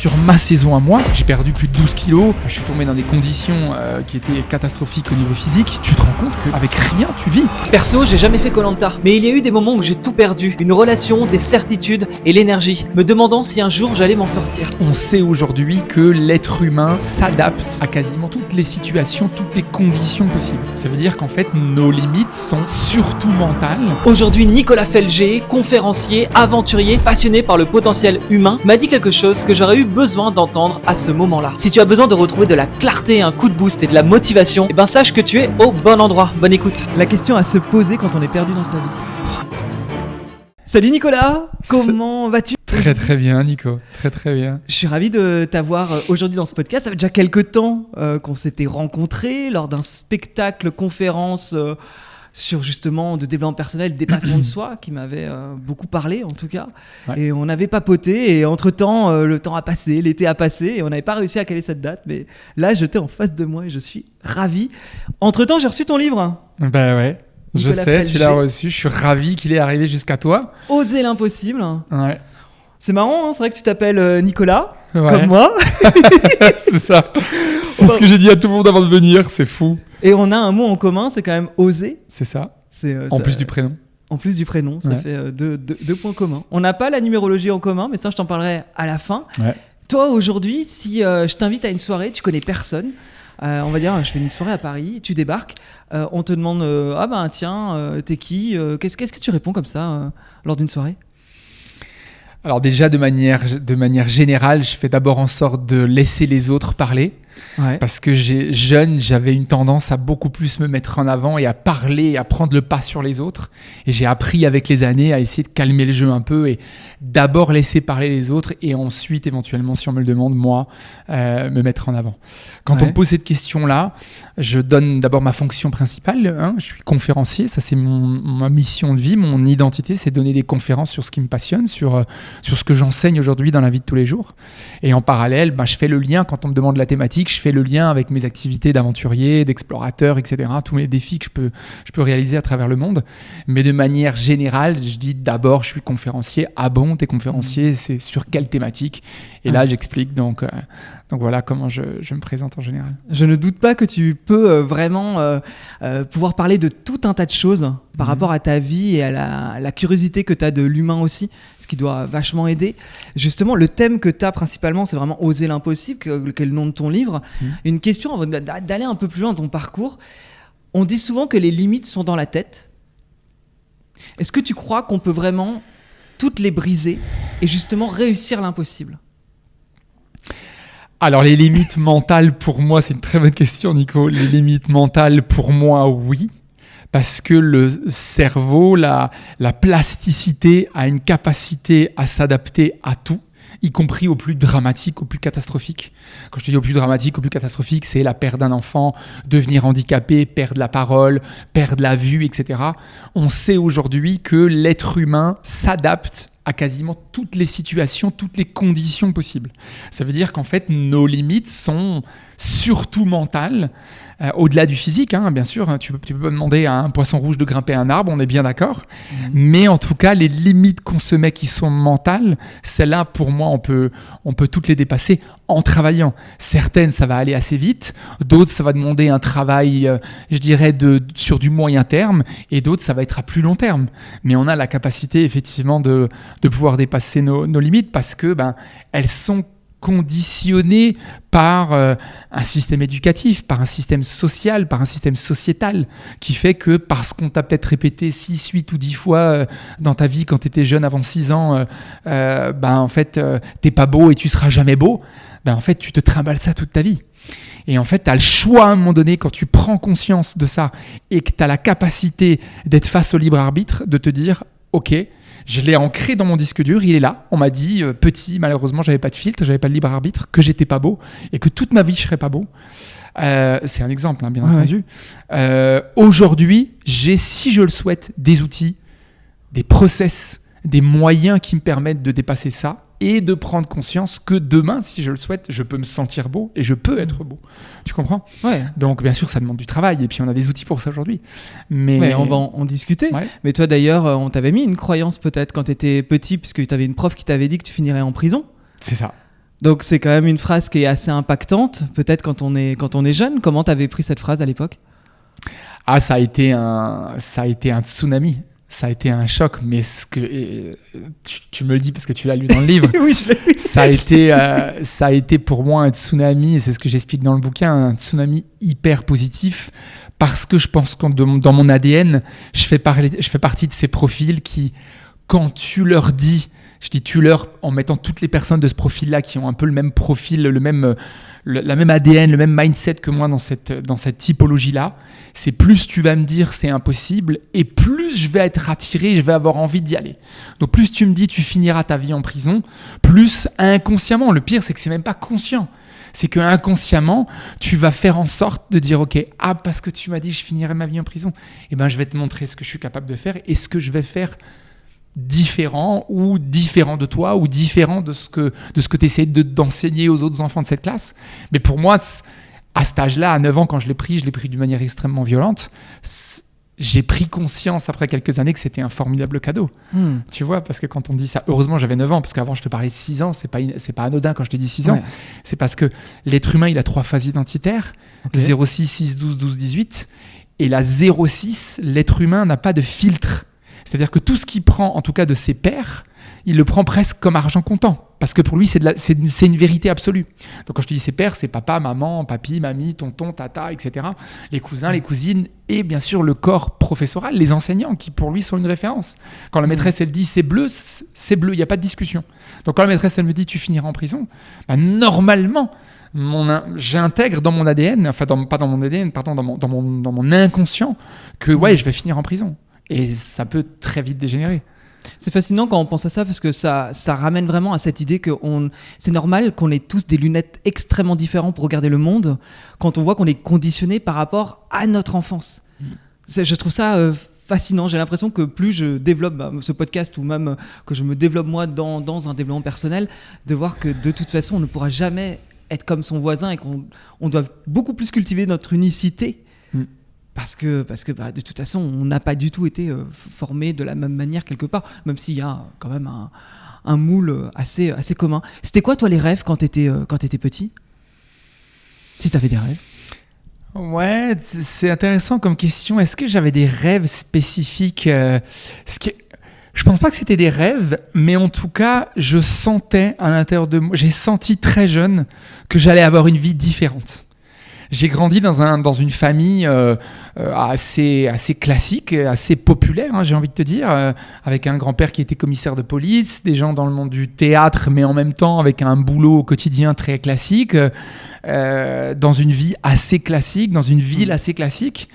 sur ma saison à moi, j'ai perdu plus de 12 kilos, je suis tombé dans des conditions qui étaient catastrophiques au niveau physique. Tu te rends compte qu'avec rien, tu vis. Perso, j'ai jamais fait Koh-Lanta, mais il y a eu des moments où j'ai tout perdu. Une relation, des certitudes et l'énergie, me demandant si un jour j'allais m'en sortir. On sait aujourd'hui que l'être humain s'adapte à quasiment toutes les situations, toutes les conditions possibles. Ça veut dire qu'en fait, nos limites sont surtout mentales. Aujourd'hui, Nicolas Felger, conférencier, aventurier, passionné par le potentiel humain, m'a dit quelque chose que j'aurais eu besoin d'entendre à ce moment-là. Si tu as besoin de retrouver de la clarté, un coup de boost et de la motivation, sache que tu es au bon endroit. Bonne écoute. La question à se poser quand on est perdu dans sa vie. Salut Nicolas, comment vas-tu ? Très très bien Nico, très très bien. Je suis ravi de t'avoir aujourd'hui dans ce podcast. Ça fait déjà quelques temps qu'on s'était rencontrés lors d'un spectacle conférence sur justement de développement personnel, dépassement de soi, qui m'avait beaucoup parlé en tout cas. Ouais. Et on avait papoté et entre-temps, le temps a passé, l'été a passé et on n'avait pas réussi à caler cette date. Mais là, j'étais en face de moi et je suis ravi. Entre-temps, j'ai reçu ton livre. Bah ouais. Je sais, tu l'as reçu, je suis ravi qu'il est arrivé jusqu'à toi. Oser l'impossible. Ouais. C'est marrant, hein, c'est vrai que tu t'appelles Nicolas, comme moi. C'est ça. C'est ce que j'ai dit à tout le monde avant de venir, c'est fou. Et on a un mot en commun, c'est quand même oser. C'est ça. En plus du prénom. En plus du prénom, ça fait deux points communs. On n'a pas la numérologie en commun, mais ça, je t'en parlerai à la fin. Ouais. Toi, aujourd'hui, si je t'invite à une soirée, tu connais personne. On va dire, je fais une soirée à Paris, tu débarques, on te demande t'es qui qu'est-ce que tu réponds comme ça lors d'une soirée ? Alors déjà, de manière générale, je fais d'abord en sorte de laisser les autres parler. Ouais. Parce que jeune, j'avais une tendance à beaucoup plus me mettre en avant et à parler, à prendre le pas sur les autres. Et j'ai appris avec les années à essayer de calmer le jeu un peu et d'abord laisser parler les autres et ensuite, éventuellement, si on me le demande, moi, me mettre en avant. Quand on me pose cette question-là, je donne d'abord ma fonction principale. Je suis conférencier, ça c'est ma mission de vie, mon identité, c'est donner des conférences sur ce qui me passionne, sur ce que j'enseigne aujourd'hui dans la vie de tous les jours. Et en parallèle, je fais le lien quand on me demande la thématique. Je fais le lien avec mes activités d'aventurier, d'explorateur, etc. Tous les défis que je peux réaliser à travers le monde. Mais de manière générale, je dis d'abord, je suis conférencier. Ah bon, t'es conférencier, c'est sur quelle thématique ? Et là, j'explique. Donc voilà comment je me présente en général. Je ne doute pas que tu peux vraiment pouvoir parler de tout un tas de choses par rapport à ta vie et à la curiosité que tu as de l'humain aussi, ce qui doit vachement aider. Justement, le thème que tu as principalement, c'est vraiment oser l'impossible, qui est le nom de ton livre. Une question avant d'aller un peu plus loin dans ton parcours. On dit souvent que les limites sont dans la tête. Est-ce que tu crois qu'on peut vraiment toutes les briser et justement réussir l'impossible ? Alors les limites mentales pour moi, c'est une très bonne question Nico. Les limites mentales pour moi, oui. Parce que le cerveau, la plasticité a une capacité à s'adapter à tout, y compris au plus dramatique, au plus catastrophique. Quand je te dis au plus dramatique, au plus catastrophique, c'est la perte d'un enfant, devenir handicapé, perdre la parole, perdre la vue, etc. On sait aujourd'hui que l'être humain s'adapte à quasiment toutes les situations, toutes les conditions possibles. Ça veut dire qu'en fait, nos limites sont surtout mentales, au-delà du physique, bien sûr. Tu peux pas demander à un poisson rouge de grimper un arbre, on est bien d'accord. Mais en tout cas, les limites qu'on se met qui sont mentales, celles-là, pour moi, on peut toutes les dépasser en travaillant. Certaines, ça va aller assez vite. D'autres, ça va demander un travail, je dirais, sur du moyen terme. Et d'autres, ça va être à plus long terme. Mais on a la capacité, effectivement, de pouvoir dépasser nos limites parce que elles sont conditionné par un système éducatif, par un système social, par un système sociétal qui fait que parce qu'on t'a peut-être répété 6, 8 ou 10 fois dans ta vie quand tu étais jeune avant 6 ans, en fait, t'es pas beau et tu seras jamais beau, en fait, tu te trimbales ça toute ta vie. Et en fait, tu as le choix à un moment donné, quand tu prends conscience de ça et que tu as la capacité d'être face au libre arbitre, de te dire « Ok, je l'ai ancré dans mon disque dur, il est là. On m'a dit, petit, malheureusement, j'avais pas de filtre, j'avais pas de libre arbitre, que j'étais pas beau et que toute ma vie, je serais pas beau. » C'est un exemple, bien entendu. Aujourd'hui, j'ai, si je le souhaite, des outils, des process, des moyens qui me permettent de dépasser ça et de prendre conscience que demain, si je le souhaite, je peux me sentir beau et je peux être beau. Tu comprends ? Ouais. Donc, bien sûr, ça demande du travail et puis on a des outils pour ça aujourd'hui. Mais on va en discuter. Ouais. Mais toi, d'ailleurs, on t'avait mis une croyance peut-être quand tu étais petit, puisque tu avais une prof qui t'avait dit que tu finirais en prison. C'est ça. Donc c'est quand même une phrase qui est assez impactante, peut-être quand on est jeune. Comment t'avais pris cette phrase à l'époque ? Ah, ça a été un tsunami. Ça a été un choc, mais tu me le dis parce que tu l'as lu dans le livre. Oui, je l'ai lu. Ça a été pour moi un tsunami, et c'est ce que j'explique dans le bouquin, un tsunami hyper positif, parce que je pense que dans mon ADN, je fais partie de ces profils qui, quand tu leur dis, je dis tu leur en mettant toutes les personnes de ce profil-là qui ont un peu le même profil, la même ADN, le même mindset que moi dans cette typologie-là, c'est plus tu vas me dire c'est impossible et plus je vais être attiré, je vais avoir envie d'y aller. Donc plus tu me dis tu finiras ta vie en prison, plus inconsciemment, le pire c'est que c'est même pas conscient, c'est que inconsciemment tu vas faire en sorte de dire ok, parce que tu m'as dit que je finirai ma vie en prison, et ben je vais te montrer ce que je suis capable de faire et ce que je vais faire différent de toi ou différent de ce que tu essaies d'enseigner aux autres enfants de cette classe. Mais pour moi, à cet âge-là, à 9 ans, quand je l'ai pris d'une manière extrêmement violente. J'ai pris conscience après quelques années que c'était un formidable cadeau. Tu vois, parce que quand on dit ça, heureusement j'avais 9 ans, parce qu'avant je te parlais de 6 ans, c'est pas anodin quand je te dis 6 ans. C'est parce que l'être humain, il a 3 phases identitaires, 0,6, 6, 12, 12, 18. Et la 0,6, l'être humain n'a pas de filtre. C'est-à-dire que tout ce qu'il prend, en tout cas de ses pairs, il le prend presque comme argent comptant. Parce que pour lui, c'est une vérité absolue. Donc quand je te dis ses pairs, c'est papa, maman, papy, mamie, tonton, tata, etc. Les cousins, les cousines et bien sûr le corps professoral, les enseignants qui pour lui sont une référence. Quand la maîtresse, elle dit c'est bleu, il n'y a pas de discussion. Donc quand la maîtresse, elle me dit tu finiras en prison, normalement, j'intègre dans mon ADN, pas dans mon ADN, pardon, dans mon inconscient que je vais finir en prison. Et ça peut très vite dégénérer. C'est fascinant quand on pense à ça parce que ça ramène vraiment à cette idée que c'est normal qu'on ait tous des lunettes extrêmement différentes pour regarder le monde quand on voit qu'on est conditionné par rapport à notre enfance. Je trouve ça fascinant. J'ai l'impression que plus je développe ce podcast ou même que je me développe moi dans un développement personnel, de voir que de toute façon on ne pourra jamais être comme son voisin et qu'on doit beaucoup plus cultiver notre unicité. Parce que de toute façon, on n'a pas du tout été formé de la même manière quelque part, même s'il y a quand même un moule assez commun. C'était quoi, toi, les rêves quand t'étais petit ? Si t'avais des rêves ? Ouais, c'est intéressant comme question. Est-ce que j'avais des rêves spécifiques ? Je pense pas que c'était des rêves, mais en tout cas, je sentais à l'intérieur de moi, j'ai senti très jeune que j'allais avoir une vie différente. J'ai grandi dans une famille assez classique, assez populaire, j'ai envie de te dire, avec un grand-père qui était commissaire de police, des gens dans le monde du théâtre, mais en même temps avec un boulot au quotidien très classique, dans une vie assez classique, dans une ville assez classique.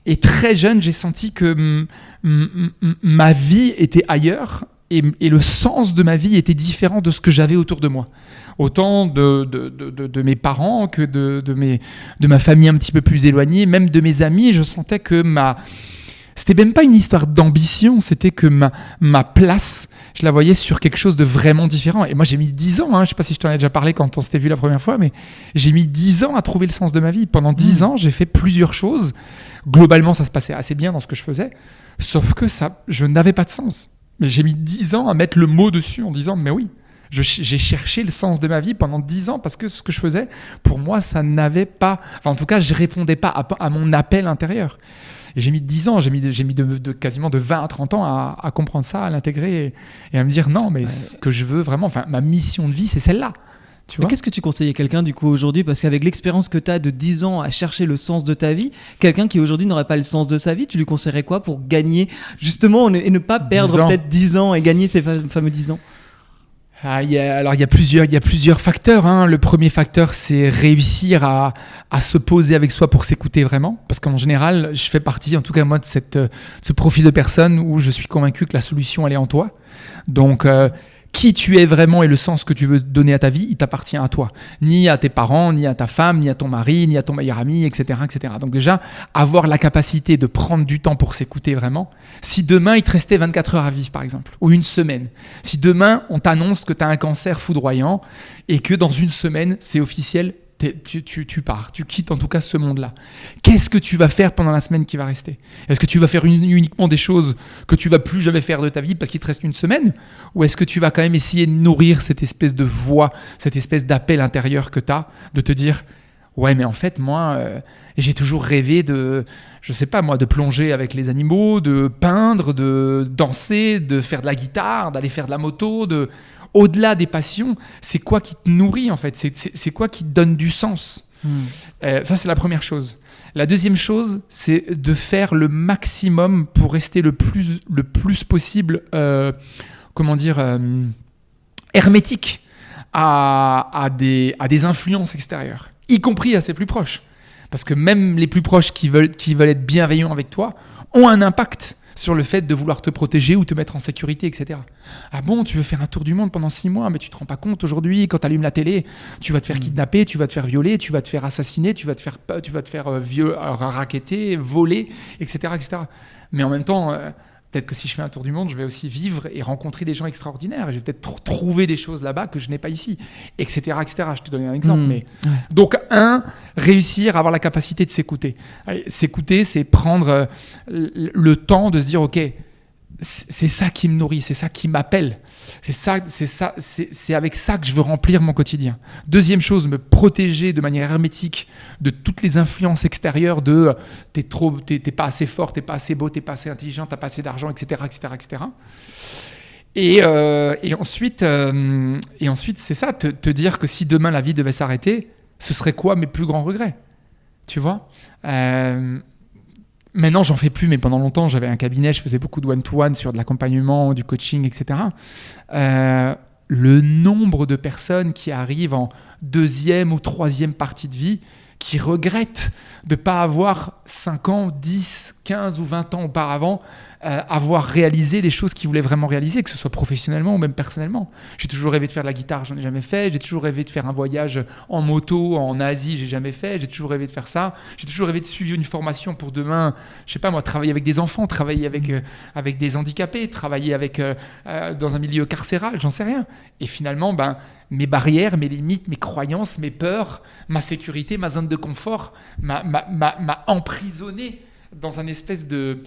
Et très jeune, j'ai senti que ma vie était ailleurs et le sens de ma vie était différent de ce que j'avais autour de moi. Autant de mes parents que de ma famille un petit peu plus éloignée, même de mes amis. Je sentais que c'était même pas une histoire d'ambition, c'était que ma place, je la voyais sur quelque chose de vraiment différent. Et moi, j'ai mis 10 ans, je sais pas si je t'en ai déjà parlé quand on s'était vu la première fois, mais j'ai mis 10 ans à trouver le sens de ma vie. Pendant 10 ans, j'ai fait plusieurs choses. Globalement, ça se passait assez bien dans ce que je faisais, sauf que je n'avais pas de sens. Mais j'ai mis 10 ans à mettre le mot dessus en disant, mais oui, j'ai cherché le sens de ma vie pendant 10 ans parce que ce que je faisais, pour moi, ça n'avait pas... Enfin, en tout cas, je ne répondais pas à mon appel intérieur. Et j'ai mis 10 ans, j'ai mis quasiment de 20 à 30 ans à comprendre ça, à l'intégrer et à me dire non, mais ce que je veux vraiment, enfin, ma mission de vie, c'est celle-là. Mais qu'est-ce que tu conseillais à quelqu'un du coup aujourd'hui ? Parce qu'avec l'expérience que tu as de 10 ans à chercher le sens de ta vie, quelqu'un qui aujourd'hui n'aurait pas le sens de sa vie, tu lui conseillerais quoi pour gagner justement et ne pas perdre peut-être 10 ans et gagner ces fameux 10 ans ? Il y a plusieurs facteurs. Le premier facteur, c'est réussir à se poser avec soi pour s'écouter vraiment. Parce qu'en général, je fais partie, en tout cas moi, de ce profil de personne où je suis convaincu que la solution, elle est en toi. Donc, qui tu es vraiment et le sens que tu veux donner à ta vie, il t'appartient à toi. Ni à tes parents, ni à ta femme, ni à ton mari, ni à ton meilleur ami, etc., etc. Donc déjà, avoir la capacité de prendre du temps pour s'écouter vraiment. Si demain, il te restait 24 heures à vivre, par exemple, ou une semaine. Si demain, on t'annonce que tu as un cancer foudroyant et que dans une semaine, c'est officiel, tu pars, tu quittes en tout cas ce monde-là. Qu'est-ce que tu vas faire pendant la semaine qui va rester ? Est-ce que tu vas faire uniquement des choses que tu vas plus jamais faire de ta vie parce qu'il te reste une semaine ? Ou est-ce que tu vas quand même essayer de nourrir cette espèce de voix, cette espèce d'appel intérieur que tu as, de te dire « Ouais, mais en fait, moi, j'ai toujours rêvé de, je sais pas moi, de plonger avec les animaux, de peindre, de danser, de faire de la guitare, d'aller faire de la moto, de... » Au-delà des passions, c'est quoi qui te nourrit en fait ? C'est quoi qui te donne du sens ? Ça, c'est la première chose. La deuxième chose, c'est de faire le maximum pour rester le plus possible, hermétique à des influences extérieures, y compris à ses plus proches. Parce que même les plus proches qui veulent être bienveillants avec toi ont un impact sur le fait de vouloir te protéger ou te mettre en sécurité, etc. Ah bon, tu veux faire un tour du monde pendant 6 mois, mais tu te rends pas compte aujourd'hui, quand tu allumes la télé, tu vas te faire kidnapper, tu vas te faire violer, tu vas te faire assassiner, tu vas te faire racketter, voler, etc., etc. Mais en même temps, peut-être que si je fais un tour du monde, je vais aussi vivre et rencontrer des gens extraordinaires. Et je vais peut-être trouver des choses là-bas que je n'ai pas ici, etc., etc. Je te donne un exemple. Donc, réussir à avoir la capacité de s'écouter. S'écouter, c'est prendre le temps de se dire, OK, c'est ça qui me nourrit, c'est ça qui m'appelle. C'est avec ça que je veux remplir mon quotidien. Deuxième chose, me protéger de manière hermétique de toutes les influences extérieures de t'es pas assez fort, t'es pas assez beau, t'es pas assez intelligent, t'as pas assez d'argent, etc., etc., etc. Et ensuite, c'est ça, te dire que si demain la vie devait s'arrêter, ce serait quoi mes plus grands regrets ? Tu vois ? Maintenant, j'en fais plus, mais pendant longtemps, j'avais un cabinet, je faisais beaucoup de one-to-one sur de l'accompagnement, du coaching, etc. Le nombre de personnes qui arrivent en 2e ou 3e partie de vie qui regrettent de ne pas avoir 5 ans, 10, 15 ou 20 ans auparavant avoir réalisé des choses qu'ils voulaient vraiment réaliser, que ce soit professionnellement ou même personnellement. J'ai toujours rêvé de faire de la guitare, j'en ai jamais fait. J'ai toujours rêvé de faire un voyage en moto en Asie, j'ai jamais fait. J'ai toujours rêvé de faire ça. J'ai toujours rêvé de suivre une formation pour demain, je sais pas moi, travailler avec des enfants, travailler avec des handicapés, travailler dans un milieu carcéral, j'en sais rien. Et finalement, mes barrières, mes limites, mes croyances, mes peurs, ma sécurité, ma zone de confort m'a emprisonné dans un espèce de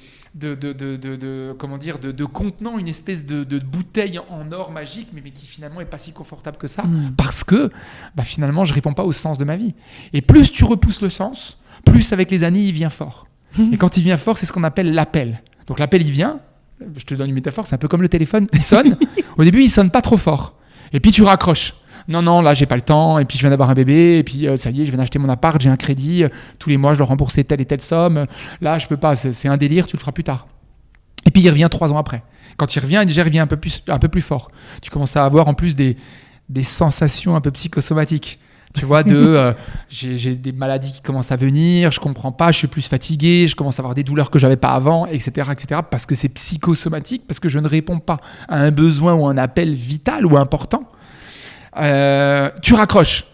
contenant, une espèce de bouteille en or magique, mais qui finalement est pas si confortable que ça, parce que finalement je réponds pas au sens de ma vie. Et plus tu repousses le sens, plus avec les années il vient fort. Et quand il vient fort, c'est ce qu'on appelle l'appel. Donc l'appel il vient, je te donne une métaphore, c'est un peu comme le téléphone, il sonne. Au début il sonne pas trop fort, et puis tu raccroches. Non, là, j'ai pas le temps, et puis je viens d'avoir un bébé, et puis ça y est, je viens d'acheter mon appart, j'ai un crédit, tous les mois, je dois rembourser telle et telle somme. Là, je peux pas, c'est un délire, tu le feras plus tard. Et puis, il revient 3 ans après. Quand il revient, déjà, il revient un peu plus fort. Tu commences à avoir en plus des sensations un peu psychosomatiques. Tu vois, j'ai des maladies qui commencent à venir, je comprends pas, je suis plus fatigué, je commence à avoir des douleurs que j'avais pas avant, etc., parce que c'est psychosomatique, parce que je ne réponds pas à un besoin ou un appel vital ou important. Tu raccroches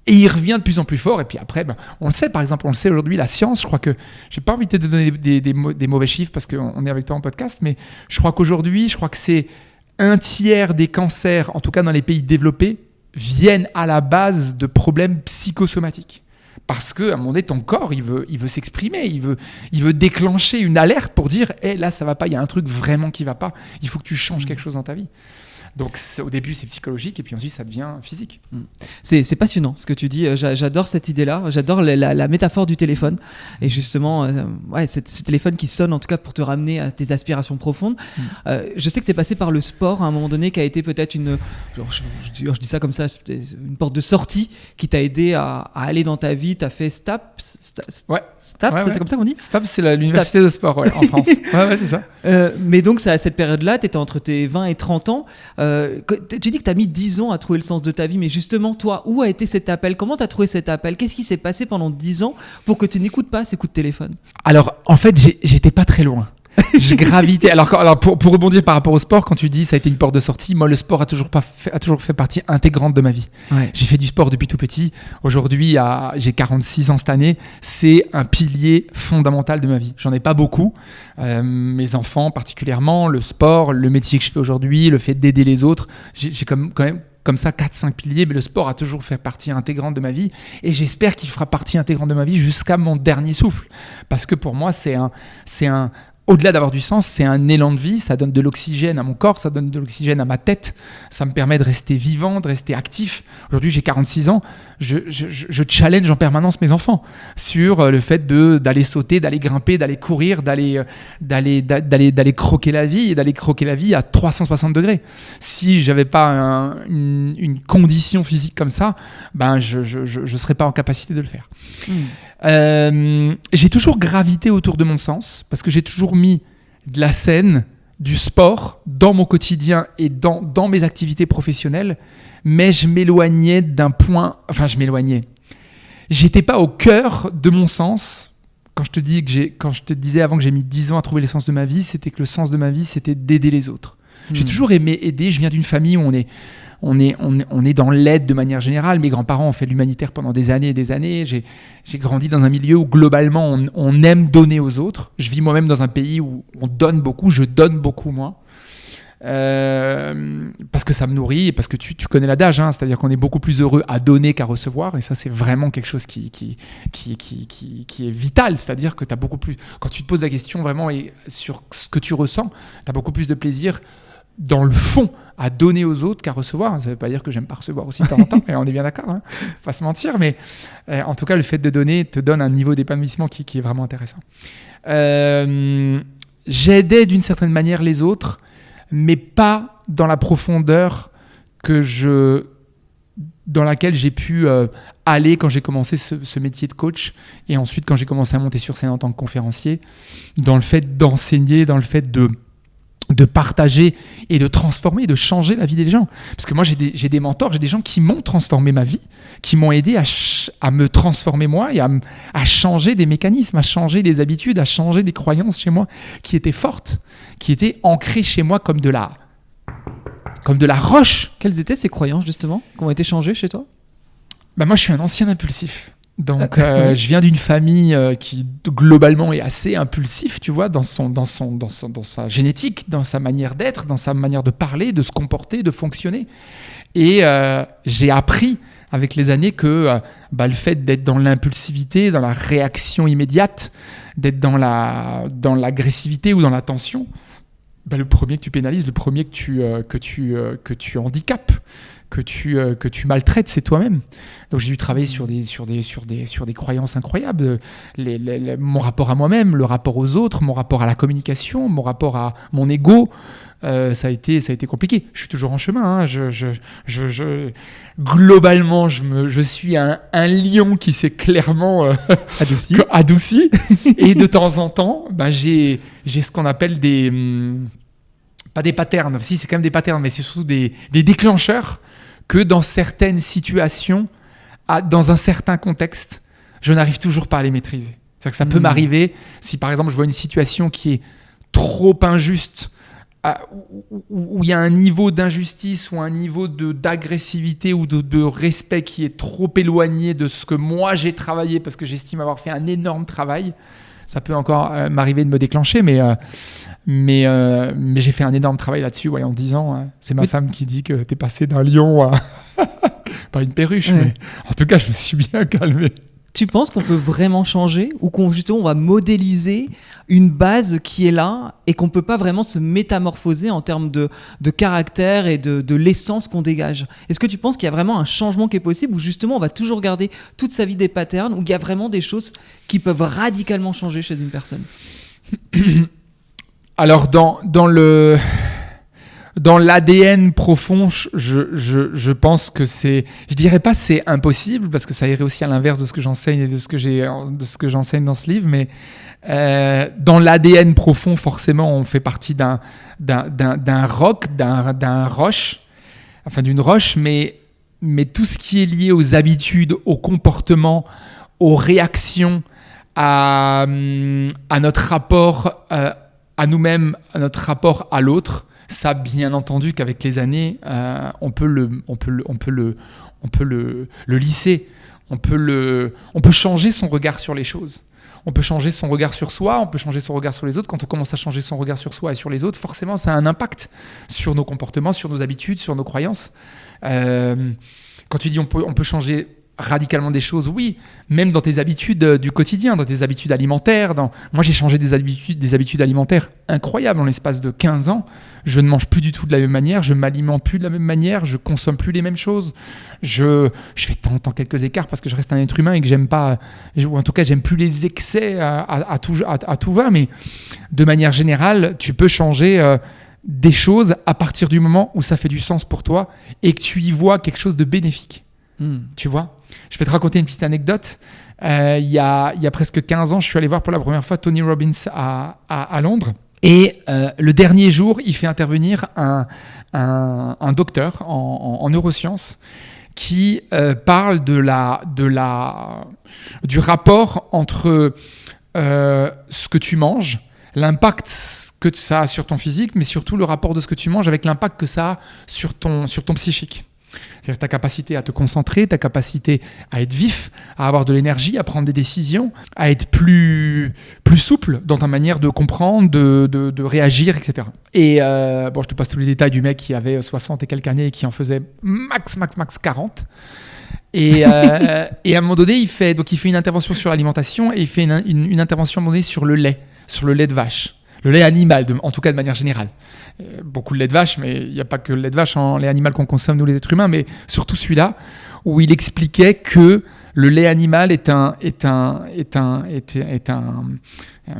et il revient de plus en plus fort. Et puis après, on le sait, par exemple, on le sait aujourd'hui, la science, je crois que j'ai pas envie de te donner des mauvais chiffres parce qu'on est avec toi en podcast, mais je crois qu'aujourd'hui, que c'est 1/3 des cancers, en tout cas dans les pays développés, viennent à la base de problèmes psychosomatiques. Parce qu'à un moment donné, ton corps, il veut s'exprimer, il veut déclencher une alerte pour dire « là, ça va pas, il y a un truc vraiment qui va pas, il faut que tu changes quelque chose dans ta vie ». Donc au début c'est psychologique et puis ensuite ça devient physique. C'est passionnant ce que tu dis, j'adore cette idée-là, j'adore la métaphore du téléphone et justement ce téléphone qui sonne en tout cas pour te ramener à tes aspirations profondes. Je sais que tu es passé par le sport à un moment donné qui a été peut-être je dis ça comme ça, une porte de sortie qui t'a aidé à aller dans ta vie. Tu as fait STAP, c'est comme ça qu'on dit ? STAP, c'est l'université de sport en France. Ouais, c'est ça. Mais donc à cette période-là, tu étais entre tes 20 et 30 ans. Tu dis que tu as mis 10 ans à trouver le sens de ta vie, mais justement, toi, où a été cet appel ? Comment tu as trouvé cet appel ? Qu'est-ce qui s'est passé pendant 10 ans pour que tu n'écoutes pas ces coups de téléphone ? Alors, en fait, j'étais pas très loin. Je gravitais. Alors pour rebondir par rapport au sport, quand tu dis ça a été une porte de sortie, moi le sport a toujours fait partie intégrante de ma vie. Ouais. J'ai fait du sport depuis tout petit. Aujourd'hui, j'ai 46 ans cette année. C'est un pilier fondamental de ma vie. J'en ai pas beaucoup. Mes enfants particulièrement, le sport, le métier que je fais aujourd'hui, le fait d'aider les autres. J'ai quand comme ça 4-5 piliers, mais le sport a toujours fait partie intégrante de ma vie et j'espère qu'il fera partie intégrante de ma vie jusqu'à mon dernier souffle. Parce que pour moi, c'est un au-delà d'avoir du sens, c'est un élan de vie, ça donne de l'oxygène à mon corps, ça donne de l'oxygène à ma tête, ça me permet de rester vivant, de rester actif. Aujourd'hui, j'ai 46 ans, je challenge en permanence mes enfants sur le fait d'aller sauter, d'aller grimper, d'aller courir, d'aller croquer la vie et d'aller croquer la vie à 360 degrés. Si j'avais pas une condition physique comme ça, ben je serais pas en capacité de le faire. J'ai toujours gravité autour de mon sens parce que j'ai toujours mis de la scène, du sport dans mon quotidien et dans mes activités professionnelles, mais je m'éloignais d'un point. Enfin, je m'éloignais. J'étais pas au cœur de mon sens. Quand je te disais avant que j'ai mis 10 ans à trouver le sens de ma vie, c'était que le sens de ma vie, c'était d'aider les autres. J'ai toujours aimé aider. Je viens d'une famille où on est dans l'aide de manière générale. Mes grands-parents ont fait l'humanitaire pendant des années et des années. J'ai grandi dans un milieu où globalement on aime donner aux autres. Je vis moi-même dans un pays où on donne beaucoup, je donne beaucoup moi. Parce que ça me nourrit et parce que tu connais l'adage, hein, c'est-à-dire qu'on est beaucoup plus heureux à donner qu'à recevoir, et ça c'est vraiment quelque chose qui est vital, c'est-à-dire que t'as beaucoup plus, quand tu te poses la question vraiment et sur ce que tu ressens, tu as beaucoup plus de plaisir dans le fond à donner aux autres qu'à recevoir. Ça ne veut pas dire que j'aime pas recevoir aussi de temps en temps, et on est bien d'accord, hein, faut pas se mentir, mais en tout cas le fait de donner te donne un niveau d'épanouissement qui est vraiment intéressant. J'aidais d'une certaine manière les autres, mais pas dans la profondeur dans laquelle j'ai pu aller quand j'ai commencé ce métier de coach, et ensuite quand j'ai commencé à monter sur scène en tant que conférencier, dans le fait d'enseigner, dans le fait de partager et de transformer, de changer la vie des gens. Parce que moi, j'ai des mentors, j'ai des gens qui m'ont transformé ma vie, qui m'ont aidé à me transformer moi et à changer des mécanismes, à changer des habitudes, à changer des croyances chez moi qui étaient fortes, qui étaient ancrées chez moi comme de la roche. Quelles étaient ces croyances, justement, qui ont été changées chez toi ? Moi, je suis un ancien impulsif. Donc, je viens d'une famille qui globalement est assez impulsif, tu vois, dans sa génétique, dans sa manière d'être, dans sa manière de parler, de se comporter, de fonctionner. Et j'ai appris avec les années que le fait d'être dans l'impulsivité, dans la réaction immédiate, d'être dans l'agressivité ou dans la tension, le premier que tu pénalises, le premier que tu handicapes, que tu maltraites, c'est toi-même. Donc j'ai dû travailler sur des croyances incroyables, mon rapport à moi-même, le rapport aux autres, mon rapport à la communication, mon rapport à mon ego. Ça a été compliqué. Je suis toujours en chemin, hein. Globalement, je suis un lion qui s'est clairement adouci. Et de temps en temps, j'ai ce qu'on appelle pas des patterns. Si, c'est quand même des patterns, mais c'est surtout des déclencheurs que dans certaines situations, dans un certain contexte, je n'arrive toujours pas à les maîtriser. C'est-à-dire que ça peut m'arriver, si par exemple je vois une situation qui est trop injuste, où il y a un niveau d'injustice ou un niveau d'agressivité ou de respect qui est trop éloigné de ce que moi j'ai travaillé, parce que j'estime avoir fait un énorme travail, ça peut encore m'arriver de me déclencher, mais j'ai fait un énorme travail là-dessus, en 10 ans. C'est ma femme qui dit que t'es passé d'un lion à pas une perruche, mais en tout cas, je me suis bien calmé. Tu penses qu'on peut vraiment changer, ou qu'on justement on va modéliser une base qui est là et qu'on peut pas vraiment se métamorphoser en termes de caractère et de l'essence qu'on dégage? Est-ce que tu penses qu'il y a vraiment un changement qui est possible, ou justement on va toujours garder toute sa vie des patterns, ou il y a vraiment des choses qui peuvent radicalement changer chez une personne? Alors dans l'ADN profond, je pense que je dirais pas c'est impossible, parce que ça irait aussi à l'inverse de ce que j'enseigne et de ce que j'enseigne dans ce livre, mais dans l'ADN profond, forcément, on fait partie d'un roc, d'une roche, mais tout ce qui est lié aux habitudes, aux comportements, aux réactions, à notre rapport à nous-mêmes, à notre rapport à l'autre. Ça, bien entendu, qu'avec les années, on peut le lisser. On peut changer son regard sur les choses. On peut changer son regard sur soi, on peut changer son regard sur les autres. Quand on commence à changer son regard sur soi et sur les autres, forcément, ça a un impact sur nos comportements, sur nos habitudes, sur nos croyances. Quand tu dis on peut changer radicalement des choses, oui, même dans tes habitudes du quotidien, dans tes habitudes alimentaires. Moi, j'ai changé des habitudes alimentaires incroyables en l'espace de 15 ans. Je ne mange plus du tout de la même manière, je m'alimente plus de la même manière, je consomme plus les mêmes choses. Je fais de temps en temps quelques écarts parce que je reste un être humain et que j'aime pas, ou en tout cas, j'aime plus les excès à tout va. Mais de manière générale, tu peux changer des choses à partir du moment où ça fait du sens pour toi et que tu y vois quelque chose de bénéfique. Tu vois, je vais te raconter une petite anecdote. Il y a presque 15 ans, je suis allé voir pour la première fois Tony Robbins à Londres. Et le dernier jour, il fait intervenir un docteur en neurosciences qui parle du rapport entre ce que tu manges, l'impact que ça a sur ton physique, mais surtout le rapport de ce que tu manges avec l'impact que ça a sur ton psychique. C'est-à-dire ta capacité à te concentrer, ta capacité à être vif, à avoir de l'énergie, à prendre des décisions, à être plus souple dans ta manière de comprendre, de réagir, etc. Et je te passe tous les détails du mec qui avait 60 et quelques années et qui en faisait max 40. Et à un moment donné, il fait une intervention sur l'alimentation et il fait une intervention à un moment donné sur le lait de vache. Le lait animal, en tout cas de manière générale. Beaucoup de lait de vache, mais il n'y a pas que le lait de vache, lait animal qu'on consomme nous les êtres humains, mais surtout celui-là, où il expliquait que le lait animal est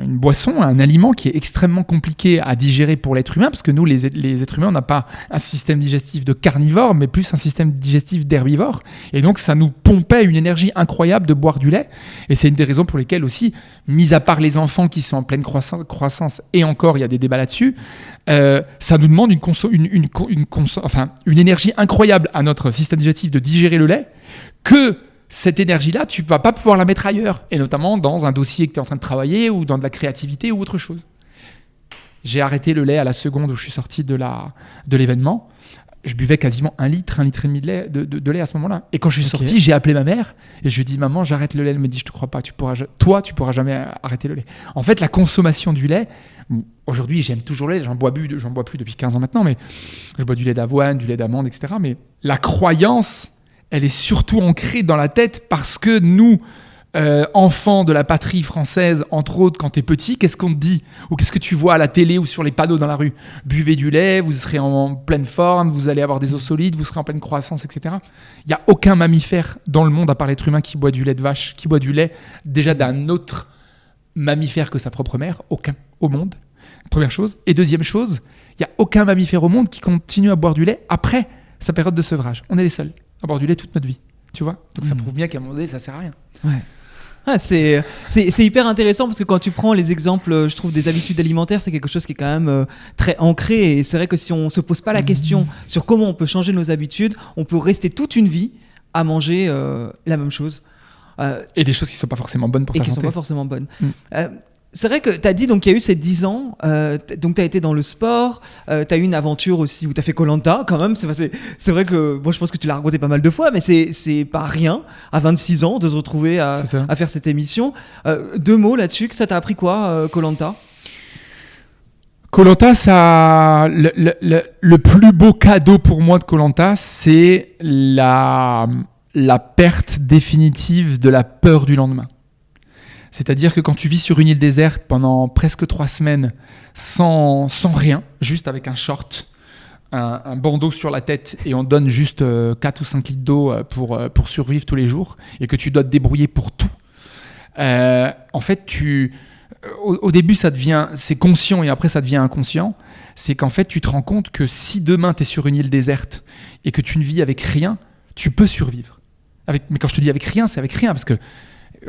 une boisson, un aliment qui est extrêmement compliqué à digérer pour l'être humain, parce que nous, les êtres humains, on n'a pas un système digestif de carnivore, mais plus un système digestif d'herbivore. Et donc, ça nous pompait une énergie incroyable de boire du lait. Et c'est une des raisons pour lesquelles aussi, mis à part les enfants qui sont en pleine croissance, et encore, il y a des débats là-dessus, ça nous demande une énergie incroyable à notre système digestif de digérer le lait, que cette énergie-là, tu ne vas pas pouvoir la mettre ailleurs, et notamment dans un dossier que tu es en train de travailler ou dans de la créativité ou autre chose. J'ai arrêté le lait à la seconde où je suis sorti de l'événement. Je buvais quasiment 1 litre et demi de lait à ce moment-là. Et quand je suis sorti, j'ai appelé ma mère et je lui ai dit « Maman, j'arrête le lait ». Elle me dit « Je te crois pas, tu pourras jamais arrêter le lait ». En fait, la consommation du lait, aujourd'hui, j'aime toujours le lait, j'en bois plus depuis 15 ans maintenant, mais je bois du lait d'avoine, du lait d'amande, etc. Mais la croyance, elle est surtout ancrée dans la tête parce que nous, enfants de la patrie française, entre autres, quand t'es petit, qu'est-ce qu'on te dit ? Ou qu'est-ce que tu vois à la télé ou sur les panneaux dans la rue ? Buvez du lait, vous serez en pleine forme, vous allez avoir des os solides, vous serez en pleine croissance, etc. Il n'y a aucun mammifère dans le monde, à part l'être humain, qui boit du lait de vache, qui boit du lait déjà d'un autre mammifère que sa propre mère, aucun au monde. Première chose. Et deuxième chose, il n'y a aucun mammifère au monde qui continue à boire du lait après sa période de sevrage. On est les seuls à boire du lait toute notre vie, tu vois. Donc ça prouve bien qu'à un moment donné, ça sert à rien. Ouais. Ah, c'est hyper intéressant parce que quand tu prends les exemples, je trouve, des habitudes alimentaires, c'est quelque chose qui est quand même très ancré. Et c'est vrai que si on se pose pas la question sur comment on peut changer nos habitudes, on peut rester toute une vie à manger la même chose. Et des choses qui sont pas forcément bonnes pour ta santé. Et qui sont pas forcément bonnes. C'est vrai que tu as dit donc qu'il y a eu ces 10 ans, donc tu as été dans le sport, tu as eu une aventure aussi où tu as fait Koh-Lanta quand même. C'est vrai que je pense que tu l'as raconté pas mal de fois, mais c'est pas rien à 26 ans de se retrouver à faire cette émission. 2 mots là-dessus, que ça t'a appris quoi, Koh-Lanta ? Koh-Lanta, le plus beau cadeau pour moi de Koh-Lanta, c'est la perte définitive de la peur du lendemain. C'est-à-dire que quand tu vis sur une île déserte pendant presque 3 semaines sans rien, juste avec un short, un bandeau sur la tête et on te donne juste 4 ou 5 litres d'eau pour survivre tous les jours et que tu dois te débrouiller pour tout. En fait, au début, c'est conscient et après ça devient inconscient. C'est qu'en fait, tu te rends compte que si demain tu es sur une île déserte et que tu ne vis avec rien, tu peux survivre. Mais quand je te dis avec rien, c'est avec rien parce que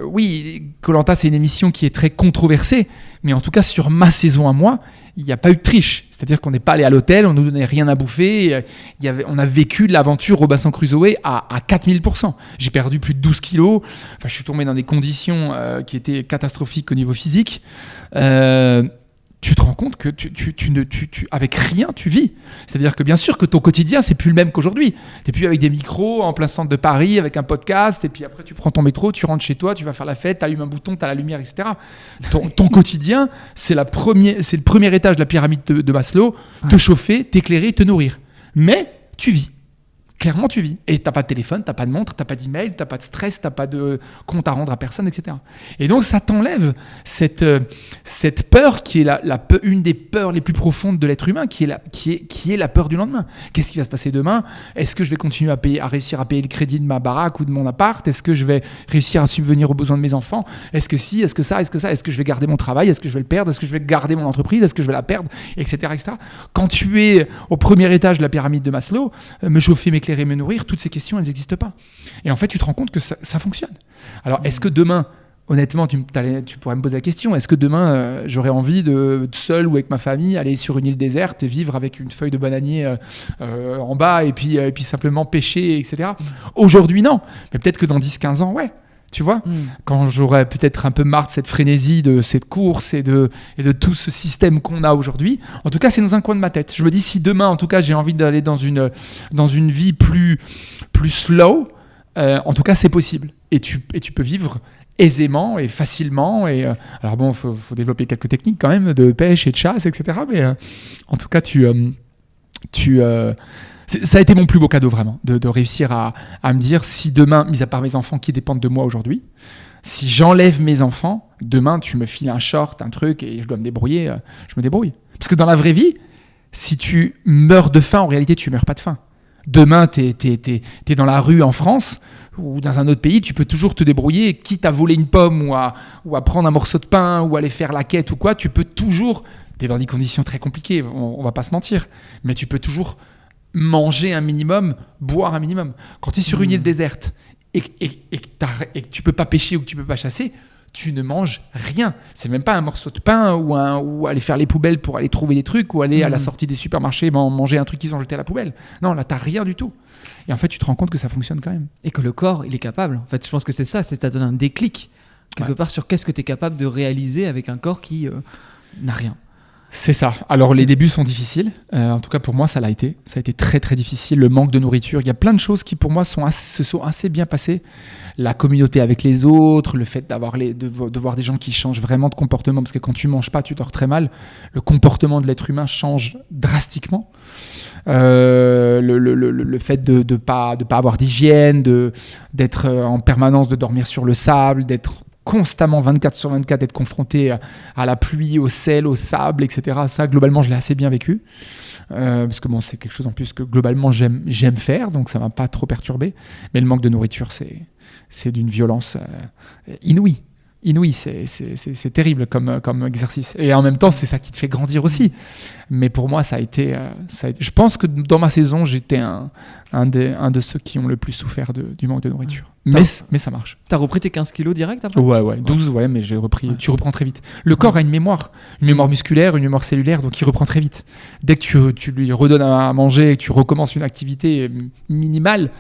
oui, Koh-Lanta, c'est une émission qui est très controversée, mais en tout cas, sur ma saison à moi, il n'y a pas eu de triche. C'est-à-dire qu'on n'est pas allé à l'hôtel, on ne nous donnait rien à bouffer, on a vécu l'aventure Robinson Crusoe à 4000%. J'ai perdu plus de 12 kilos, je suis tombé dans des conditions qui étaient catastrophiques au niveau physique. Tu te rends compte que avec rien, tu vis. C'est-à-dire que bien sûr que ton quotidien, c'est plus le même qu'aujourd'hui. Tu n'es plus avec des micros en plein centre de Paris, avec un podcast, et puis après tu prends ton métro, tu rentres chez toi, tu vas faire la fête, tu allumes un bouton, tu as la lumière, etc. Ton quotidien, c'est le premier étage de la pyramide de Maslow, te chauffer, t'éclairer, te nourrir. Mais tu vis. Clairement, tu vis. Et t'as pas de téléphone, t'as pas de montre, t'as pas d'email, t'as pas de stress, t'as pas de compte à rendre à personne, etc. Et donc, ça t'enlève cette peur qui est une des peurs les plus profondes de l'être humain, qui est la peur du lendemain. Qu'est-ce qui va se passer demain ? Est-ce que je vais continuer à réussir à payer le crédit de ma baraque ou de mon appart ? Est-ce que je vais réussir à subvenir aux besoins de mes enfants ? Est-ce que si ? Est-ce que ça ? Est-ce que ça ? Est-ce que je vais garder mon travail ? Est-ce que je vais le perdre ? Est-ce que je vais garder mon entreprise ? Est-ce que je vais la perdre ? Etc. etc. Quand tu es au premier étage de la pyramide de Maslow, me chauffer, m'éclairer, me nourrir, toutes ces questions, elles n'existent pas. Et en fait, tu te rends compte que ça fonctionne. Alors, est-ce que demain, honnêtement, tu pourrais me poser la question, est-ce que demain, j'aurais envie de seul ou avec ma famille, aller sur une île déserte et vivre avec une feuille de bananier en bas et puis simplement pêcher, etc. Aujourd'hui, non. Mais peut-être que dans 10-15 ans, ouais. Tu vois, quand j'aurai peut-être un peu marre de cette frénésie, de cette course et de tout ce système qu'on a aujourd'hui, en tout cas, c'est dans un coin de ma tête. Je me dis, si demain, en tout cas, j'ai envie d'aller dans une vie plus slow, en tout cas, c'est possible. Et tu peux vivre aisément et facilement. Alors bon, faut développer quelques techniques quand même de pêche et de chasse, etc. Mais en tout cas, ça a été mon plus beau cadeau vraiment, de réussir à me dire, si demain, mis à part mes enfants qui dépendent de moi aujourd'hui, si j'enlève mes enfants, demain tu me files un short, un truc et je dois me débrouiller, je me débrouille. Parce que dans la vraie vie, si tu meurs de faim, en réalité tu meurs pas de faim. Demain t'es dans la rue en France ou dans un autre pays, tu peux toujours te débrouiller, quitte à voler une pomme ou à prendre un morceau de pain ou aller faire la quête ou quoi, tu peux toujours, t'es dans des conditions très compliquées, on va pas se mentir, mais tu peux toujours manger un minimum, boire un minimum. Quand tu es sur une île déserte et que tu peux pas pêcher ou que tu peux pas chasser, tu ne manges rien. C'est même pas un morceau de pain ou aller faire les poubelles pour aller trouver des trucs ou aller à la sortie des supermarchés manger un truc qu'ils ont jeté à la poubelle. Non, là, t'as rien du tout. Et en fait, tu te rends compte que ça fonctionne quand même. Et que le corps, il est capable. En fait, je pense que c'est ça, ça donne un déclic quelque part sur qu'est-ce que tu es capable de réaliser avec un corps qui n'a rien. C'est ça. Alors les débuts sont difficiles. En tout cas pour moi ça l'a été. Ça a été très très difficile. Le manque de nourriture. Il y a plein de choses qui pour moi se sont assez bien passées. La communauté avec les autres, le fait de voir des gens qui changent vraiment de comportement, parce que quand tu manges pas, tu dors très mal. Le comportement de l'être humain change drastiquement. Le fait de pas avoir d'hygiène, d'être en permanence, de dormir sur le sable, d'être constamment 24/24, d'être confronté à la pluie, au sel, au sable, etc. Ça, globalement, je l'ai assez bien vécu. Parce que bon, c'est quelque chose en plus que globalement j'aime faire, donc ça ne m'a pas trop perturbé. Mais le manque de nourriture, c'est d'une violence inouïe. C'est terrible comme exercice. Et en même temps, c'est ça qui te fait grandir aussi. Mais pour moi, ça a été je pense que dans ma saison, j'étais un de ceux qui ont le plus souffert du manque de nourriture. Mais ça marche. T'as repris tes 15 kilos direct après ? Ouais, 12, ouais, mais j'ai repris. Ouais. Tu reprends très vite. Le corps a une mémoire musculaire, une mémoire cellulaire, donc il reprend très vite. Dès que tu lui redonnes à manger et que tu recommences une activité minimale,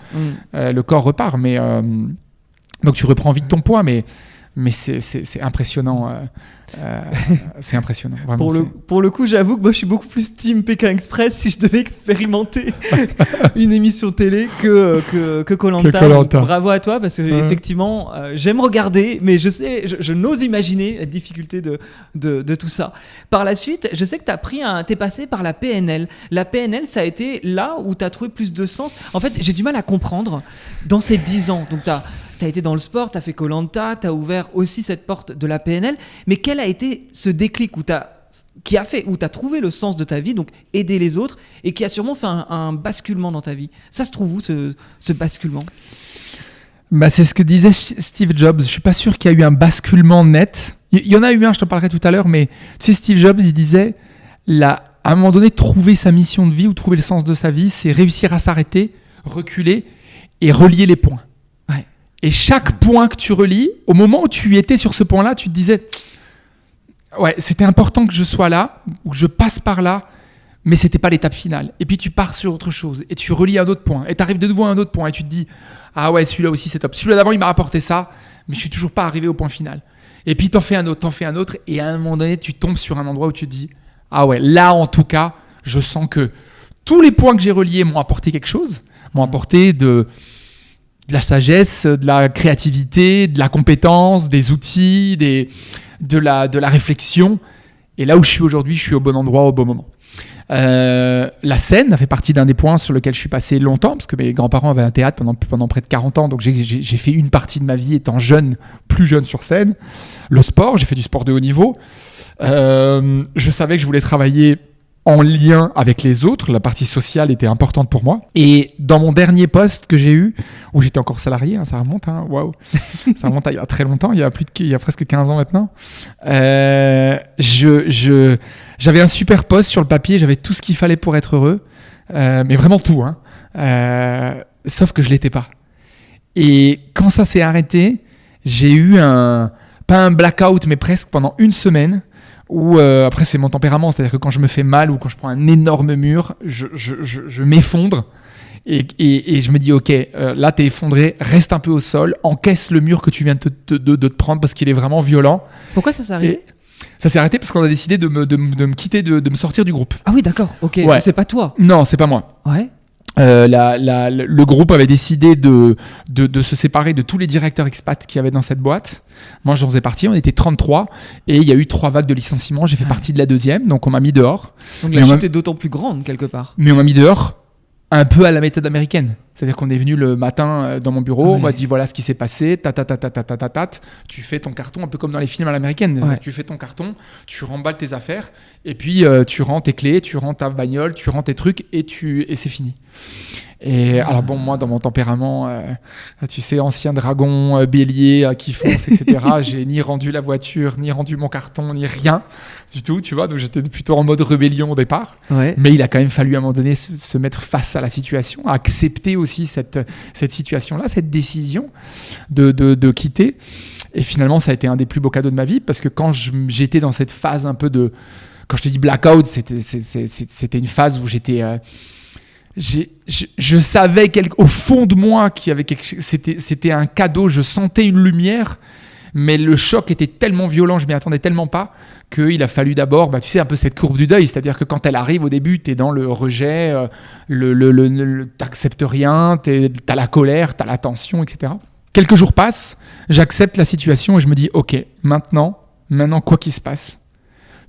le corps repart. Mais donc tu reprends vite ton poids, mais c'est impressionnant. C'est impressionnant. Vraiment, pour le coup, j'avoue que moi, je suis beaucoup plus team Pékin Express si je devais expérimenter une émission télé que Koh-Lanta. Bravo à toi, parce que effectivement, j'aime regarder, mais je n'ose imaginer la difficulté de tout ça. Par la suite, je sais que t'es passé par la PNL. La PNL, ça a été là où t'as trouvé plus de sens. En fait, j'ai du mal à comprendre dans ces 10 ans. Donc, t'as été dans le sport, t'as fait Koh-Lanta, t'as ouvert aussi cette porte de la PNL, mais quel a été ce déclic où t'as trouvé le sens de ta vie, donc aider les autres, et qui a sûrement fait un basculement dans ta vie. Ça se trouve où ce basculement ? C'est ce que disait Steve Jobs. Je suis pas sûr qu'il y a eu un basculement net. Il y en a eu un, je t'en parlerai tout à l'heure, mais tu sais, Steve Jobs, il disait, à un moment donné, trouver sa mission de vie ou trouver le sens de sa vie, c'est réussir à s'arrêter, reculer et relier les points. Et chaque point que tu relis, au moment où tu étais sur ce point-là, tu te disais ouais, c'était important que je sois là, ou que je passe par là, mais c'était pas l'étape finale. Et puis tu pars sur autre chose, et tu relis un autre point, et tu arrives de nouveau à un autre point, et tu te dis ah ouais, celui-là aussi c'est top. Celui-là d'avant, il m'a rapporté ça, mais je suis toujours pas arrivé au point final. Et puis t'en fais un autre, et à un moment donné, tu tombes sur un endroit où tu te dis ah ouais, là en tout cas, je sens que tous les points que j'ai reliés m'ont apporté quelque chose, m'ont apporté de la sagesse, de la créativité, de la compétence, des outils, de la réflexion. Et là où je suis aujourd'hui, je suis au bon endroit, au bon moment. La scène a fait partie d'un des points sur lequel je suis passé longtemps, parce que mes grands-parents avaient un théâtre pendant près de 40 ans, donc j'ai fait une partie de ma vie étant plus jeune sur scène. Le sport, j'ai fait du sport de haut niveau. Je savais que je voulais travailler en lien avec les autres, la partie sociale était importante pour moi. Et dans mon dernier poste que j'ai eu, où j'étais encore salarié, ça remonte, waouh, ça remonte à il y a très longtemps, il y a presque 15 ans maintenant. J'avais un super poste sur le papier, j'avais tout ce qu'il fallait pour être heureux, mais vraiment tout, sauf que je l'étais pas. Et quand ça s'est arrêté, j'ai eu pas un blackout, mais presque pendant une semaine. Ou après c'est mon tempérament, c'est-à-dire que quand je me fais mal ou quand je prends un énorme mur, je m'effondre et je me dis ok, là t'es effondré, reste un peu au sol, encaisse le mur que tu viens de te prendre parce qu'il est vraiment violent. Pourquoi ça s'est arrêté ? Ça s'est arrêté parce qu'on a décidé de me quitter, de me sortir du groupe. Ah oui d'accord, ok, ouais. C'est pas toi ? Non, c'est pas moi. Ouais. Le groupe avait décidé de se séparer de tous les directeurs expats qu'il y avait dans cette boîte. Moi, j'en faisais partie. On était 33 et il y a eu 3 vagues de licenciements. J'ai fait partie de la deuxième, donc on m'a mis dehors. Donc la chute est d'autant plus grande quelque part. Mais on m'a mis dehors un peu à la méthode américaine. C'est-à-dire qu'on est venu le matin dans mon bureau, on m'a dit voilà ce qui s'est passé, tu fais ton carton un peu comme dans les films à l'américaine. Ouais. Tu fais ton carton, tu remballes tes affaires et puis tu rends tes clés, tu rends ta bagnole, tu rends tes trucs et c'est fini. Et alors bon, moi dans mon tempérament, tu sais, ancien dragon, bélier qui fonce, etc. J'ai ni rendu la voiture, ni rendu mon carton, ni rien du tout, tu vois. Donc j'étais plutôt en mode rébellion au départ. Ouais. Mais il a quand même fallu à un moment donné se mettre face à la situation, accepter aussi cette situation-là, cette décision de quitter. Et finalement, ça a été un des plus beaux cadeaux de ma vie parce que quand j'étais dans cette phase un peu de, quand je te dis blackout, c'était une phase où j'étais je savais au fond de moi qu'il y avait c'était un cadeau, je sentais une lumière, mais le choc était tellement violent, je m'y attendais tellement pas qu'il a fallu d'abord, tu sais, un peu cette courbe du deuil, c'est-à-dire que quand elle arrive au début, t'es dans le rejet, t'acceptes rien, t'as la colère, t'as la tension, etc. Quelques jours passent, j'accepte la situation et je me dis, ok, maintenant, quoi qu'il se passe,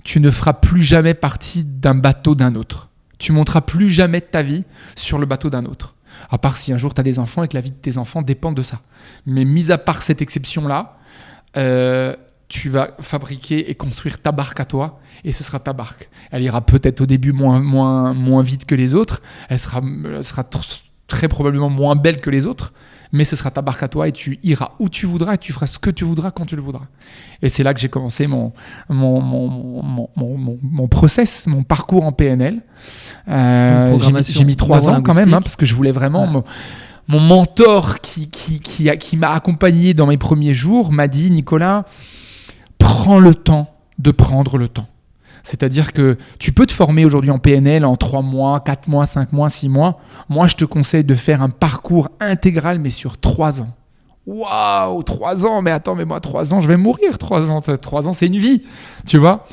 tu ne feras plus jamais partie d'un bateau d'un autre. Tu monteras plus jamais de ta vie sur le bateau d'un autre. À part si un jour tu as des enfants et que la vie de tes enfants dépend de ça. Mais mis à part cette exception-là, tu vas fabriquer et construire ta barque à toi et ce sera ta barque. Elle ira peut-être au début moins vite que les autres. Elle sera très probablement moins belle que les autres. Mais ce sera ta barque à toi et tu iras où tu voudras et tu feras ce que tu voudras quand tu le voudras. Et c'est là que j'ai commencé mon process, mon parcours en PNL. J'ai mis 3 ans quand même, parce que je voulais vraiment... Mon mentor qui m'a accompagné dans mes premiers jours m'a dit, Nicolas, prends le temps de prendre le temps. C'est-à-dire que tu peux te former aujourd'hui en PNL en 3 mois, 4 mois, 5 mois, 6 mois. Moi, je te conseille de faire un parcours intégral, mais sur 3 ans. Waouh, 3 ans, mais attends, mais moi, 3 ans, je vais mourir. 3 ans, c'est une vie, tu vois.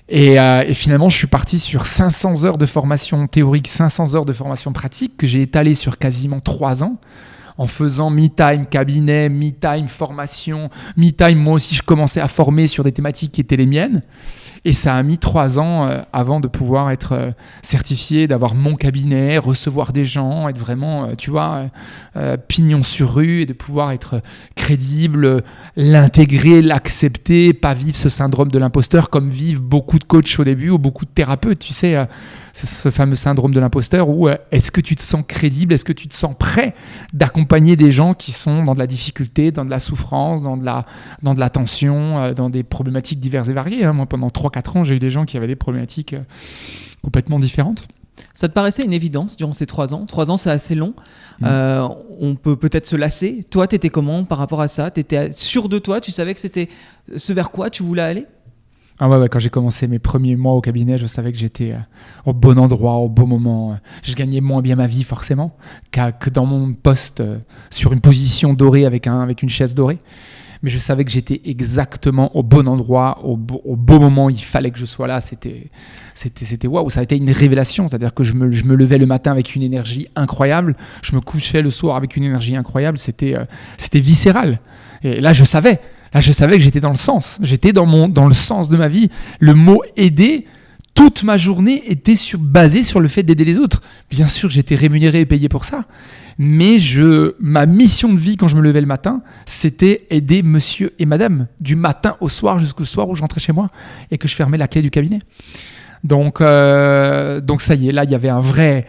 Et finalement, je suis parti sur 500 heures de formation théorique, 500 heures de formation pratique que j'ai étalé sur quasiment 3 ans. En faisant me-time cabinet, me-time formation, me-time, moi aussi, je commençais à former sur des thématiques qui étaient les miennes. Et ça a mis 3 ans avant de pouvoir être certifié, d'avoir mon cabinet, recevoir des gens, être vraiment, pignon sur rue et de pouvoir être crédible, l'intégrer, l'accepter, pas vivre ce syndrome de l'imposteur comme vivent beaucoup de coachs au début ou beaucoup de thérapeutes, tu sais, ce fameux syndrome de l'imposteur où est-ce que tu te sens crédible, est-ce que tu te sens prêt d'accompagner des gens qui sont dans de la difficulté, dans de la souffrance, dans de la tension, dans des problématiques diverses et variées. Moi, pendant 3-4 ans, j'ai eu des gens qui avaient des problématiques complètement différentes. Ça te paraissait une évidence durant ces 3 ans ? 3 ans, c'est assez long. On peut peut-être se lasser. Toi, tu étais comment par rapport à ça ? Tu étais sûr de toi ? Tu savais que c'était ce vers quoi tu voulais aller ? Ah ouais, quand j'ai commencé mes premiers mois au cabinet, je savais que j'étais au bon endroit, au bon moment. Je gagnais moins bien ma vie forcément que dans mon poste sur une position dorée avec une chaise dorée. Mais je savais que j'étais exactement au bon endroit, au bon moment. Il fallait que je sois là. C'était waouh, ça a été une révélation. C'est-à-dire que je me levais le matin avec une énergie incroyable. Je me couchais le soir avec une énergie incroyable. C'était viscéral. Et là, je savais que j'étais dans le sens. J'étais dans le sens de ma vie. Le mot aider, toute ma journée était basée sur le fait d'aider les autres. Bien sûr, j'étais rémunéré et payé pour ça. Mais ma mission de vie quand je me levais le matin, c'était aider monsieur et madame du matin au soir jusqu'au soir où je rentrais chez moi et que je fermais la clé du cabinet. Donc ça y est, là il y avait un vrai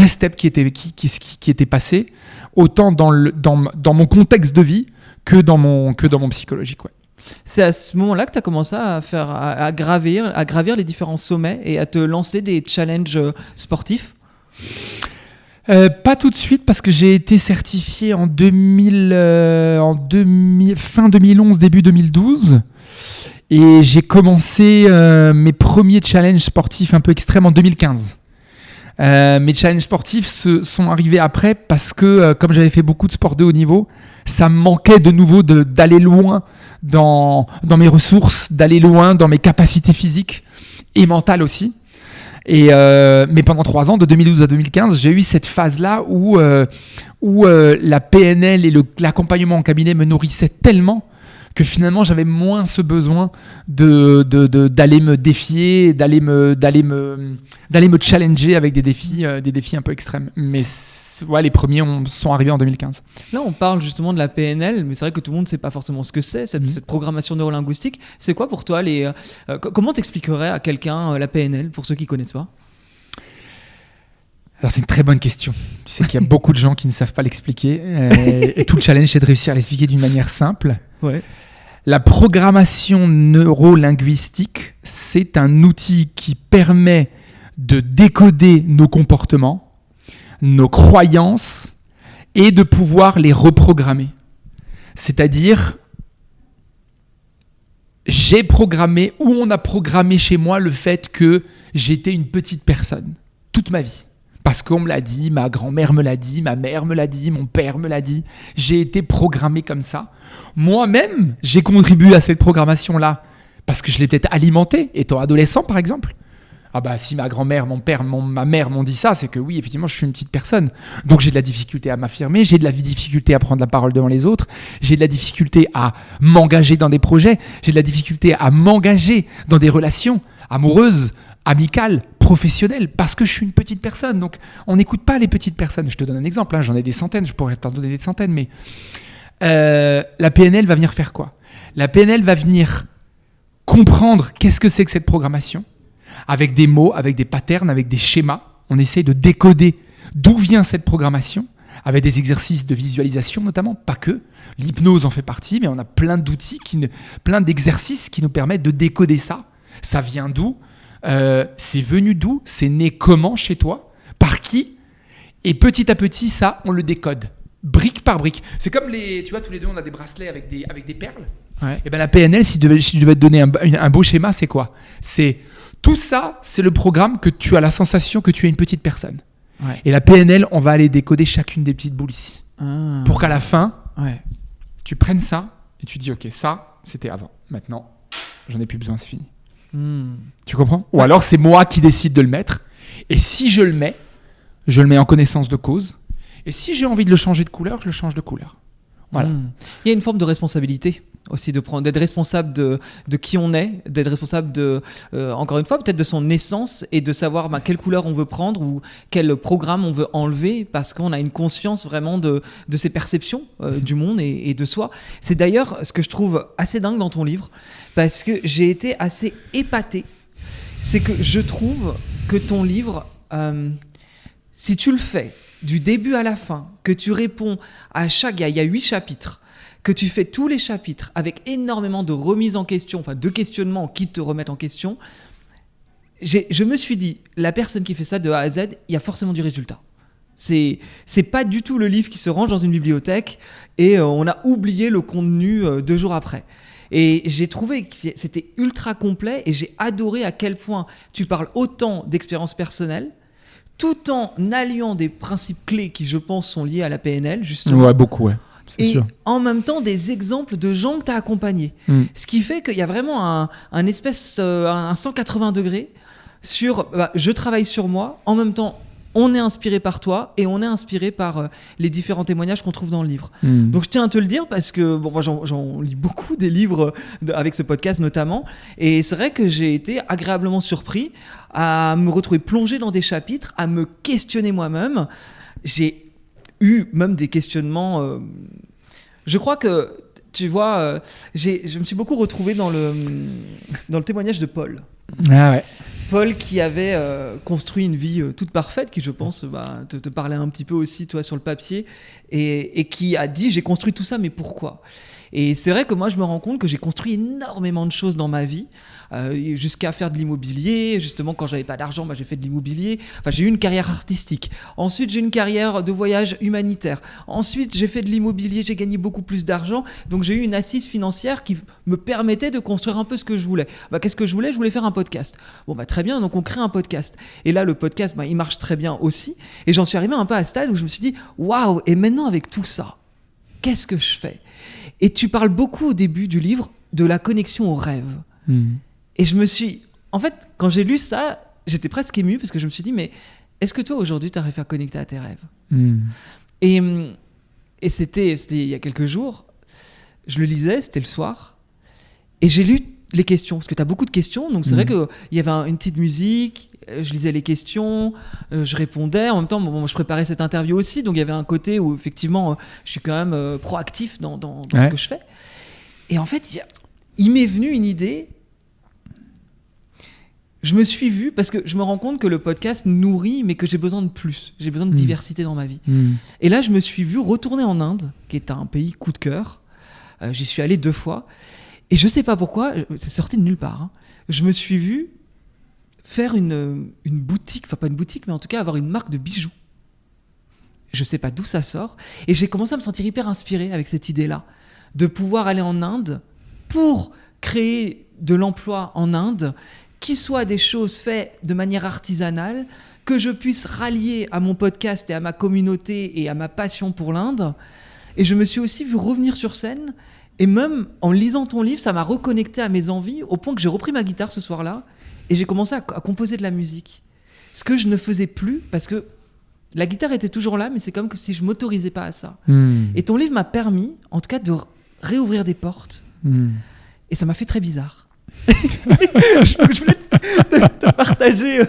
step qui était passé, autant dans mon contexte de vie que dans mon psychologique. Ouais. C'est à ce moment-là que tu as commencé à gravir les différents sommets et à te lancer des challenges sportifs. Pas tout de suite parce que j'ai été certifié en fin 2011, début 2012 et j'ai commencé mes premiers challenges sportifs un peu extrêmes en 2015. Mes challenges sportifs sont arrivés après parce que comme j'avais fait beaucoup de sport de haut niveau, ça me manquait de nouveau d'aller loin dans mes ressources, d'aller loin dans mes capacités physiques et mentales aussi. Mais pendant 3 ans, de 2012 à 2015, j'ai eu cette phase-là où la PNL et l'accompagnement en cabinet me nourrissaient tellement que finalement j'avais moins ce besoin d'aller me défier, d'aller me challenger avec des défis un peu extrêmes. Mais les premiers sont arrivés en 2015. Là, on parle justement de la PNL, mais c'est vrai que tout le monde ne sait pas forcément ce que c'est, cette programmation neurolinguistique. C'est quoi pour toi comment t'expliquerais à quelqu'un la PNL, pour ceux qui ne connaissent pas ? Alors c'est une très bonne question. Tu sais qu'il y a beaucoup de gens qui ne savent pas l'expliquer et tout le challenge c'est de réussir à l'expliquer d'une manière simple. Ouais. La programmation neurolinguistique, c'est un outil qui permet de décoder nos comportements, nos croyances et de pouvoir les reprogrammer. C'est-à-dire, j'ai programmé ou on a programmé chez moi le fait que j'étais une petite personne toute ma vie. Parce qu'on me l'a dit, ma grand-mère me l'a dit, ma mère me l'a dit, mon père me l'a dit. J'ai été programmé comme ça. Moi-même, j'ai contribué à cette programmation-là parce que je l'ai peut-être alimentée, étant adolescent par exemple. Ah bah si ma grand-mère, mon père, ma mère m'ont dit ça, c'est que oui, effectivement, je suis une petite personne. Donc j'ai de la difficulté à m'affirmer, j'ai de la difficulté à prendre la parole devant les autres, j'ai de la difficulté à m'engager dans des projets, j'ai de la difficulté à m'engager dans des relations amoureuses, amicales, professionnelles, parce que je suis une petite personne. Donc on n'écoute pas les petites personnes. Je te donne un exemple, j'en ai des centaines, je pourrais t'en donner des centaines, mais la PNL va venir faire quoi ? La PNL va venir comprendre qu'est-ce que c'est que cette programmation. Avec des mots, avec des patterns, avec des schémas, on essaie de décoder d'où vient cette programmation, avec des exercices de visualisation notamment, pas que. L'hypnose en fait partie, mais on a plein d'outils, plein d'exercices qui nous permettent de décoder ça. Ça vient d'où ? C'est venu d'où ? C'est né comment chez toi ? Par qui ? Et petit à petit, ça, on le décode, brique par brique. C'est comme tu vois, tous les deux, on a des bracelets avec des perles. Ouais. Et ben la PNL, si je devais te donner un beau schéma, c'est quoi ? Tout ça, c'est le programme que tu as la sensation que tu es une petite personne. Ouais. Et la PNL, on va aller décoder chacune des petites boules ici. Pour qu'à la fin, tu prennes ça et tu dis, ok, ça, c'était avant. Maintenant, j'en ai plus besoin, c'est fini. Tu comprends ? Ou alors, c'est moi qui décide de le mettre. Et si je le mets en connaissance de cause. Et si j'ai envie de le changer de couleur, je le change de couleur. Voilà. Il y a une forme de responsabilité aussi, d'être responsable de qui on est, d'être responsable encore une fois, peut-être de son essence et de savoir quelle couleur on veut prendre ou quel programme on veut enlever parce qu'on a une conscience vraiment de ses perceptions du monde et de soi. C'est d'ailleurs ce que je trouve assez dingue dans ton livre parce que j'ai été assez épaté. C'est que je trouve que ton livre, si tu le fais du début à la fin, que tu réponds à chaque... Il y a 8 chapitres, que tu fais tous les chapitres avec énormément de remises en question, enfin de questionnements qui te remettent en question, je me suis dit, la personne qui fait ça de A à Z, il y a forcément du résultat. C'est pas du tout le livre qui se range dans une bibliothèque et on a oublié le contenu 2 jours après. Et j'ai trouvé que c'était ultra complet et j'ai adoré à quel point tu parles autant d'expérience personnelle tout en alliant des principes clés qui, je pense, sont liés à la PNL, justement. Ouais, beaucoup, ouais. C'est et sûr. En même temps, des exemples de gens que tu as accompagnés. Ce qui fait qu'il y a vraiment un 180 degrés sur je travaille sur moi, en même temps, on est inspiré par toi et on est inspiré par les différents témoignages qu'on trouve dans le livre. Donc je tiens à te le dire parce que moi j'en lis beaucoup des livres avec ce podcast notamment, et c'est vrai que j'ai été agréablement surpris à me retrouver plongé dans des chapitres, à me questionner moi-même. J'ai eu même des questionnements. Je crois que, tu vois, je me suis beaucoup retrouvé dans le témoignage de Paul. Ah ouais. Paul qui avait construit une vie toute parfaite, qui je pense te parlait un petit peu aussi toi sur le papier, et qui a dit j'ai construit tout ça, mais pourquoi ? Et c'est vrai que moi je me rends compte que j'ai construit énormément de choses dans ma vie, jusqu'à faire de l'immobilier. Justement, quand j'avais pas d'argent, j'ai fait de l'immobilier. Enfin, j'ai eu une carrière artistique. Ensuite, j'ai eu une carrière de voyage humanitaire. Ensuite, j'ai fait de l'immobilier, j'ai gagné beaucoup plus d'argent. Donc j'ai eu une assise financière qui me permettait de construire un peu ce que je voulais. Qu'est-ce que je voulais ? Je voulais faire un podcast. Très bien, donc on crée un podcast. Et là, le podcast, il marche très bien aussi. Et j'en suis arrivé un peu à un stade où je me suis dit, waouh, et maintenant avec tout ça, qu'est-ce que je fais ? Et tu parles beaucoup au début du livre de la connexion au rêve. Et je me suis... En fait, quand j'ai lu ça, j'étais presque ému parce que je me suis dit, mais est-ce que toi, aujourd'hui, tu arrives à connecter à tes rêves ? Et c'était il y a quelques jours, je le lisais, c'était le soir, et j'ai lu les questions, parce que tu as beaucoup de questions, donc c'est vrai qu'il y avait une petite musique, je lisais les questions, je répondais, en même temps je préparais cette interview aussi, donc il y avait un côté où effectivement je suis quand même proactif dans ce que je fais. Et en fait, il m'est venu une idée, je me suis vu, parce que je me rends compte que le podcast nourrit, mais que j'ai besoin de plus, j'ai besoin de diversité dans ma vie. Et là, je me suis vu retourner en Inde, qui est un pays coup de cœur, j'y suis allé 2 fois, et je sais pas pourquoi, c'est sorti de nulle part, hein. Je me suis vu faire une boutique, enfin pas une boutique, mais en tout cas avoir une marque de bijoux. Je sais pas d'où ça sort, et j'ai commencé à me sentir hyper inspiré avec cette idée-là, de pouvoir aller en Inde pour créer de l'emploi en Inde, qui soit des choses faites de manière artisanale, que je puisse rallier à mon podcast et à ma communauté et à ma passion pour l'Inde. Et je me suis aussi vu revenir sur scène, et même en lisant ton livre, ça m'a reconnecté à mes envies, au point que j'ai repris ma guitare ce soir-là, et j'ai commencé à composer de la musique. Ce que je ne faisais plus, parce que la guitare était toujours là, mais c'est comme si je ne m'autorisais pas à ça. Et ton livre m'a permis, en tout cas, de réouvrir des portes. Et ça m'a fait très bizarre. je voulais te partager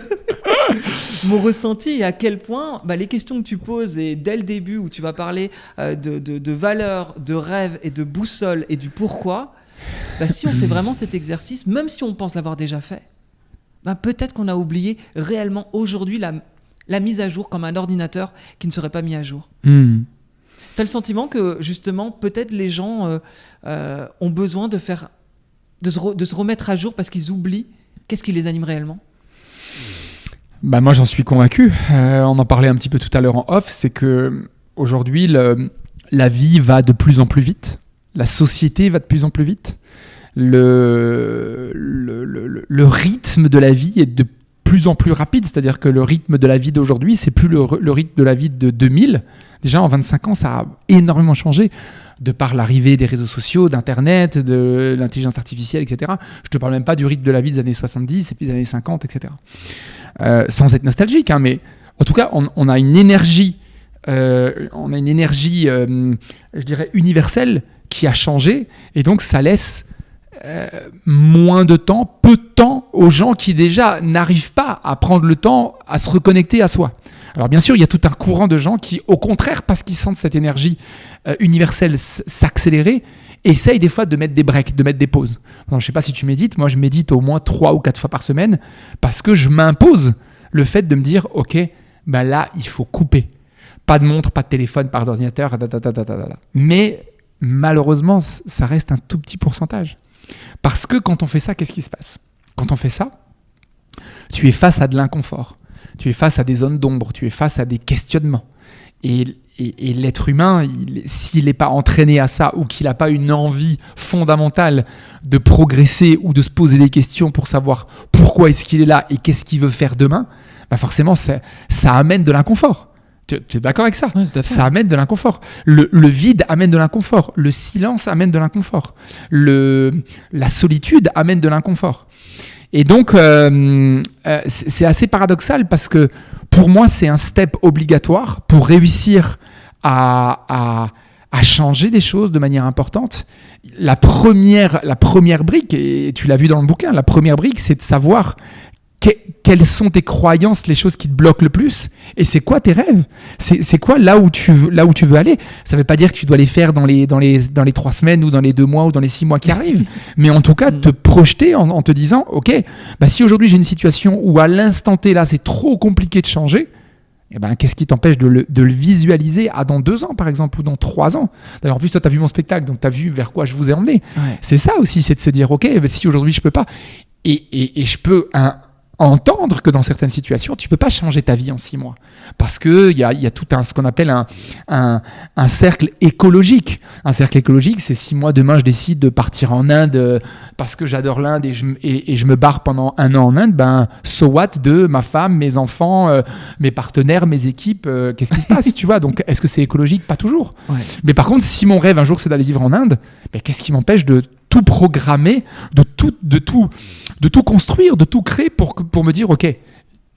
mon ressenti et à quel point les questions que tu poses, et dès le début où tu vas parler de valeurs, de rêves et de boussole et du pourquoi, si on fait vraiment cet exercice, même si on pense l'avoir déjà fait, peut-être qu'on a oublié réellement aujourd'hui la mise à jour, comme un ordinateur qui ne serait pas mis à jour. T'as le sentiment que justement peut-être les gens ont besoin de se remettre à jour parce qu'ils oublient qu'est-ce qui les anime réellement ? Moi j'en suis convaincu, on en parlait un petit peu tout à l'heure en off, c'est que aujourd'hui la vie va de plus en plus vite, la société va de plus en plus vite, le rythme de la vie est de plus en plus rapide, c'est-à-dire que le rythme de la vie d'aujourd'hui, c'est plus le rythme de la vie de 2000. Déjà en 25 ans, ça a énormément changé de par l'arrivée des réseaux sociaux, d'internet, de l'intelligence artificielle, etc. Je te parle même pas du rythme de la vie des années 70 et puis des années 50, etc. Sans être nostalgique, mais en tout cas, on a une énergie, je dirais universelle, qui a changé, et donc ça laisse moins de temps, peu de temps aux gens qui déjà n'arrivent pas à prendre le temps à se reconnecter à soi. Alors bien sûr, il y a tout un courant de gens qui, au contraire, parce qu'ils sentent cette énergie universelle s'accélérer, essayent des fois de mettre des breaks, de mettre des pauses. Je ne sais pas si tu médites, moi je médite au moins 3 ou 4 fois par semaine, parce que je m'impose le fait de me dire, ok, là, il faut couper. Pas de montre, pas de téléphone, pas d'ordinateur, mais malheureusement, ça reste un tout petit pourcentage. Parce que quand on fait ça, qu'est-ce qui se passe ? Quand on fait ça, tu es face à de l'inconfort, tu es face à des zones d'ombre, tu es face à des questionnements. Et l'être humain, s'il n'est pas entraîné à ça ou qu'il n'a pas une envie fondamentale de progresser ou de se poser des questions pour savoir pourquoi est-ce qu'il est là et qu'est-ce qu'il veut faire demain, forcément, ça amène de l'inconfort. Tu es d'accord avec ça ? Oui, tout à fait. Ça amène de l'inconfort. Le vide amène de l'inconfort. Le silence amène de l'inconfort. La solitude amène de l'inconfort. Et donc, c'est assez paradoxal parce que pour moi, c'est un step obligatoire pour réussir à changer des choses de manière importante. La première brique, et tu l'as vu dans le bouquin, la première brique, c'est de savoir quelles sont tes croyances, les choses qui te bloquent le plus, et c'est quoi tes rêves, c'est quoi là où tu veux aller. Ça veut pas dire que tu dois les faire dans les 3 semaines ou dans les 2 mois ou dans les 6 mois qui arrivent, mais en tout cas te projeter en te disant ok, si aujourd'hui j'ai une situation où à l'instant T là c'est trop compliqué de changer, qu'est-ce qui t'empêche de le visualiser dans 2 ans par exemple ou dans 3 ans. D'ailleurs en plus toi tu as vu mon spectacle, donc tu as vu vers quoi je vous ai emmené. Ouais. C'est ça aussi, c'est de se dire ok, si aujourd'hui je peux pas, et je peux entendre que dans certaines situations, tu peux pas changer ta vie en 6 mois. Parce qu'il y a tout ce qu'on appelle un cercle écologique. Un cercle écologique, c'est si moi, demain, je décide de partir en Inde parce que j'adore l'Inde et je me barre pendant 1 an en Inde, so what de ma femme, mes enfants, mes partenaires, mes équipes, qu'est-ce qui se passe, tu vois? Donc, est-ce que c'est écologique? Pas toujours. Ouais. Mais par contre, si mon rêve un jour, c'est d'aller vivre en Inde, qu'est-ce qui m'empêche de tout programmer, de tout construire, de tout créer pour me dire, ok,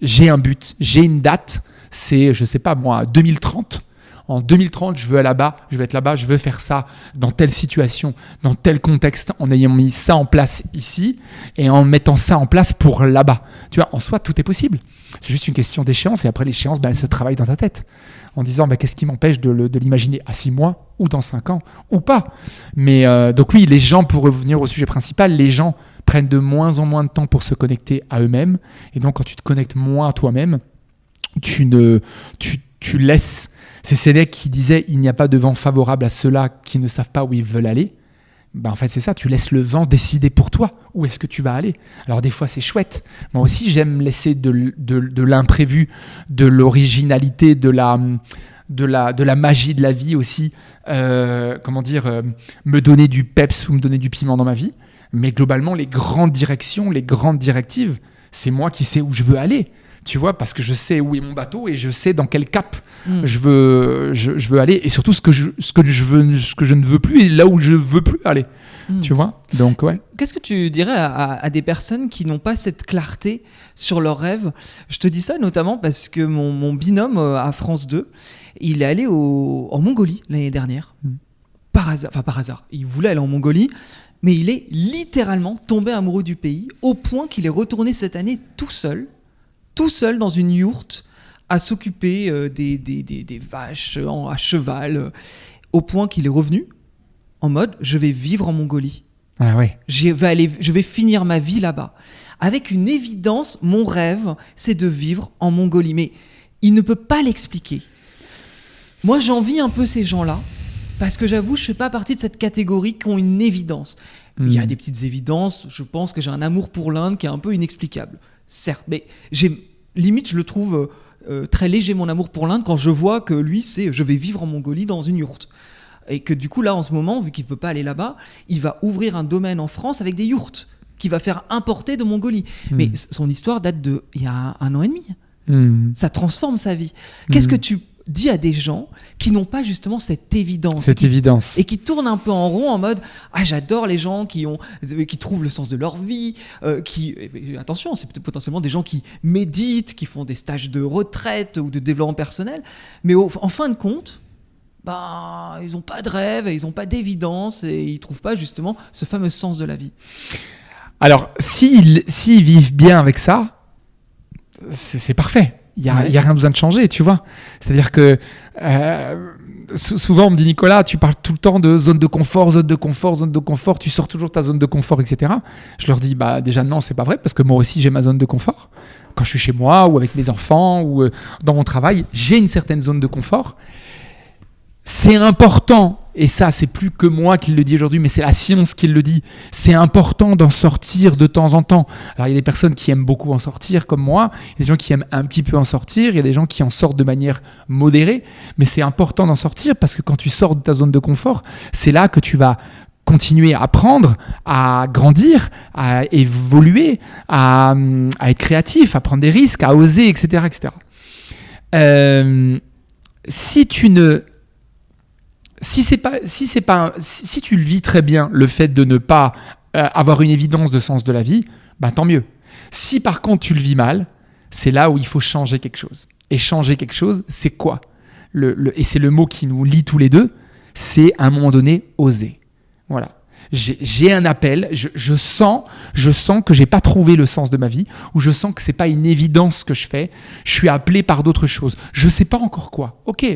j'ai un but, j'ai une date, c'est, je sais pas moi, 2030. En 2030, je veux être là-bas, je veux faire ça dans telle situation, dans tel contexte, en ayant mis ça en place ici et en mettant ça en place pour là-bas. Tu vois, en soi, tout est possible. C'est juste une question d'échéance et après l'échéance, elle se travaille dans ta tête en disant qu'est-ce qui m'empêche de l'imaginer à 6 mois ou dans 5 ans ou pas. Mais donc oui, les gens, pour revenir au sujet principal, les gens prennent de moins en moins de temps pour se connecter à eux-mêmes. Et donc quand tu te connectes moins à toi-même, tu laisses... C'est Sénèque qui disait « Il n'y a pas de vent favorable à ceux-là qui ne savent pas où ils veulent aller ». En fait, c'est ça, tu laisses le vent décider pour toi où est-ce que tu vas aller. Alors des fois, c'est chouette. Moi aussi, j'aime laisser de l'imprévu, de l'originalité, de la magie de la vie aussi, me donner du peps ou me donner du piment dans ma vie. Mais globalement, les grandes directions, les grandes directives, c'est moi qui sais où je veux aller. Tu vois, parce que je sais où est mon bateau et je sais dans quel cap je veux aller, et surtout ce que je ne veux plus et là où je veux plus aller. Tu vois, donc ouais. Qu'est-ce que tu dirais à des personnes qui n'ont pas cette clarté sur leurs rêves? Je te dis ça notamment parce que mon binôme à France 2, il est allé en Mongolie l'année dernière. Par hasard. Il voulait aller en Mongolie, mais il est littéralement tombé amoureux du pays au point qu'il est retourné cette année tout seul dans une yourte à s'occuper des vaches à cheval, au point qu'il est revenu en mode je vais vivre en Mongolie. Ah ouais. Je vais finir ma vie là-bas. Avec une évidence, mon rêve, c'est de vivre en Mongolie. Mais il ne peut pas l'expliquer. Moi, j'envie un peu ces gens-là, parce que j'avoue, je ne fais pas partie de cette catégorie qui ont une évidence. Il y a des petites évidences. Je pense que j'ai un amour pour l'Inde qui est un peu inexplicable. Certes, mais je le trouve très léger, mon amour pour l'Inde, quand je vois que lui, c'est je vais vivre en Mongolie dans une yourte. Et que du coup, là, en ce moment, vu qu'il ne peut pas aller là-bas, il va ouvrir un domaine en France avec des yourtes qu'il va faire importer de Mongolie. Mais son histoire date d'il y a 1 an et demi. Ça transforme sa vie. Qu'est-ce que tu dis à des gens qui n'ont pas justement cette évidence et qui tournent un peu en rond en mode j'adore les gens qui trouvent le sens de leur vie, attention, c'est peut-être potentiellement des gens qui méditent, qui font des stages de retraite ou de développement personnel, mais en fin de compte ils n'ont pas de rêve, ils n'ont pas d'évidence et ils ne trouvent pas justement ce fameux sens de la vie. Alors s'ils vivent bien avec ça, c'est parfait. Il n'y a rien besoin de changer, tu vois. C'est-à-dire que souvent on me dit Nicolas, tu parles tout le temps de zone de confort, tu sors toujours de ta zone de confort, etc. Je leur dis déjà non, c'est pas vrai, parce que moi aussi j'ai ma zone de confort. Quand je suis chez moi ou avec mes enfants ou dans mon travail, j'ai une certaine zone de confort. C'est important, et ça c'est plus que moi qui le dis aujourd'hui, mais c'est la science qui le dit, c'est important d'en sortir de temps en temps. Alors il y a des personnes qui aiment beaucoup en sortir comme moi, il y a des gens qui aiment un petit peu en sortir, il y a des gens qui en sortent de manière modérée, mais c'est important d'en sortir parce que quand tu sors de ta zone de confort, c'est là que tu vas continuer à apprendre, à grandir, à évoluer, à être créatif, à prendre des risques, à oser, etc. Si tu le vis très bien, le fait de ne pas avoir une évidence de sens de la vie, tant mieux. Si par contre tu le vis mal, c'est là où il faut changer quelque chose. Et changer quelque chose, c'est quoi ? Et c'est le mot qui nous lie tous les deux, c'est à un moment donné oser. Voilà. J'ai un appel, je sens que j'ai pas trouvé le sens de ma vie, ou je sens que c'est pas une évidence ce que je fais, je suis appelé par d'autres choses. Je sais pas encore quoi. Ok,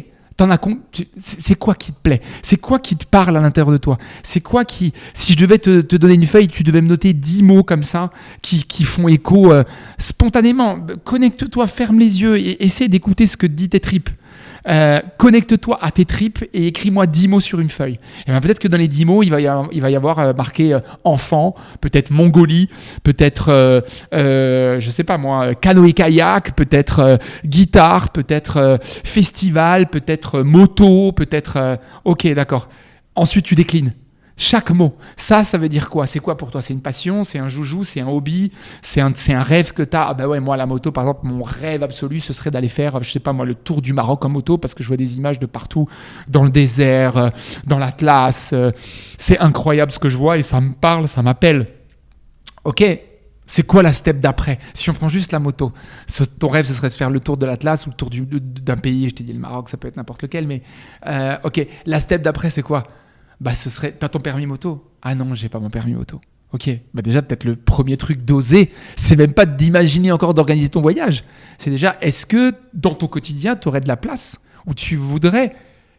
c'est quoi qui te plaît ? C'est quoi qui te parle à l'intérieur de toi ? C'est quoi qui, si je devais te donner une feuille, tu devais me noter 10 mots comme ça qui font écho spontanément. Connecte-toi, ferme les yeux et essaie d'écouter ce que dit tes tripes. Connecte-toi à tes tripes et écris-moi 10 mots sur une feuille. Et bien peut-être que dans les 10 mots, il va y avoir marqué enfant, peut-être Mongolie, peut-être, je sais pas moi, canoë-kayak, peut-être guitare, peut-être festival, peut-être moto, peut-être... ok, d'accord. Ensuite, tu déclines. Chaque mot, ça veut dire quoi ? C'est quoi pour toi ? C'est une passion, c'est un joujou, c'est un hobby, c'est un rêve que tu as. Ah bah ouais, moi la moto par exemple, mon rêve absolu ce serait d'aller faire, je sais pas moi, le tour du Maroc en moto parce que je vois des images de partout, dans le désert, dans l'Atlas. C'est incroyable ce que je vois et ça me parle, ça m'appelle. Ok, c'est quoi la step d'après ? Si on prend juste la moto, ton rêve ce serait de faire le tour de l'Atlas ou le tour d'un pays, je t'ai dit le Maroc, ça peut être n'importe lequel, mais ok, la step d'après c'est quoi ? Bah ce serait, t'as ton permis moto ? Ah non, j'ai pas mon permis moto. Ok, bah déjà peut-être le premier truc d'oser, c'est même pas d'imaginer encore d'organiser ton voyage. C'est déjà, est-ce que dans ton quotidien, tu aurais de la place ou tu voudrais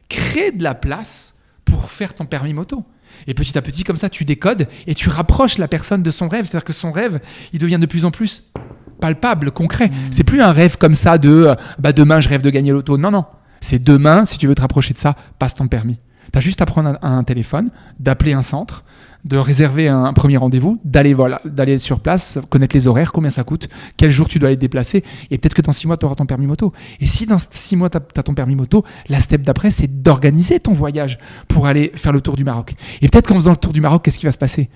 créer de la place pour faire ton permis moto ? Et petit à petit, comme ça, tu décodes et tu rapproches la personne de son rêve. C'est-à-dire que son rêve, il devient de plus en plus palpable, concret. C'est plus un rêve comme ça de demain, je rêve de gagner l'auto. Non, non. C'est demain, si tu veux te rapprocher de ça, passe ton permis. Tu as juste à prendre un téléphone, d'appeler un centre, de réserver un premier rendez-vous, d'aller sur place, connaître les horaires, combien ça coûte, quel jour tu dois aller te déplacer, et peut-être que dans 6 mois, tu auras ton permis moto. Et si dans 6 mois, tu as ton permis moto, la step d'après, c'est d'organiser ton voyage pour aller faire le tour du Maroc. Et peut-être qu'en faisant le tour du Maroc, qu'est-ce qui va se passer ?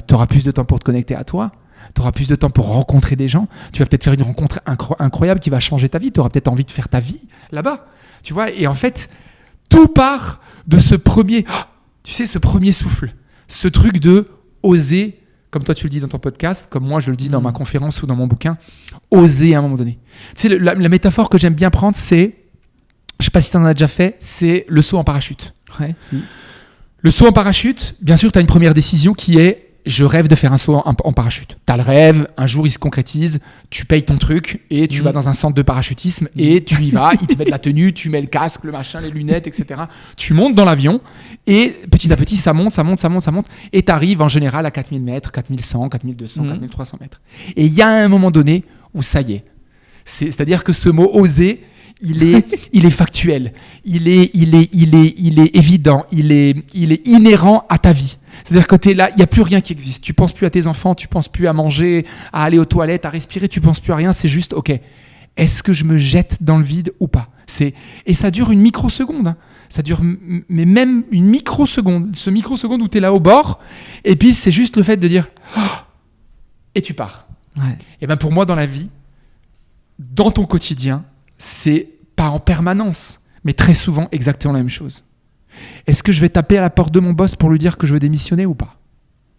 Tu auras plus de temps pour te connecter à toi, tu auras plus de temps pour rencontrer des gens, tu vas peut-être faire une rencontre incroyable qui va changer ta vie, tu auras peut-être envie de faire ta vie là-bas. Tu vois ? Et en fait, tout part de ce premier souffle, ce truc de oser, comme toi tu le dis dans ton podcast, comme moi je le dis dans ma conférence ou dans mon bouquin, oser à un moment donné. Tu sais, la métaphore que j'aime bien prendre, c'est, je sais pas si tu en as déjà fait, c'est le saut en parachute. Ouais, si. Le saut en parachute, bien sûr, tu as une première décision qui est je rêve de faire un saut en parachute. Tu as le rêve, un jour il se concrétise, tu payes ton truc et tu vas dans un centre de parachutisme et tu y vas, ils te mettent la tenue, tu mets le casque, le machin, les lunettes, etc. Tu montes dans l'avion et petit à petit ça monte et tu arrives en général à 4000 mètres, 4100, 4200, 4300 mètres. Et il y a un moment donné où ça y est. C'est-à-dire que ce mot oser, il est factuel, il est évident, il est inhérent à ta vie. C'est-à-dire que tu es là, il n'y a plus rien qui existe. Tu ne penses plus à tes enfants, tu ne penses plus à manger, à aller aux toilettes, à respirer, tu ne penses plus à rien. C'est juste, ok, est-ce que je me jette dans le vide ou pas ? Et ça dure une microseconde. Hein. Ça dure, mais même une microseconde. Ce microseconde où tu es là au bord, et puis c'est juste le fait de dire oh, et tu pars. Ouais. Et bien pour moi, dans la vie, dans ton quotidien, c'est pas en permanence, mais très souvent exactement la même chose. Est-ce que je vais taper à la porte de mon boss pour lui dire que je veux démissionner ou pas ?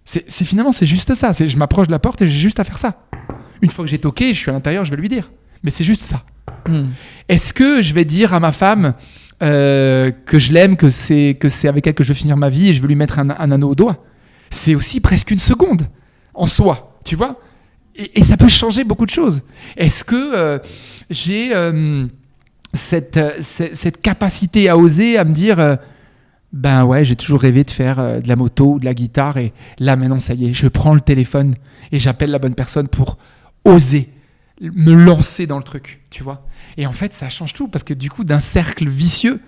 Finalement, c'est juste ça. Je m'approche de la porte et j'ai juste à faire ça. Une fois que j'ai toqué, je suis à l'intérieur, je vais lui dire. Mais c'est juste ça. Est-ce que je vais dire à ma femme que je l'aime, que c'est avec elle que je veux finir ma vie et je veux lui mettre un anneau au doigt ? C'est aussi presque une seconde en soi, tu vois ? Et ça peut changer beaucoup de choses. Est-ce que j'ai cette capacité à oser, à me dire... ben ouais, j'ai toujours rêvé de faire de la moto ou de la guitare et là maintenant ça y est, je prends le téléphone et j'appelle la bonne personne pour oser me lancer dans le truc, tu vois. Et en fait, ça change tout parce que du coup, d'un cercle vicieux,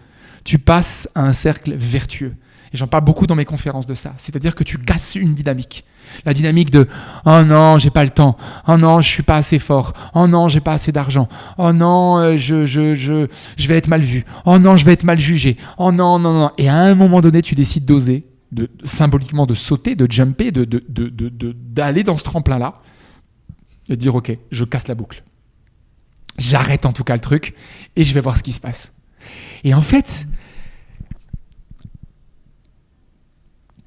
tu passes à un cercle vertueux. Et j'en parle beaucoup dans mes conférences de ça. C'est-à-dire que tu casses une dynamique. La dynamique de « Oh non, j'ai pas le temps. Oh non, je suis pas assez fort. Oh non, j'ai pas assez d'argent. Oh non, je vais être mal vu. Oh non, je vais être mal jugé. Oh non, non, non. » Et à un moment donné, tu décides d'oser, symboliquement de sauter, de jumper, d'aller dans ce tremplin-là et de dire « Ok, je casse la boucle. J'arrête en tout cas le truc et je vais voir ce qui se passe. » Et en fait...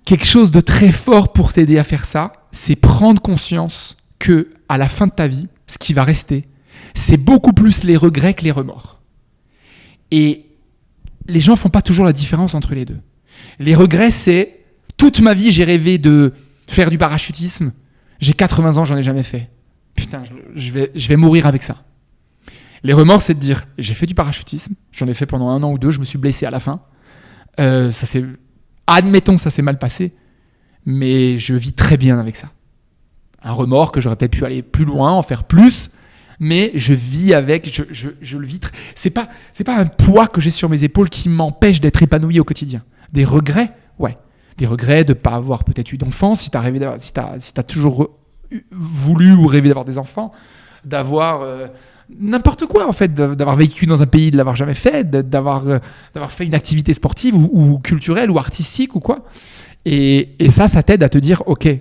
quelque chose de très fort pour t'aider à faire ça, c'est prendre conscience que à la fin de ta vie, ce qui va rester, c'est beaucoup plus les regrets que les remords. Et les gens font pas toujours la différence entre les deux. Les regrets, c'est toute ma vie, j'ai rêvé de faire du parachutisme. J'ai 80 ans, j'en ai jamais fait. Putain, je vais mourir avec ça. Les remords, c'est de dire, j'ai fait du parachutisme, j'en ai fait pendant 1 an ou 2, je me suis blessé à la fin. Admettons, ça s'est mal passé, mais je vis très bien avec ça. Un remords que j'aurais peut-être pu aller plus loin, en faire plus, mais je vis avec, je le vis. C'est pas un poids que j'ai sur mes épaules qui m'empêche d'être épanoui au quotidien. Des regrets, ouais. Des regrets de ne pas avoir peut-être eu d'enfants, si t'as toujours voulu ou rêvé d'avoir des enfants, d'avoir n'importe quoi en fait, d'avoir vécu dans un pays, de l'avoir jamais fait, d'avoir fait une activité sportive ou culturelle ou artistique ou quoi. Et ça t'aide à te dire, ok,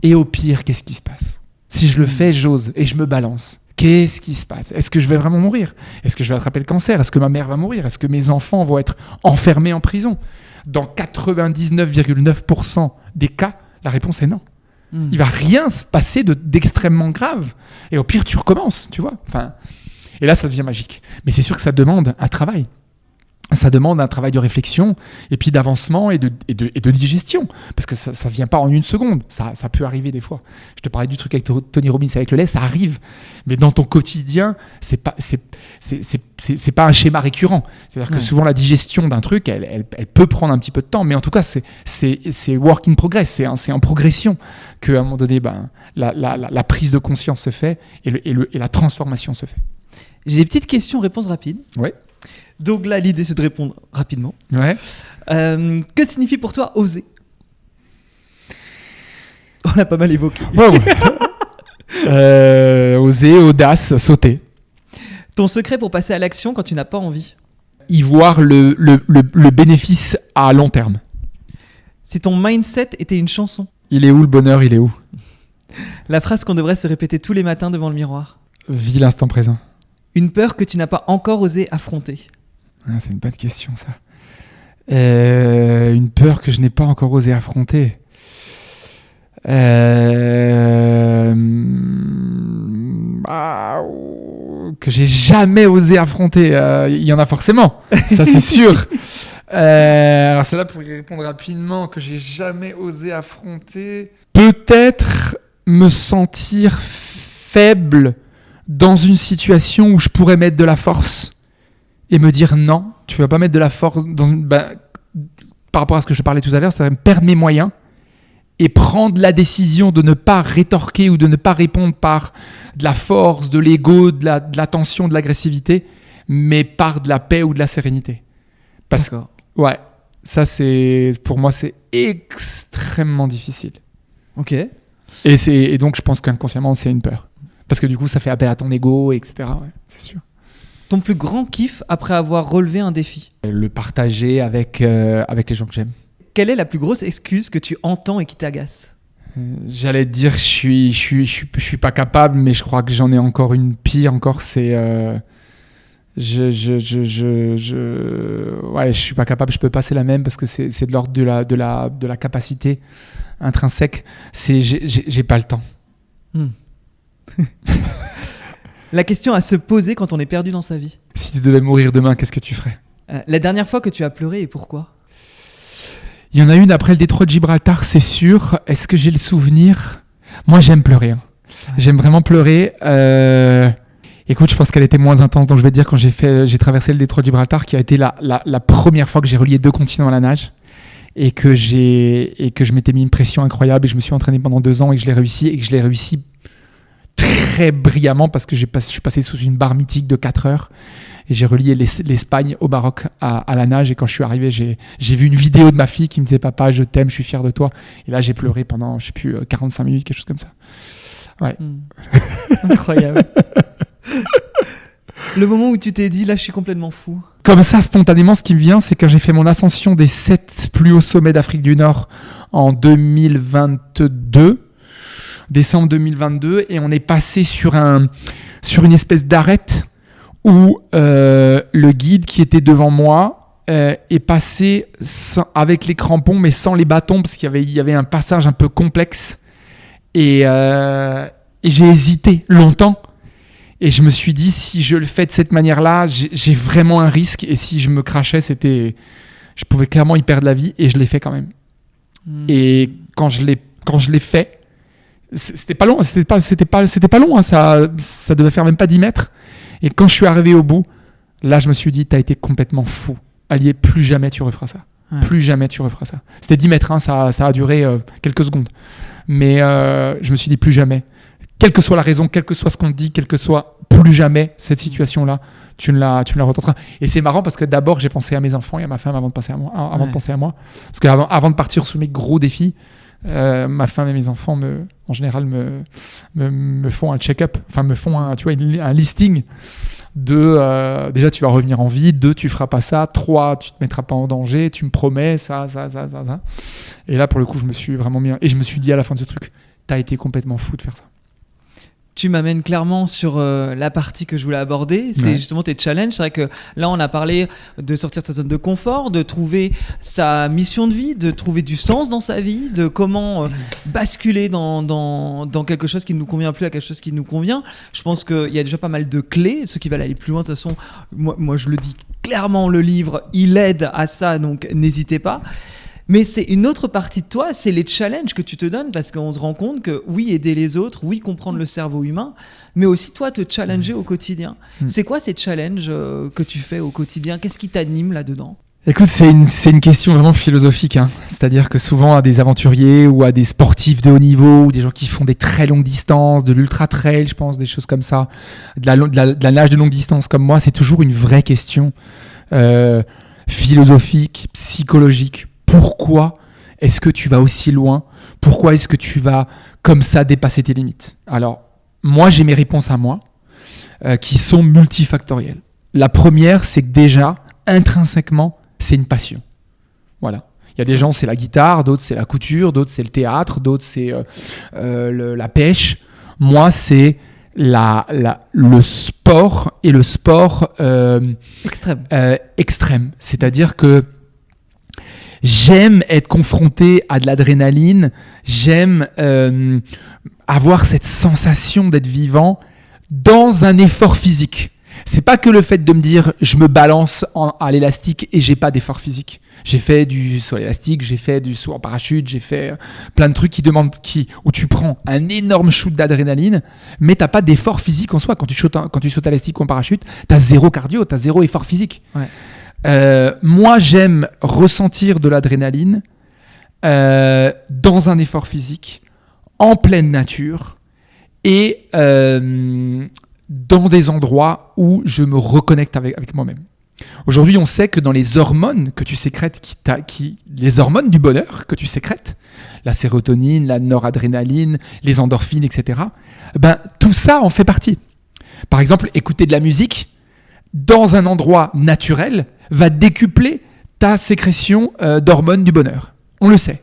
et au pire, qu'est-ce qui se passe ? Si je le fais, j'ose et je me balance. Qu'est-ce qui se passe ? Est-ce que je vais vraiment mourir ? Est-ce que je vais attraper le cancer ? Est-ce que ma mère va mourir ? Est-ce que mes enfants vont être enfermés en prison ? Dans 99,9% des cas, la réponse est non. Il va rien se passer d'extrêmement grave. Et au pire, tu recommences, tu vois. Et là, ça devient magique. Mais c'est sûr que ça demande un travail. Ça demande un travail de réflexion et puis d'avancement et de digestion. Parce que ça ne vient pas en 1 seconde. Ça peut arriver des fois. Je te parlais du truc avec Tony Robbins avec le lait, ça arrive. Mais dans ton quotidien, c'est pas un schéma récurrent. C'est-à-dire que souvent, la digestion d'un truc, elle peut prendre un petit peu de temps. Mais en tout cas, c'est work in progress. C'est en progression qu'à un moment donné, la prise de conscience se fait et la transformation se fait. J'ai des petites questions-réponses rapides. Ouais. Donc là, l'idée, c'est de répondre rapidement. Ouais. Que signifie pour toi oser ? On l'a pas mal évoqué. Wow. Oser, audace, sauter. Ton secret pour passer à l'action quand tu n'as pas envie ? Y voir le bénéfice à long terme. Si ton mindset était une chanson ? Il est où le bonheur ? Il est où ? La phrase qu'on devrait se répéter tous les matins devant le miroir ? Vis l'instant présent. Une peur que tu n'as pas encore osé affronter ? C'est une bonne question, ça. Une peur que je n'ai pas encore osé affronter. Que j'ai jamais osé affronter. Il y en a forcément, ça c'est sûr. Alors celle-là, pour y répondre rapidement, que j'ai jamais osé affronter. Peut-être me sentir faible dans une situation où je pourrais mettre de la force. Et me dire non, tu vas pas mettre de la force par rapport à ce que je parlais tout à l'heure, c'est-à-dire perdre mes moyens et prendre la décision de ne pas rétorquer ou de ne pas répondre par de la force, de l'ego, de la tension, de l'agressivité, mais par de la paix ou de la sérénité. D'accord. Ouais, ça pour moi c'est extrêmement difficile. Ok. Et donc je pense qu'inconsciemment c'est une peur. Parce que du coup ça fait appel à ton ego, etc. Ouais, c'est sûr. Ton plus grand kiff après avoir relevé un défi ? Le partager avec les gens que j'aime. Quelle est la plus grosse excuse que tu entends et qui t'agace ? J'allais te dire je suis pas capable, mais je crois que j'en ai encore une pire encore, c'est je suis pas capable, je peux passer la même parce que c'est de l'ordre de la capacité intrinsèque, j'ai pas le temps. La question à se poser quand on est perdu dans sa vie. Si tu devais mourir demain, qu'est-ce que tu ferais ? La dernière fois que tu as pleuré et pourquoi ? Il y en a une après le détroit de Gibraltar, c'est sûr. Est-ce que j'ai le souvenir ? Moi, j'aime pleurer. J'aime vraiment pleurer. Écoute, je pense qu'elle était moins intense. Donc, je vais te dire quand j'ai traversé le détroit de Gibraltar, qui a été la première fois que j'ai relié 2 continents à la nage. Et que je m'étais mis une pression incroyable. Et je me suis entraîné pendant 2 ans et que je l'ai réussi. Et que je l'ai réussi très brillamment parce que je suis passé sous une barre mythique de 4 heures et j'ai relié l'Espagne au Maroc à la nage. Et quand je suis arrivé, j'ai vu une vidéo de ma fille qui me disait « Papa, je t'aime, je suis fier de toi ». Et là, j'ai pleuré pendant, je sais plus, 45 minutes, quelque chose comme ça. Ouais. Incroyable. Le moment où tu t'es dit « Là, je suis complètement fou ». Comme ça, spontanément, ce qui me vient, c'est quand j'ai fait mon ascension des 7 plus hauts sommets d'Afrique du Nord en 2022. Décembre 2022, et on est passé sur une espèce d'arête où le guide qui était devant moi est passé avec les crampons mais sans les bâtons parce qu'il y avait un passage un peu complexe et Et j'ai hésité longtemps. Et je me suis dit, si je le fais de cette manière-là, j'ai vraiment un risque. Et si je me crachais, je pouvais clairement y perdre la vie. Et je l'ai fait quand même. Et quand je l'ai fait, c'était pas long. C'était pas long. Hein, ça devait faire même pas 10 mètres. Et quand je suis arrivé au bout, là, je me suis dit, t'as été complètement fou. Allier, plus jamais tu referas ça. Ouais. Plus jamais tu referas ça. C'était 10 mètres, hein, ça a duré quelques secondes. Mais je me suis dit, plus jamais. Quelle que soit la raison, quel que soit ce qu'on te dit, quel que soit, plus jamais cette situation-là, tu ne la retenteras. Et c'est marrant parce que d'abord, j'ai pensé à mes enfants et à ma femme avant de penser à moi. Parce qu'avant de partir sur mes gros défis, ma femme et mes enfants, en général, me font un check-up, enfin me font un listing de déjà tu vas revenir en vie, 2 tu feras pas ça, 3 tu te mettras pas en danger, tu me promets ça. Et là pour le coup je me suis vraiment mis et je me suis dit à la fin de ce truc, t'as été complètement fou de faire ça. Tu m'amènes clairement sur la partie que je voulais aborder, c'est justement tes challenges. C'est vrai que là, on a parlé de sortir de sa zone de confort, de trouver sa mission de vie, de trouver du sens dans sa vie, de comment basculer dans quelque chose qui ne nous convient plus à quelque chose qui nous convient. Je pense qu'il y a déjà pas mal de clés. Ceux qui veulent aller plus loin, de toute façon, moi je le dis clairement, le livre, il aide à ça, donc n'hésitez pas. Mais c'est une autre partie de toi, c'est les challenges que tu te donnes, parce qu'on se rend compte que oui, aider les autres, oui, comprendre le cerveau humain, mais aussi toi, te challenger au quotidien. C'est quoi ces challenges que tu fais au quotidien ? Qu'est-ce qui t'anime là-dedans ? Écoute, c'est une question vraiment philosophique, hein. C'est-à-dire que souvent à des aventuriers ou à des sportifs de haut niveau ou des gens qui font des très longues distances, de l'ultra-trail, je pense, des choses comme ça, de la nage de longue distance comme moi, c'est toujours une vraie question philosophique, psychologique. Pourquoi est-ce que tu vas aussi loin ? Pourquoi est-ce que tu vas comme ça dépasser tes limites ? Alors, moi, j'ai mes réponses à moi qui sont multifactorielles. La première, c'est que déjà, intrinsèquement, c'est une passion. Voilà. Il y a des gens, c'est la guitare, d'autres, c'est la couture, d'autres, c'est le théâtre, d'autres, c'est la pêche. Moi, c'est le sport et le sport extrême. C'est-à-dire que j'aime être confronté à de l'adrénaline, j'aime avoir cette sensation d'être vivant dans un effort physique. C'est pas que le fait de me dire je me balance à l'élastique et j'ai pas d'effort physique. J'ai fait du saut à l'élastique, j'ai fait du saut en parachute, j'ai fait plein de trucs où tu prends un énorme shoot d'adrénaline, mais t'as pas d'effort physique en soi. Quand tu sautes à l'élastique ou en parachute, t'as zéro cardio, t'as zéro effort physique. Ouais. Moi, j'aime ressentir de l'adrénaline dans un effort physique, en pleine nature et dans des endroits où je me reconnecte avec moi-même. Aujourd'hui, on sait que dans les hormones que tu sécrètes, les hormones du bonheur que tu sécrètes, la sérotonine, la noradrénaline, les endorphines, etc., tout ça en fait partie. Par exemple, écouter de la musique dans un endroit naturel va décupler ta sécrétion d'hormones du bonheur. On le sait.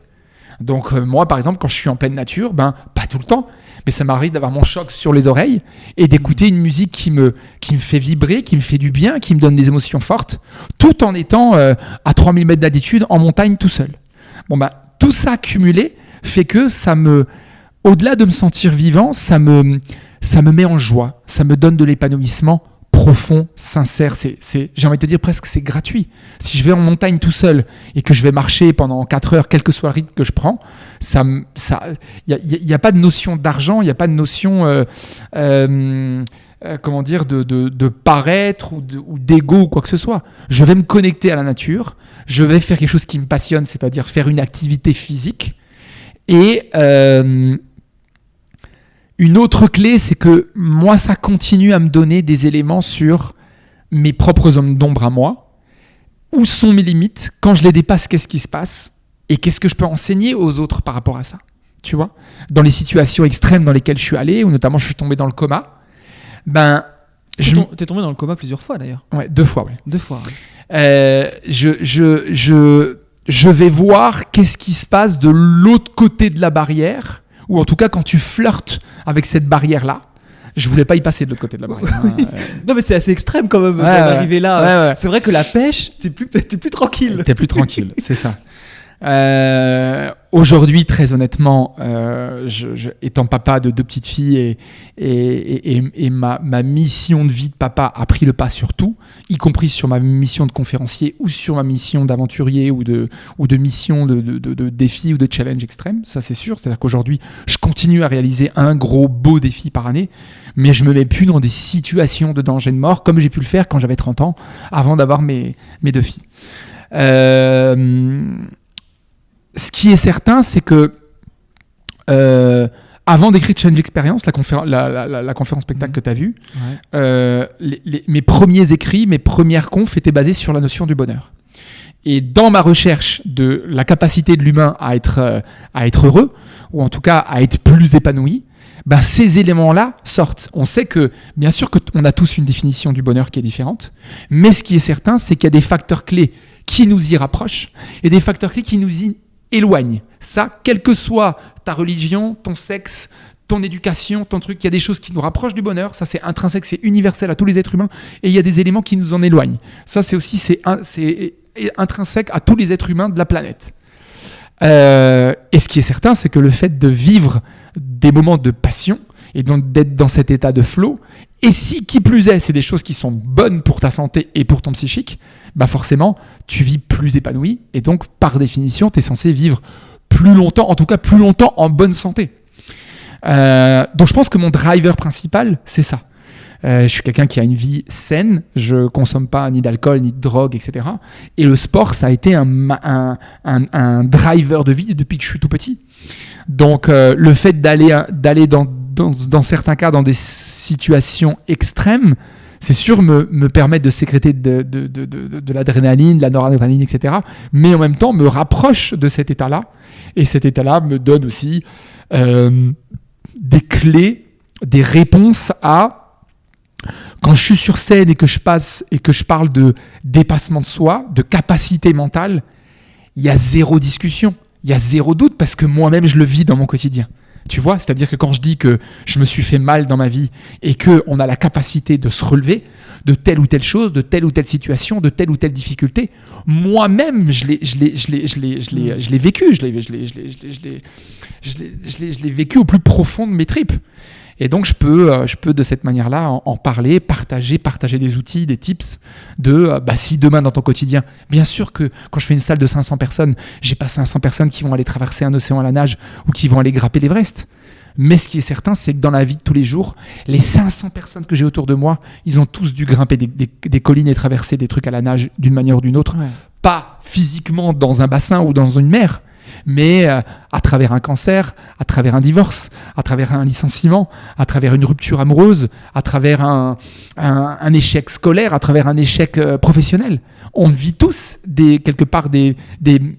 Donc moi, par exemple, quand je suis en pleine nature, pas tout le temps, mais ça m'arrive d'avoir mon choc sur les oreilles et d'écouter une musique qui me fait vibrer, qui me fait du bien, qui me donne des émotions fortes, tout en étant à 3000 mètres d'altitude en montagne tout seul. Tout ça cumulé fait que au-delà de me sentir vivant, ça me met en joie, ça me donne de l'épanouissement profond, sincère, j'ai envie de te dire presque c'est gratuit. Si je vais en montagne tout seul et que je vais marcher pendant 4 heures, quel que soit le rythme que je prends, y a pas de notion d'argent, il n'y a pas de notion de paraître ou d'ego ou quoi que ce soit. Je vais me connecter à la nature, je vais faire quelque chose qui me passionne, c'est-à-dire faire une activité physique et une autre clé, c'est que moi, ça continue à me donner des éléments sur mes propres zones d'ombre à moi. Où sont mes limites ? Quand je les dépasse, qu'est-ce qui se passe ? Et qu'est-ce que je peux enseigner aux autres par rapport à ça ? Tu vois ? Dans les situations extrêmes dans lesquelles je suis allé, ou notamment je suis tombé dans le coma, T'es tombé dans le coma plusieurs fois d'ailleurs. Ouais, 2 fois, ouais. 2 fois. Ouais. Je vais voir qu'est-ce qui se passe de l'autre côté de la barrière, ou en tout cas quand tu flirtes avec cette barrière-là. Je voulais pas y passer de l'autre côté de la barrière. Non mais c'est assez extrême quand même d'arriver là. Ouais. C'est vrai que la pêche, t'es plus tranquille. T'es plus tranquille, c'est ça. Aujourd'hui, très honnêtement, étant papa de 2 petites filles et ma mission de vie de papa a pris le pas sur tout, y compris sur ma mission de conférencier ou sur ma mission d'aventurier ou de mission de défi ou de challenge extrême. Ça, c'est sûr. C'est-à-dire qu'aujourd'hui, je continue à réaliser un gros beau défi par année, mais je me mets plus dans des situations de danger de mort comme j'ai pu le faire quand j'avais 30 ans avant d'avoir mes 2 filles. Ce qui est certain, c'est que avant d'écrire Challenge Experience, la conférence spectacle que tu as vue, mes premiers écrits, mes premières confs étaient basés sur la notion du bonheur. Et dans ma recherche de la capacité de l'humain à être heureux, ou en tout cas à être plus épanoui, ces éléments-là sortent. On sait que, bien sûr, qu'on a tous une définition du bonheur qui est différente, mais ce qui est certain, c'est qu'il y a des facteurs clés qui nous y rapprochent et des facteurs clés qui nous y éloignent. Ça, quelle que soit ta religion, ton sexe, ton éducation, ton truc, il y a des choses qui nous rapprochent du bonheur. Ça, c'est intrinsèque, c'est universel à tous les êtres humains. Et il y a des éléments qui nous en éloignent. Ça, c'est intrinsèque à tous les êtres humains de la planète. Et ce qui est certain, c'est que le fait de vivre des moments de passion et donc d'être dans cet état de flow, et si qui plus est, c'est des choses qui sont bonnes pour ta santé et pour ton psychique, forcément, tu vis plus épanoui et donc, par définition, tu es censé vivre plus longtemps, en tout cas plus longtemps en bonne santé. Donc je pense que mon driver principal, c'est ça. Je suis quelqu'un qui a une vie saine, je consomme pas ni d'alcool, ni de drogue, etc. Et le sport, ça a été un driver de vie depuis que je suis tout petit. Donc le fait d'aller dans certains cas dans des situations extrêmes, c'est sûr me permet de sécréter de l'adrénaline, de la noradrénaline, etc. Mais en même temps me rapproche de cet état-là. Et cet état-là me donne aussi des clés, des réponses à... Quand je suis sur scène et que je parle de dépassement de soi, de capacité mentale, il y a zéro discussion, il y a zéro doute parce que moi-même je le vis dans mon quotidien. Tu vois, c'est-à-dire que quand je dis que je me suis fait mal dans ma vie et qu'on a la capacité de se relever de telle ou telle chose, de telle ou telle situation, de telle ou telle difficulté, moi-même je l'ai vécu, je l'ai vécu au plus profond de mes tripes. Et donc, je peux de cette manière-là en parler, partager des outils, des tips si demain dans ton quotidien, bien sûr que quand je fais une salle de 500 personnes, j'ai pas 500 personnes qui vont aller traverser un océan à la nage ou qui vont aller grimper l'Everest. Mais ce qui est certain, c'est que dans la vie de tous les jours, les 500 personnes que j'ai autour de moi, ils ont tous dû grimper des collines et traverser des trucs à la nage d'une manière ou d'une autre. Ouais. Pas physiquement dans un bassin ou dans une mer, mais à travers un cancer, à travers un divorce, à travers un licenciement, à travers une rupture amoureuse, à travers un échec scolaire, à travers un échec professionnel. On vit tous quelque part des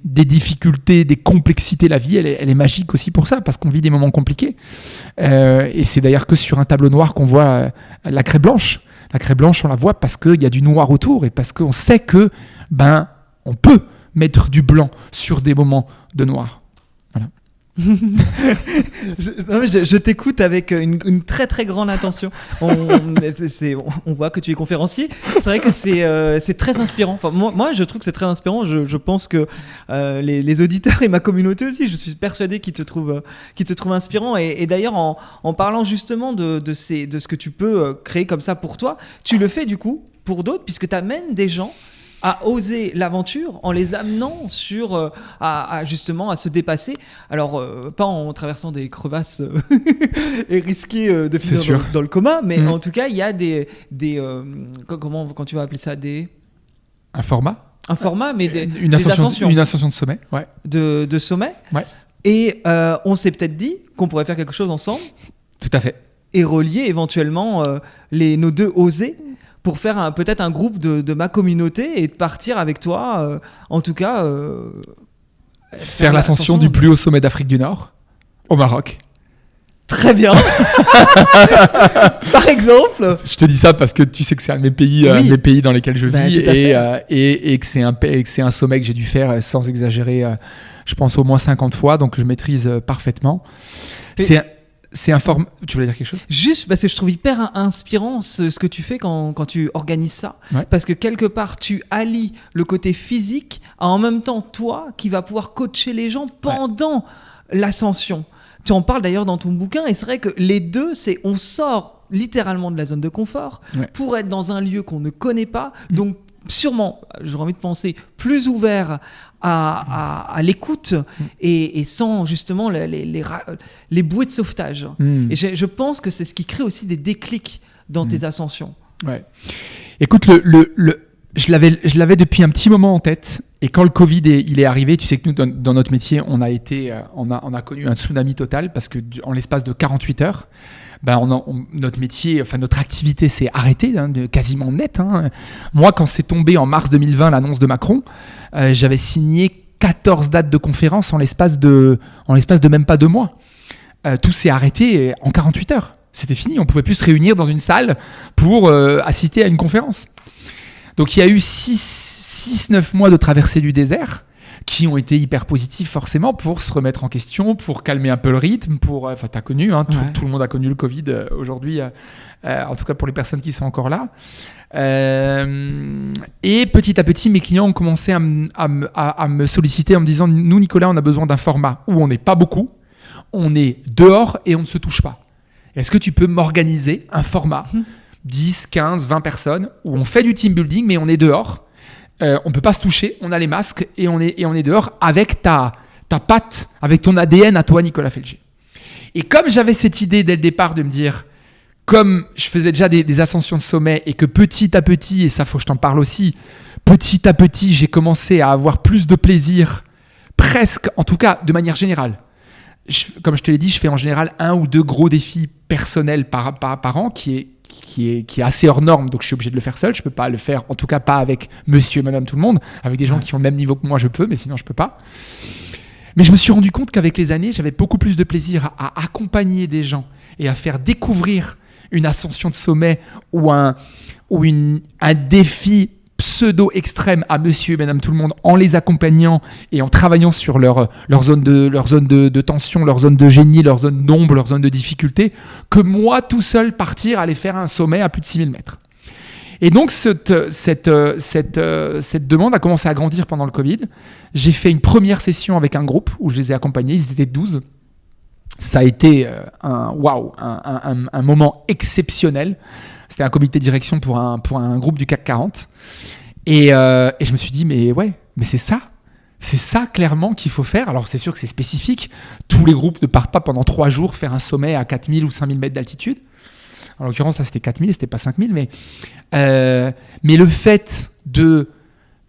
difficultés, des complexités. La vie, elle est magique aussi pour ça, parce qu'on vit des moments compliqués. Et c'est d'ailleurs que sur un tableau noir qu'on voit la craie blanche. La craie blanche, on la voit parce qu'il y a du noir autour et parce qu'on sait que on peut mettre du blanc sur des moments de noir. Voilà. Je t'écoute avec une très très grande attention. On voit que tu es conférencier. C'est vrai que c'est très inspirant. Enfin, moi, je trouve que c'est très inspirant. Je pense que les auditeurs et ma communauté aussi, je suis persuadé qu'ils te trouvent inspirant. Et d'ailleurs, en parlant justement de ce que tu peux créer comme ça pour toi, tu le fais du coup pour d'autres, puisque tu amènes des gens à oser l'aventure en les amenant à justement à se dépasser. Alors pas en traversant des crevasses et risquer de finir dans le coma, mais en tout cas il y a des quand tu vas appeler ça un format, mais une ascension de sommet, ouais. de sommet, ouais. Et on s'est peut-être dit qu'on pourrait faire quelque chose ensemble. Tout à fait. Et relier éventuellement nos deux osés pour faire peut-être un groupe de ma communauté et de partir avec toi, en tout cas... faire l'ascension du plus haut sommet d'Afrique du Nord, au Maroc. Très bien. Par exemple. Je te dis ça parce que tu sais que c'est un de mes pays dans lesquels je vis et que c'est un sommet que j'ai dû faire sans exagérer, je pense au moins 50 fois, donc je maîtrise parfaitement. Tu voulais dire quelque chose ? Juste parce que je trouve hyper inspirant ce que tu fais quand tu organises ça. Ouais. Parce que quelque part, tu allies le côté physique à en même temps toi qui vas pouvoir coacher les gens pendant l'ascension. Tu en parles d'ailleurs dans ton bouquin et c'est vrai que les deux, on sort littéralement de la zone de confort pour être dans un lieu qu'on ne connaît pas. Donc sûrement, j'aurais envie de penser, plus ouvert à l'écoute et sans justement les bouées de sauvetage. Et je pense que c'est ce qui crée aussi des déclics dans tes ascensions. Ouais. Écoute, je l'avais depuis un petit moment en tête. Et quand le Covid il est arrivé, tu sais que nous, dans notre métier, on a connu un tsunami total parce que en l'espace de 48 heures, notre métier, enfin notre activité s'est arrêtée, quasiment net. Moi, quand c'est tombé en mars 2020 l'annonce de Macron, j'avais signé 14 dates de conférences en l'espace de même pas 2 mois. Tout s'est arrêté en 48 heures. C'était fini, on pouvait plus se réunir dans une salle pour assister à une conférence. Donc il y a eu 6-9 mois de traversée du désert qui ont été hyper positifs forcément pour se remettre en question, pour calmer un peu le rythme, t'as connu, tout le monde a connu le Covid aujourd'hui, en tout cas pour les personnes qui sont encore là. Et petit à petit, mes clients ont commencé à me solliciter en me disant, nous Nicolas, on a besoin d'un format où on n'est pas beaucoup, on est dehors et on ne se touche pas. Est-ce que tu peux m'organiser un format 10, 15, 20 personnes où on fait du team building mais on est dehors, on peut pas se toucher, on a les masques et on est dehors avec ta patte, avec ton ADN à toi Nicolas Felger. Et comme j'avais cette idée dès le départ de me dire, comme je faisais déjà des ascensions de sommet et que petit à petit, et ça faut que je t'en parle aussi, petit à petit j'ai commencé à avoir plus de plaisir, presque, en tout cas de manière générale. Comme je te l'ai dit, je fais en général 1 ou 2 gros défis personnels par an qui est assez hors norme, donc je suis obligé de le faire seul. Je peux pas le faire, en tout cas pas avec monsieur et madame tout le monde, avec des gens qui ont le même niveau que moi je peux, mais sinon je peux pas. Mais je me suis rendu compte qu'avec les années, j'avais beaucoup plus de plaisir à accompagner des gens et à faire découvrir une ascension de sommet ou un défi pseudo-extrême à monsieur et madame tout le monde en les accompagnant et en travaillant sur leur zone de tension, leur zone de génie, leur zone d'ombre, leur zone de difficulté, que moi tout seul partir aller faire un sommet à plus de 6000 mètres. Et donc cette demande a commencé à grandir pendant le Covid. J'ai fait une première session avec un groupe où je les ai accompagnés, ils étaient 12. Ça a été un moment exceptionnel. C'était un comité de direction pour un groupe du CAC 40. Et je me suis dit, mais c'est ça clairement qu'il faut faire. Alors c'est sûr que c'est spécifique. Tous les groupes ne partent pas pendant 3 jours faire un sommet à 4000 ou 5000 mètres d'altitude. En l'occurrence, ça c'était 4000, c'était pas 5000. Mais le fait de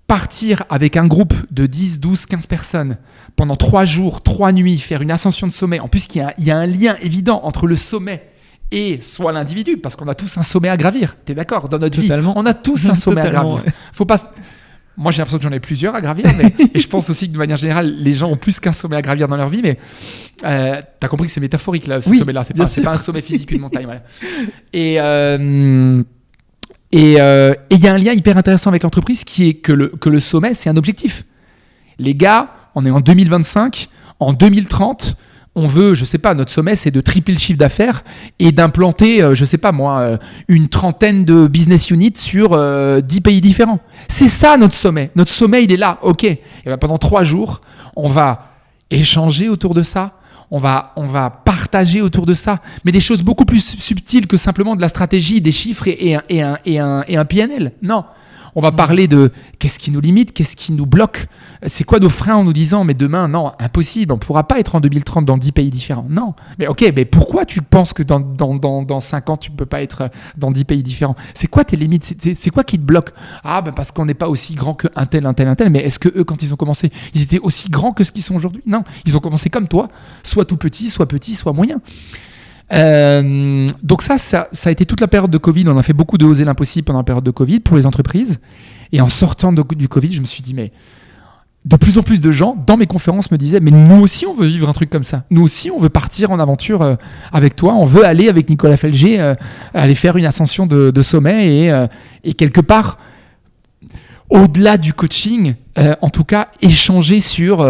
partir avec un groupe de 10, 12, 15 personnes pendant 3 jours, 3 nuits, faire une ascension de sommet. En plus, il y a un lien évident entre le sommet et soit l'individu, parce qu'on a tous un sommet à gravir. T'es d'accord ? Dans notre vie, on a tous un sommet à gravir. Faut pas... Moi, j'ai l'impression que j'en ai plusieurs à gravir, et je pense aussi que de manière générale, les gens ont plus qu'un sommet à gravir dans leur vie, mais t'as compris que c'est métaphorique là, ce sommet-là. C'est pas un sommet physique, une montagne. Voilà. Et il y a un lien hyper intéressant avec l'entreprise qui est que le sommet, c'est un objectif. Les gars, on est en 2025, en 2030, on veut, je sais pas, notre sommet, c'est de tripler le chiffre d'affaires et d'implanter, je sais pas moi, une 30aine de business units sur 10 pays différents. C'est ça notre sommet. Notre sommet, il est là, ok. Et ben, pendant 3 jours, on va échanger autour de ça. On va partager autour de ça, mais des choses beaucoup plus subtiles que simplement de la stratégie, des chiffres et un PNL. Non, on va parler de qu'est-ce qui nous limite, qu'est-ce qui nous bloque, c'est quoi nos freins en nous disant mais demain, non, impossible, on ne pourra pas être en 2030 dans 10 pays différents. Non, mais ok, mais pourquoi tu penses que dans 5 ans, tu ne peux pas être dans 10 pays différents ? C'est quoi tes limites ? C'est quoi qui te bloque ? Ah, ben parce qu'on n'est pas aussi grand qu'un tel, mais est-ce que eux, quand ils ont commencé, ils étaient aussi grands que ce qu'ils sont aujourd'hui ? Non, ils ont commencé comme toi, soit tout petit, soit moyen. Donc ça a été toute la période de Covid. On a fait beaucoup de oser l'impossible pendant la période de Covid pour les entreprises. Et en sortant du Covid, je me suis dit, mais de plus en plus de gens dans mes conférences me disaient, mais nous aussi on veut vivre un truc comme ça. Nous aussi on veut partir en aventure avec toi. On veut aller avec Nicolas Felger, aller faire une ascension de sommet et quelque part, au-delà du coaching, en tout cas, échanger sur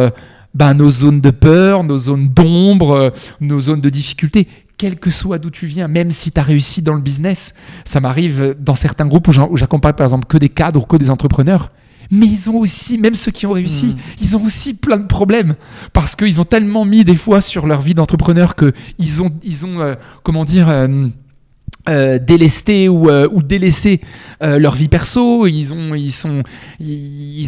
nos zones de peur, nos zones d'ombre, nos zones de difficulté. Quel que soit d'où tu viens, même si tu as réussi dans le business, ça m'arrive dans certains groupes où j'accompagne par exemple que des cadres ou que des entrepreneurs, mais ils ont aussi, même ceux qui ont réussi, ils ont aussi plein de problèmes parce qu'ils ont tellement mis des fois sur leur vie d'entrepreneur qu'ils ont délesté ou délaissé leur vie perso. Ils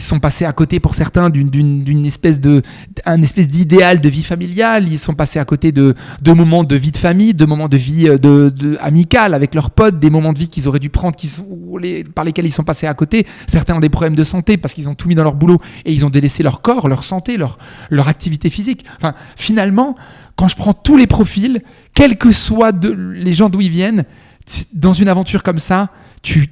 sont passés à côté pour certains d'une espèce d'idéal de vie familiale. Ils sont passés à côté de moments de vie de famille, de moments de vie amicale avec leurs potes, des moments de vie qu'ils auraient dû prendre, par lesquels ils sont passés à côté. Certains ont des problèmes de santé parce qu'ils ont tout mis dans leur boulot et ils ont délaissé leur corps, leur santé, leur activité physique. Enfin, finalement, quand je prends tous les profils, quels que soient les gens d'où ils viennent, dans une aventure comme ça, tu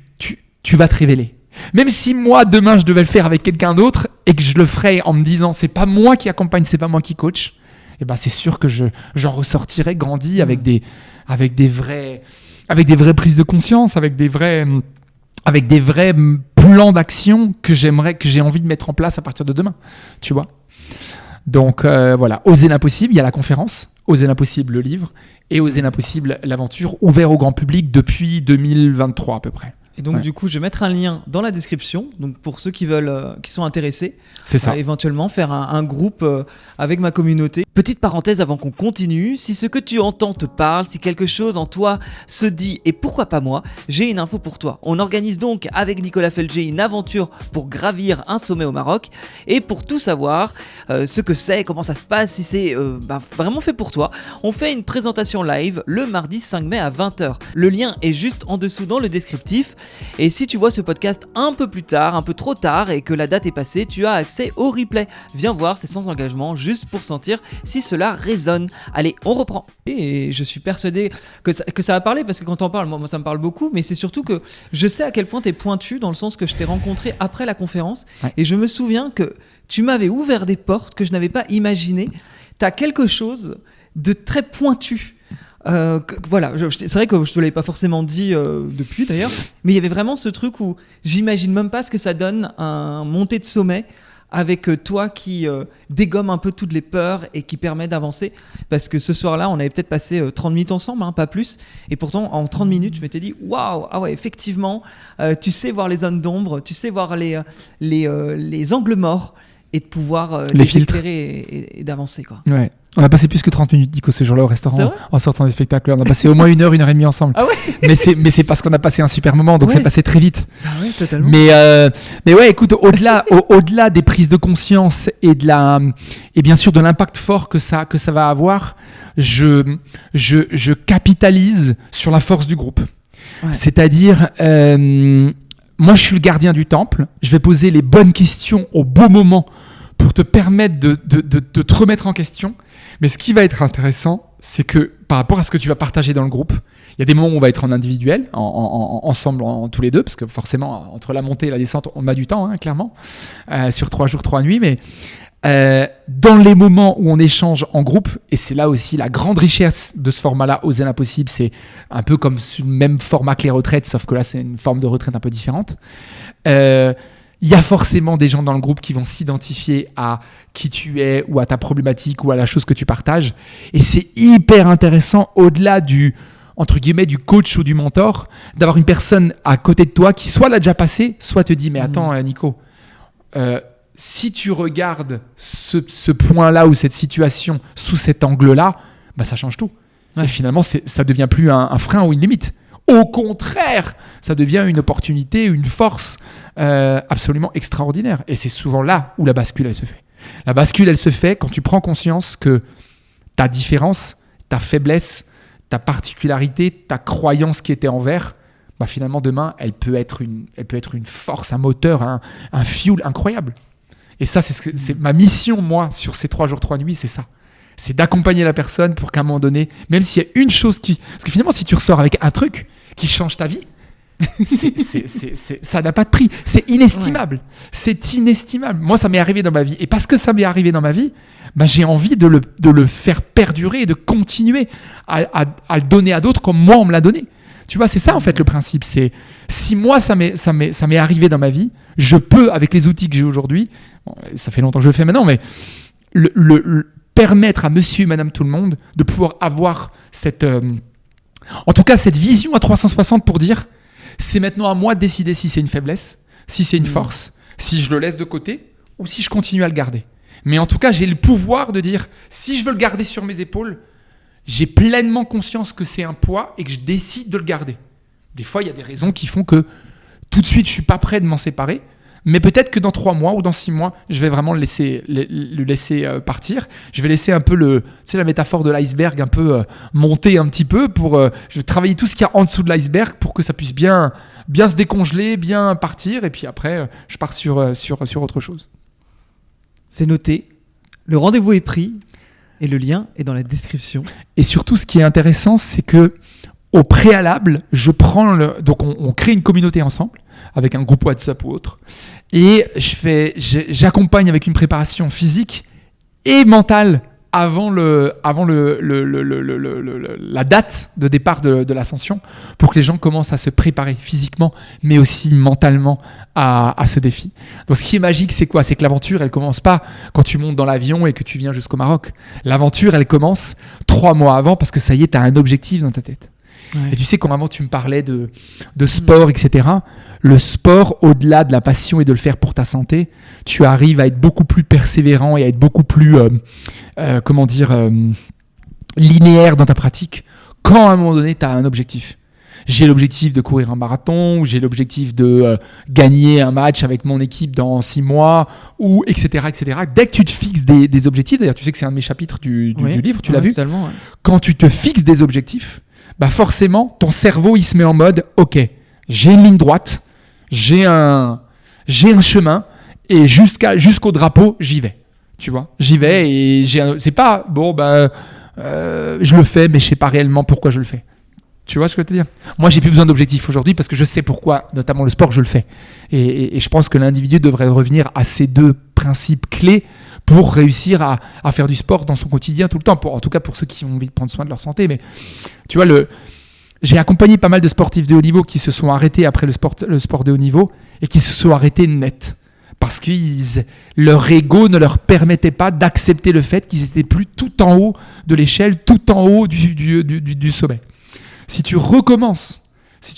vas te révéler. Même si moi, demain, je devais le faire avec quelqu'un d'autre et que je le ferais en me disant c'est pas moi qui accompagne, c'est pas moi qui coach, et ben c'est sûr que j'en ressortirais grandi avec des vraies prises de conscience, avec des vrais plans d'action que j'ai envie de mettre en place à partir de demain, tu vois. Donc voilà, Oser l'impossible, il y a la conférence, Oser l'impossible, le livre, et Oser l'impossible, l'aventure, ouvert au grand public depuis 2023 à peu près. Et donc du coup, je vais mettre un lien dans la description, donc pour ceux qui sont intéressés, c'est ça. Éventuellement faire un groupe avec ma communauté. Petite parenthèse avant qu'on continue, si ce que tu entends te parle, si quelque chose en toi se dit et pourquoi pas moi, j'ai une info pour toi. On organise donc avec Nicolas Felger une aventure pour gravir un sommet au Maroc, et pour tout savoir, ce que c'est, comment ça se passe, si c'est vraiment fait pour toi, on fait une présentation live le mardi 5 mai à 20h. Le lien est juste en dessous dans le descriptif. Et si tu vois ce podcast un peu plus tard, un peu trop tard et que la date est passée, tu as accès au replay. Viens voir, c'est sans engagement, juste pour sentir si cela résonne. Allez, on reprend. Et je suis persuadé que ça va parler, parce que quand t'en parles, moi ça me parle beaucoup, mais c'est surtout que je sais à quel point t'es pointu, dans le sens que je t'ai rencontré après la conférence, et je me souviens que tu m'avais ouvert des portes que je n'avais pas imaginées. T'as quelque chose de très pointu. Voilà, c'est vrai que je te l'avais pas forcément dit depuis d'ailleurs, mais il y avait vraiment ce truc où j'imagine même pas ce que ça donne un montée de sommet avec toi qui dégomme un peu toutes les peurs et qui permet d'avancer, parce que ce soir-là on avait peut-être passé 30 minutes ensemble, pas plus, et pourtant en 30 minutes je m'étais dit waouh, ah ouais, effectivement tu sais voir les zones d'ombre, tu sais voir les angles morts et de pouvoir les éclairer et d'avancer, quoi. Ouais. On a passé plus que 30 minutes, Nico, ce jour-là au restaurant en sortant du spectacle. On a passé au moins 1 heure, 1 heure et demie ensemble. Ah ouais. mais c'est parce qu'on a passé un super moment, donc c'est passé très vite. Ah ouais, totalement. Mais ouais, écoute, au-delà des prises de conscience et bien sûr de l'impact fort que ça va avoir, je capitalise sur la force du groupe. Ouais. C'est-à-dire, moi je suis le gardien du temple, je vais poser les bonnes questions au bon moment pour te permettre de te remettre en question. Mais ce qui va être intéressant, c'est que par rapport à ce que tu vas partager dans le groupe, il y a des moments où on va être en individuel, ensemble, tous les deux, parce que forcément, entre la montée et la descente, on a du temps, clairement, sur 3 jours, 3 nuits. Mais dans les moments où on échange en groupe, et c'est là aussi la grande richesse de ce format-là, Oser l'impossible, c'est un peu comme le même format que les retraites, sauf que là, c'est une forme de retraite un peu différente. Il y a forcément des gens dans le groupe qui vont s'identifier à qui tu es ou à ta problématique ou à la chose que tu partages. Et c'est hyper intéressant, au-delà entre guillemets, du coach ou du mentor, d'avoir une personne à côté de toi qui soit l'a déjà passé, soit te dit « Mais attends, Nico, si tu regardes ce point-là ou cette situation sous cet angle-là, ça change tout. Ouais. » Et finalement, ça ne devient plus un frein ou une limite. Au contraire, ça devient une opportunité, une force absolument extraordinaire. Et c'est souvent là où la bascule, elle se fait. La bascule, elle se fait quand tu prends conscience que ta différence, ta faiblesse, ta particularité, ta croyance qui était envers, finalement, demain, elle peut être une force, un moteur, un fuel incroyable. Et ça, c'est ma mission, moi, sur ces 3 jours, 3 nuits, c'est ça. C'est d'accompagner la personne pour qu'à un moment donné, même s'il y a une chose parce que finalement, si tu ressors avec un truc qui change ta vie, ça n'a pas de prix. C'est inestimable. Ouais. C'est inestimable. Moi, ça m'est arrivé dans ma vie. Et parce que ça m'est arrivé dans ma vie, j'ai envie de le faire perdurer et de continuer à le donner à d'autres comme moi, on me l'a donné. Tu vois, c'est ça, en fait, le principe. C'est si moi, ça m'est arrivé dans ma vie, je peux, avec les outils que j'ai aujourd'hui, ça fait longtemps que je le fais maintenant, mais permettre à monsieur et madame tout le monde de pouvoir avoir cette vision à 360 pour dire c'est maintenant à moi de décider si c'est une faiblesse, si c'est une force, si je le laisse de côté ou si je continue à le garder. Mais en tout cas, j'ai le pouvoir de dire si je veux le garder sur mes épaules, j'ai pleinement conscience que c'est un poids et que je décide de le garder. Des fois, il y a des raisons qui font que tout de suite, je ne suis pas prêt de m'en séparer. Mais peut-être que dans 3 mois ou dans 6 mois, je vais vraiment le laisser partir. Je vais laisser un peu la métaphore de l'iceberg un peu monter un petit peu. Je vais travailler tout ce qu'il y a en dessous de l'iceberg pour que ça puisse bien se décongeler, bien partir. Et puis après, je pars sur autre chose. C'est noté. Le rendez-vous est pris. Et le lien est dans la description. Et surtout, ce qui est intéressant, c'est que au préalable, donc on crée une communauté ensemble avec un groupe WhatsApp ou autre, et j'accompagne avec une préparation physique et mentale avant la date de départ de l'ascension, pour que les gens commencent à se préparer physiquement, mais aussi mentalement à ce défi. Donc ce qui est magique, c'est quoi ? C'est que l'aventure, elle commence pas quand tu montes dans l'avion et que tu viens jusqu'au Maroc. L'aventure, elle commence 3 mois avant, parce que ça y est, tu as un objectif dans ta tête. Ouais. Et tu sais, quand avant tu me parlais de sport, etc., le sport, au-delà de la passion et de le faire pour ta santé, tu arrives à être beaucoup plus persévérant et à être beaucoup plus linéaire dans ta pratique quand à un moment donné tu as un objectif. J'ai l'objectif de courir un marathon, ou j'ai l'objectif de gagner un match avec mon équipe dans 6 mois, ou etc., etc. Dès que tu te fixes des objectifs, d'ailleurs tu sais que c'est un de mes chapitres du livre, tu l'as vu, quand tu te fixes des objectifs, bah forcément, ton cerveau, il se met en mode « Ok, j'ai une ligne droite, j'ai un chemin, et jusqu'au drapeau, j'y vais. » Tu vois, j'y vais et c'est pas « Bon, je le fais, mais je sais pas réellement pourquoi je le fais. » Tu vois ce que je veux te dire ? Moi, j'ai plus besoin d'objectifs aujourd'hui parce que je sais pourquoi, notamment le sport, je le fais. Et je pense que l'individu devrait revenir à ces 2 principes clés pour réussir à faire du sport dans son quotidien tout le temps, en tout cas pour ceux qui ont envie de prendre soin de leur santé. Mais tu vois, j'ai accompagné pas mal de sportifs de haut niveau qui se sont arrêtés après le sport de haut niveau et qui se sont arrêtés net. Parce que leur ego ne leur permettait pas d'accepter le fait qu'ils étaient plus tout en haut de l'échelle, tout en haut du sommet. Si tu recommences, si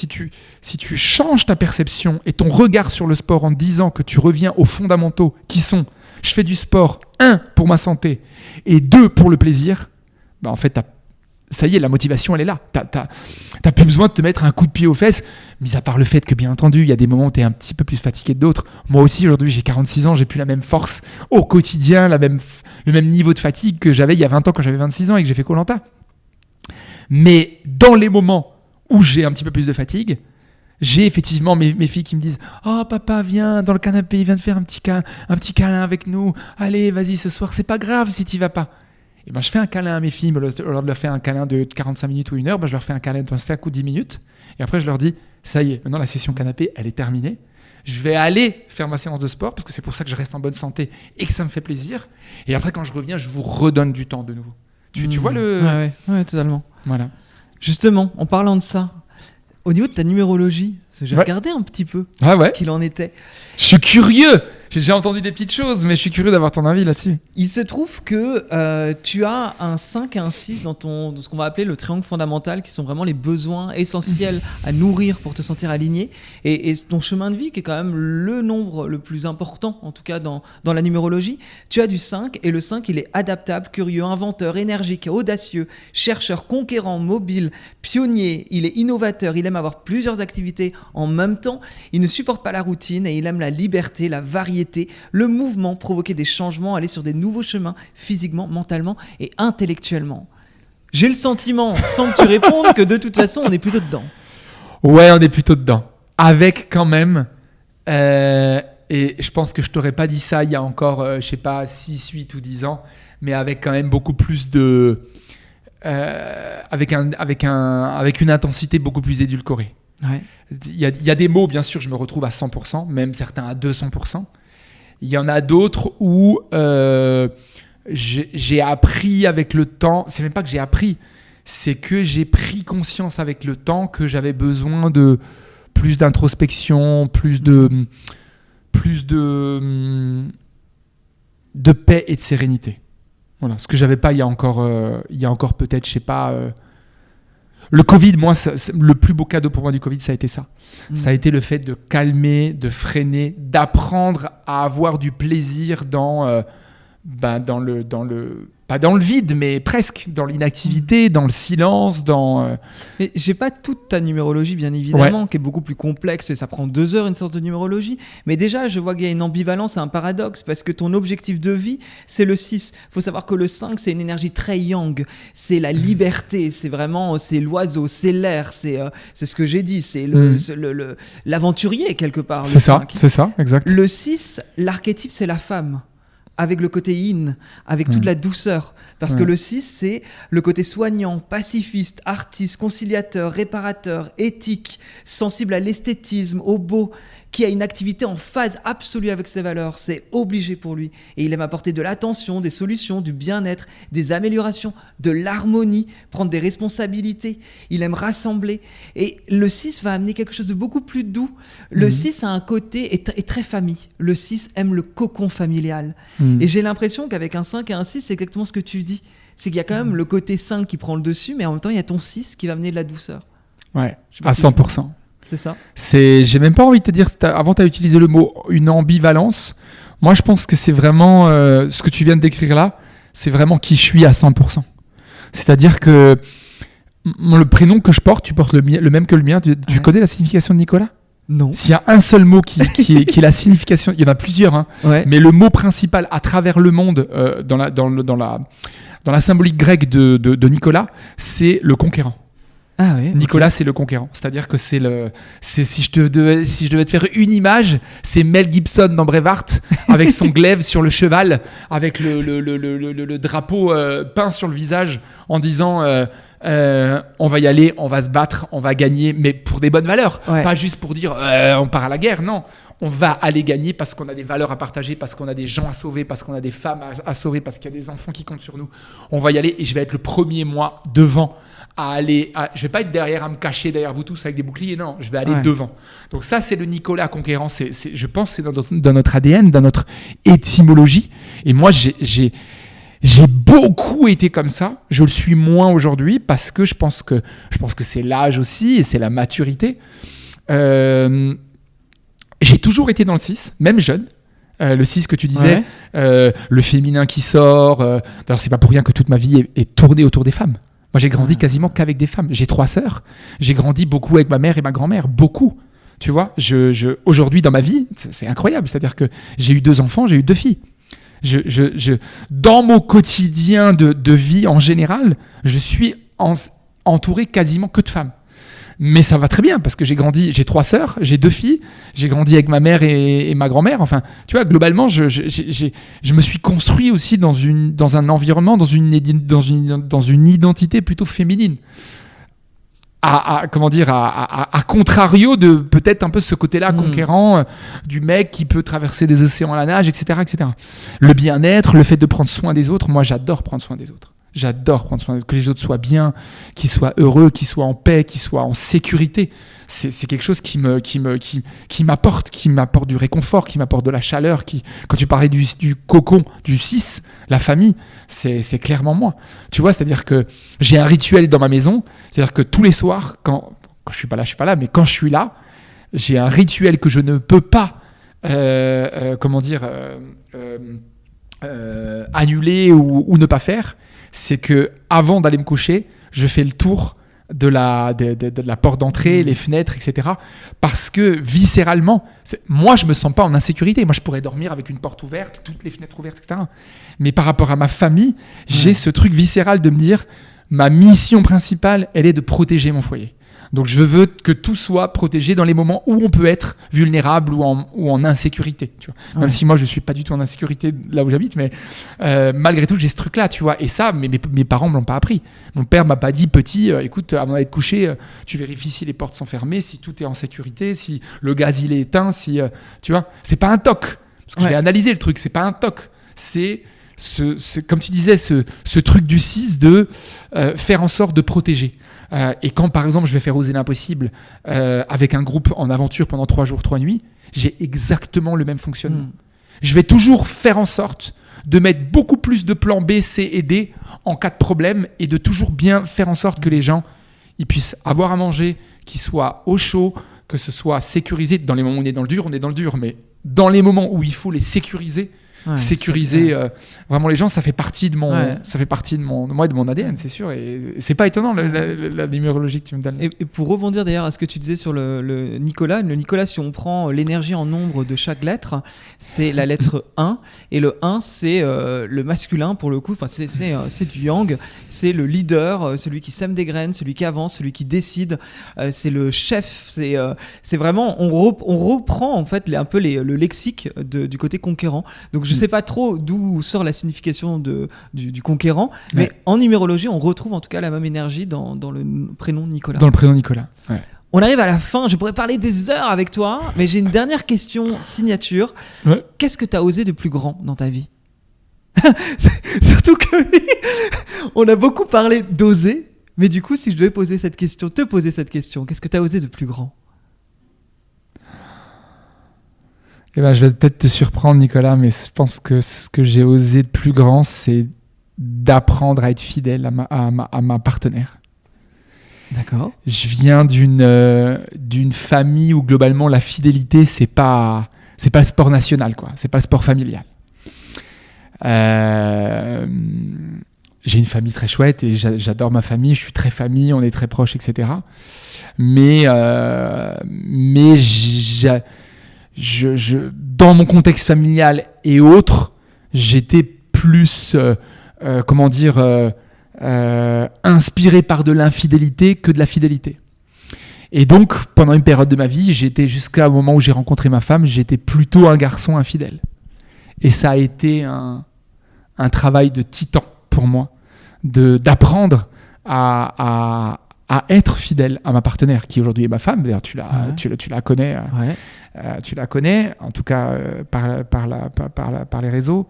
tu changes ta perception et ton regard sur le sport en disant que tu reviens aux fondamentaux qui sont « je fais du sport, 1 pour ma santé et 2 pour le plaisir », bah en fait, ça y est, la motivation, elle est là. T'as plus besoin de te mettre un coup de pied aux fesses, mis à part le fait que, bien entendu, il y a des moments où tu es un petit peu plus fatigué que d'autres. Moi aussi, aujourd'hui, j'ai 46 ans, j'ai plus la même force au quotidien, le même niveau de fatigue que j'avais il y a 20 ans quand j'avais 26 ans et que j'ai fait Koh-Lanta. Mais dans les moments où j'ai un petit peu plus de fatigue, j'ai effectivement mes filles qui me disent « Oh papa, viens dans le canapé, viens te faire un petit câlin avec nous. Allez, vas-y, ce soir, c'est pas grave si t'y vas pas. » Et ben, je fais un câlin à mes filles, mais au lieu de leur faire un câlin de 45 minutes ou 1 heure, je leur fais un câlin de 5 ou 10 minutes. Et après, je leur dis « Ça y est, maintenant la session canapé, elle est terminée. Je vais aller faire ma séance de sport parce que c'est pour ça que je reste en bonne santé et que ça me fait plaisir. Et après, quand je reviens, je vous redonne du temps de nouveau. » Tu vois le... Ouais, totalement. Voilà. Justement, en parlant de ça, au niveau de ta numérologie, j'ai regardé un petit peu ce qu'il en était. Je suis curieux. J'ai déjà entendu des petites choses, mais je suis curieux d'avoir ton avis là-dessus. Il se trouve que tu as un 5 et un 6 dans ce qu'on va appeler le triangle fondamental, qui sont vraiment les besoins essentiels à nourrir pour te sentir aligné. Et ton chemin de vie, qui est quand même le nombre le plus important, en tout cas dans la numérologie, tu as du 5, et le 5, il est adaptable, curieux, inventeur, énergique, audacieux, chercheur, conquérant, mobile, pionnier, il est innovateur, il aime avoir plusieurs activités en même temps, il ne supporte pas la routine et il aime la liberté, la variété, le mouvement, provoquer des changements, aller sur des nouveaux chemins physiquement, mentalement et intellectuellement. J'ai le sentiment, sans que tu répondes, que de toute façon, on est plutôt dedans. Ouais, on est plutôt dedans. Avec quand même, et je pense que je t'aurais pas dit ça il y a encore, 6, 8 ou 10 ans, mais avec quand même beaucoup plus de... avec une intensité beaucoup plus édulcorée. Ouais. Il y a des mots, bien sûr, je me retrouve à 100%, même certains à 200%. Il y en a d'autres où j'ai appris avec le temps, c'est même pas que j'ai appris, c'est que j'ai pris conscience avec le temps que j'avais besoin de plus d'introspection, plus de de paix et de sérénité. Voilà, ce que j'avais pas il y a encore peut-être, je sais pas. Le Covid, moi, le plus beau cadeau pour moi du Covid, ça a été ça. Ça a été le fait de calmer, de freiner, d'apprendre à avoir du plaisir dans le pas dans le vide, mais presque dans l'inactivité, dans le silence, dans. Et j'ai pas toute ta numérologie, bien évidemment, qui est beaucoup plus complexe et ça prend 2 heures une séance de numérologie. Mais déjà, je vois qu'il y a une ambivalence, un paradoxe, parce que ton objectif de vie, c'est le 6. Il faut savoir que le 5, c'est une énergie très yang. C'est la liberté, c'est vraiment, c'est l'oiseau, c'est l'air, c'est ce que j'ai dit, c'est l'aventurier quelque part. C'est ça, exact. Le 6, l'archétype, c'est la femme. Avec le côté yin, avec toute la douceur. Parce que le 6, c'est le côté soignant, pacifiste, artiste, conciliateur, réparateur, éthique, sensible à l'esthétisme, au beau, qui a une activité en phase absolue avec ses valeurs. C'est obligé pour lui. Et il aime apporter de l'attention, des solutions, du bien-être, des améliorations, de l'harmonie, prendre des responsabilités. Il aime rassembler. Et le 6 va amener quelque chose de beaucoup plus doux. Le 6 a un côté, est très famille. Le 6 aime le cocon familial. Et j'ai l'impression qu'avec un 5 et un 6, c'est exactement ce que tu dis. C'est qu'il y a quand même le côté 5 qui prend le dessus, mais en même temps, il y a ton 6 qui va amener de la douceur. Ouais, à 100%. C'est ça. J'ai même pas envie de te dire, avant tu as utilisé le mot une ambivalence. Moi, je pense que c'est vraiment ce que tu viens de décrire là, c'est vraiment qui je suis à 100%. C'est-à-dire que le prénom que je porte, tu portes le même que le mien. Tu connais la signification de Nicolas ? Non. S'il y a un seul mot qui est la signification, il y en a plusieurs, hein, mais le mot principal à travers le monde dans la symbolique grecque de Nicolas, c'est le conquérant. Ah ouais, Nicolas, c'est le conquérant. C'est-à-dire que si je devais te faire une image, c'est Mel Gibson dans Braveheart avec son glaive sur le cheval, avec le drapeau peint sur le visage en disant on va y aller, on va se battre, on va gagner, mais pour des bonnes valeurs. Pas juste pour dire on part à la guerre, non. On va aller gagner parce qu'on a des valeurs à partager, parce qu'on a des gens à sauver, parce qu'on a des femmes à sauver, parce qu'il y a des enfants qui comptent sur nous. On va y aller et je vais être le premier, moi, devant à aller. Je vais pas être derrière à me cacher derrière vous tous avec des boucliers, non, je vais aller devant. Donc ça, c'est le Nicolas conquérant. Je pense que c'est dans notre ADN, dans notre étymologie. Et moi, j'ai beaucoup été comme ça. Je le suis moins aujourd'hui parce que je pense que c'est l'âge aussi et c'est la maturité. J'ai toujours été dans le 6, même jeune. Le 6 que tu disais, le féminin qui sort. D'ailleurs, c'est pas pour rien que toute ma vie est tournée autour des femmes. Moi, j'ai grandi quasiment qu'avec des femmes. J'ai 3 sœurs. J'ai grandi beaucoup avec ma mère et ma grand-mère. Beaucoup. Tu vois, aujourd'hui, dans ma vie, c'est incroyable. C'est-à-dire que j'ai eu 2 enfants, j'ai eu 2 filles. Dans mon quotidien de vie en général, je suis entouré quasiment que de femmes. Mais ça va très bien parce que j'ai 3 sœurs, j'ai 2 filles, j'ai grandi avec ma mère et ma grand-mère. Enfin, tu vois, globalement, je me suis construit aussi dans un environnement, dans une identité plutôt féminine. À contrario de peut-être un peu ce côté-là conquérant du mec qui peut traverser des océans à la nage, etc., etc. Le bien-être, le fait de prendre soin des autres, moi j'adore prendre soin des autres. J'adore prendre soin que les autres soient bien, qu'ils soient heureux, qu'ils soient en paix, qu'ils soient en sécurité. C'est quelque chose qui m'apporte du réconfort, qui m'apporte de la chaleur. Quand tu parlais du cocon, du 6, la famille, c'est clairement moi. Tu vois, c'est-à-dire que j'ai un rituel dans ma maison. C'est-à-dire que tous les soirs, quand je suis pas là, mais quand je suis là, j'ai un rituel que je ne peux pas, annuler ou ne pas faire. C'est que avant d'aller me coucher, je fais le tour de la porte d'entrée, les fenêtres, etc. Parce que viscéralement, moi, je me sens pas en insécurité. Moi, je pourrais dormir avec une porte ouverte, toutes les fenêtres ouvertes, etc. Mais par rapport à ma famille, j'ai ce truc viscéral de me dire, ma mission principale, elle est de protéger mon foyer. Donc, je veux que tout soit protégé dans les moments où on peut être vulnérable ou en insécurité. Tu vois. Même si moi, je ne suis pas du tout en insécurité là où j'habite, mais malgré tout, j'ai ce truc-là. Tu vois. Et ça, mes parents ne me l'ont pas appris. Mon père ne m'a pas dit, petit, écoute, avant d'aller te coucher, tu vérifies si les portes sont fermées, si tout est en sécurité, si le gaz il est éteint. Tu vois. Ce n'est pas un toc. Parce que j'ai analysé le truc. Ce n'est pas un toc. C'est comme tu disais, ce truc du 6 de faire en sorte de protéger. Et quand, par exemple, je vais faire Oser l'impossible avec un groupe en aventure pendant 3 jours, 3 nuits, j'ai exactement le même fonctionnement. Je vais toujours faire en sorte de mettre beaucoup plus de plans B, C et D en cas de problème et de toujours bien faire en sorte que les gens ils puissent avoir à manger, qu'ils soient au chaud, que ce soit sécurisé. Dans les moments où on est dans le dur, mais dans les moments où il faut les sécuriser, vraiment les gens, ça fait partie de moi et de mon ADN, c'est sûr. Et c'est pas étonnant la numérologie que tu me donnes. Et pour rebondir d'ailleurs à ce que tu disais sur le Nicolas, si on prend l'énergie en nombre de chaque lettre, c'est la lettre 1. Et le 1, c'est le masculin pour le coup. Enfin, c'est du yang. C'est le leader, celui qui sème des graines, celui qui avance, celui qui décide. C'est le chef. C'est vraiment, on reprend en fait un peu le lexique du côté conquérant. Donc je sais pas trop d'où sort la signification du conquérant, mais en numérologie, on retrouve en tout cas la même énergie dans le prénom Nicolas. Dans le prénom Nicolas. Ouais. On arrive à la fin, je pourrais parler des heures avec toi, mais j'ai une dernière question signature. Ouais. Qu'est-ce que tu as osé de plus grand dans ta vie? Surtout que on a beaucoup parlé d'oser, mais du coup, si je devais te poser cette question, qu'est-ce que tu as osé de plus grand? Eh ben, je vais peut-être te surprendre, Nicolas, mais je pense que ce que j'ai osé de plus grand, c'est d'apprendre à être fidèle à ma partenaire. D'accord. Je viens d'une famille où globalement la fidélité, c'est pas le sport national, quoi. C'est pas le sport familial. J'ai une famille très chouette et j'adore ma famille. Je suis très famille, on est très proches, etc. Mais dans mon contexte familial et autres, j'étais plus, inspiré par de l'infidélité que de la fidélité. Et donc, pendant une période de ma vie, j'étais jusqu'au moment où j'ai rencontré ma femme, j'étais plutôt un garçon infidèle. Et ça a été un travail de titan pour moi, d'apprendre à être fidèle à ma partenaire, qui aujourd'hui est ma femme. D'ailleurs, tu la connais. Tu la connais, en tout cas par les réseaux.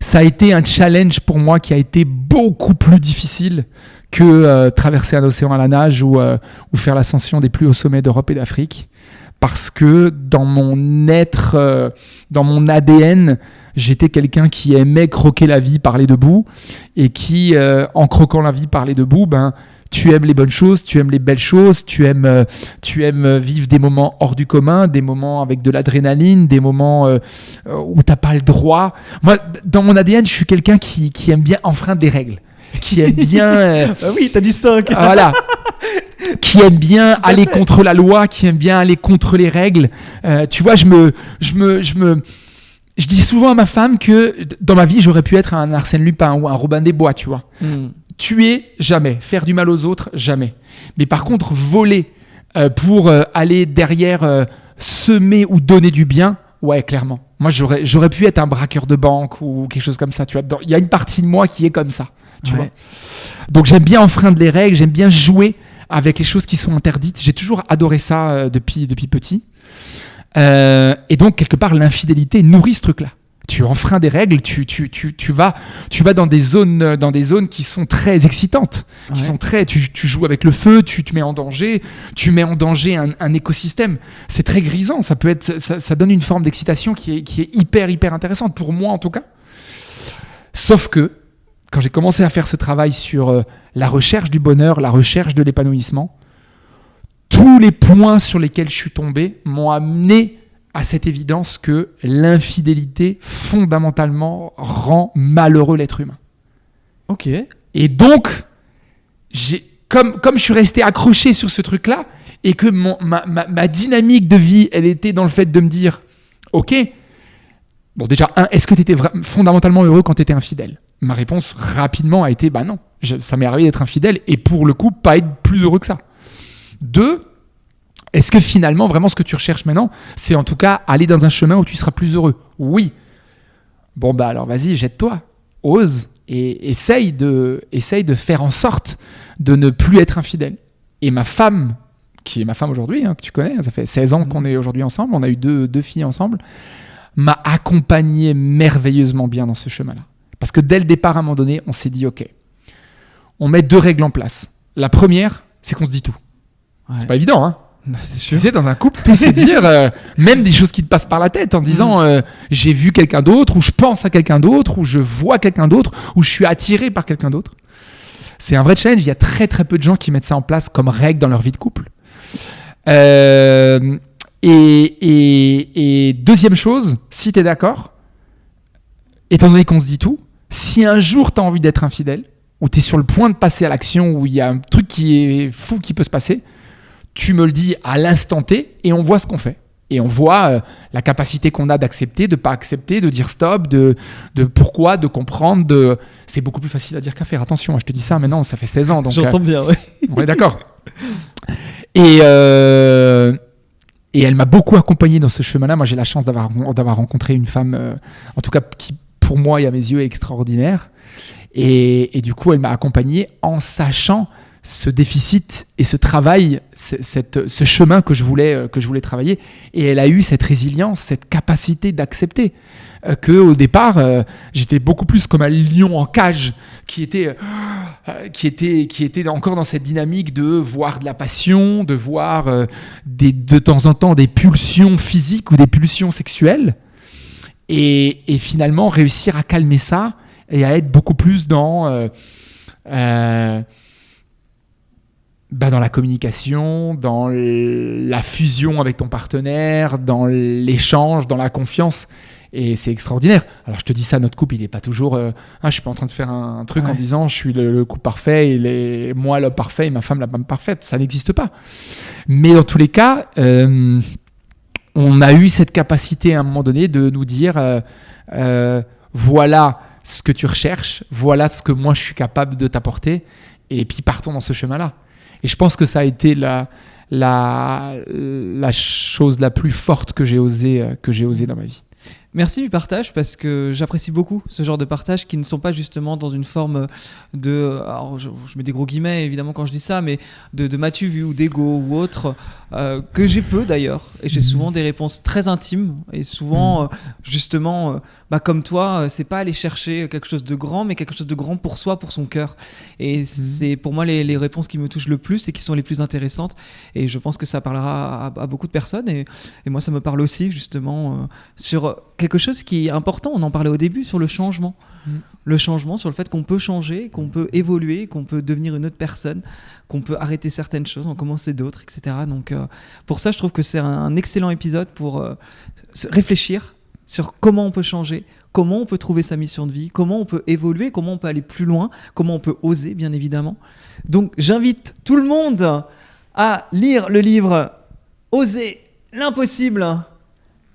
Ça a été un challenge pour moi qui a été beaucoup plus difficile que traverser un océan à la nage ou faire l'ascension des plus hauts sommets d'Europe et d'Afrique. Parce que dans mon être, dans mon ADN, j'étais quelqu'un qui aimait croquer la vie par les deux bouts et qui, en croquant la vie par les deux bouts, tu aimes les bonnes choses, tu aimes les belles choses, tu aimes vivre des moments hors du commun, des moments avec de l'adrénaline, des moments où tu n'as pas le droit. Moi, dans mon ADN, je suis quelqu'un qui aime bien enfreindre des règles, qui aime bien... oui, tu as du 5. Voilà. Qui aime bien aller contre la loi, qui aime bien aller contre les règles. Tu vois, je dis souvent à ma femme que dans ma vie, j'aurais pu être un Arsène Lupin ou un Robin des Bois, tu vois. Tuer, jamais. Faire du mal aux autres, jamais. Mais par contre, voler pour aller derrière semer ou donner du bien, ouais, clairement. Moi, j'aurais pu être un braqueur de banque ou quelque chose comme ça, tu vois. Il y a une partie de moi qui est comme ça, tu vois. Donc, j'aime bien enfreindre les règles, j'aime bien jouer avec les choses qui sont interdites. J'ai toujours adoré ça depuis petit. Et donc, quelque part, l'infidélité nourrit ce truc-là. Tu enfreins des règles, tu vas dans des zones qui sont très excitantes, qui sont très, tu joues avec le feu, tu te mets en danger, un écosystème. C'est très grisant, ça donne une forme d'excitation qui est hyper intéressante pour moi en tout cas. Sauf que quand j'ai commencé à faire ce travail sur la recherche du bonheur, la recherche de l'épanouissement, tous les points sur lesquels je suis tombé m'ont amené à cette évidence que l'infidélité, fondamentalement, rend malheureux l'être humain. Ok. Et donc, comme je suis resté accroché sur ce truc-là, et que ma dynamique de vie, elle était dans le fait de me dire, ok, bon déjà, est-ce que tu étais fondamentalement heureux quand tu étais infidèle ? Ma réponse rapidement a été, bah non, ça m'est arrivé d'être infidèle, et pour le coup, pas être plus heureux que ça. 2, est-ce que finalement, vraiment, ce que tu recherches maintenant, c'est en tout cas aller dans un chemin où tu seras plus heureux ? Oui. Bon, bah alors vas-y, jette-toi, ose et essaye de faire en sorte de ne plus être infidèle. Et ma femme, qui est ma femme aujourd'hui, que tu connais, ça fait 16 ans qu'on est aujourd'hui ensemble, on a eu deux filles ensemble, m'a accompagné merveilleusement bien dans ce chemin-là. Parce que dès le départ, à un moment donné, on s'est dit, ok, on met 2 règles en place. La première, c'est qu'on se dit tout. Ouais. C'est pas évident, hein ? C'est Tu sûr. sais, dans un couple, tout se dire, même des choses qui te passent par la tête en disant j'ai vu quelqu'un d'autre, ou je pense à quelqu'un d'autre, ou je vois quelqu'un d'autre, ou je suis attiré par quelqu'un d'autre. C'est un vrai challenge. Il y a très très peu de gens qui mettent ça en place comme règle dans leur vie de couple. Et deuxième chose, si tu es d'accord, étant donné qu'on se dit tout, si un jour tu as envie d'être infidèle, ou tu es sur le point de passer à l'action, où il y a un truc qui est fou qui peut se passer, tu me le dis à l'instant T et on voit ce qu'on fait. Et on voit la capacité qu'on a d'accepter, de ne pas accepter, de dire stop, de pourquoi, de comprendre. C'est beaucoup plus facile à dire qu'à faire. Attention, je te dis ça maintenant, ça fait 16 ans. Donc, J'entends bien, oui. on est d'accord. Et elle m'a beaucoup accompagné dans ce chemin-là. Moi, j'ai la chance d'avoir rencontré une femme, en tout cas, qui, pour moi et à mes yeux, est extraordinaire. Et du coup, elle m'a accompagné en sachant ce déficit et ce travail, ce chemin que je voulais travailler. Et elle a eu cette résilience, cette capacité d'accepter qu'au départ, j'étais beaucoup plus comme un lion en cage qui était encore dans cette dynamique de voir de la passion, de voir de temps en temps des pulsions physiques ou des pulsions sexuelles. Et finalement, réussir à calmer ça et à être beaucoup plus dans la communication, dans la fusion avec ton partenaire, dans l'échange, dans la confiance. Et c'est extraordinaire. Alors je te dis ça, notre couple, il n'est pas toujours... je suis pas en train de faire un truc en disant je suis le couple parfait, et moi l'homme parfait et ma femme la femme parfaite. Ça n'existe pas. Mais dans tous les cas, on a eu cette capacité à un moment donné de nous dire voilà ce que tu recherches, voilà ce que moi je suis capable de t'apporter, et puis partons dans ce chemin-là. Et je pense que ça a été la chose la plus forte que j'ai osé dans ma vie. Merci du partage, parce que j'apprécie beaucoup ce genre de partage qui ne sont pas justement dans une forme de... Alors je mets des gros guillemets évidemment quand je dis ça, mais de m'as-tu vu ou d'ego ou autre, que j'ai peu d'ailleurs. Et j'ai souvent des réponses très intimes, et souvent justement, comme toi, c'est pas aller chercher quelque chose de grand, mais quelque chose de grand pour soi, pour son cœur. Et c'est pour moi les réponses qui me touchent le plus et qui sont les plus intéressantes. Et je pense que ça parlera à beaucoup de personnes. Et moi, ça me parle aussi justement sur quelque chose qui est important, on en parlait au début, sur le changement. Le changement, sur le fait qu'on peut changer, qu'on peut évoluer, qu'on peut devenir une autre personne, qu'on peut arrêter certaines choses, en commencer d'autres, etc. Donc pour ça, je trouve que c'est un excellent épisode pour réfléchir sur comment on peut changer, comment on peut trouver sa mission de vie, comment on peut évoluer, comment on peut aller plus loin, comment on peut oser, bien évidemment. Donc j'invite tout le monde à lire le livre « Oser l'impossible »,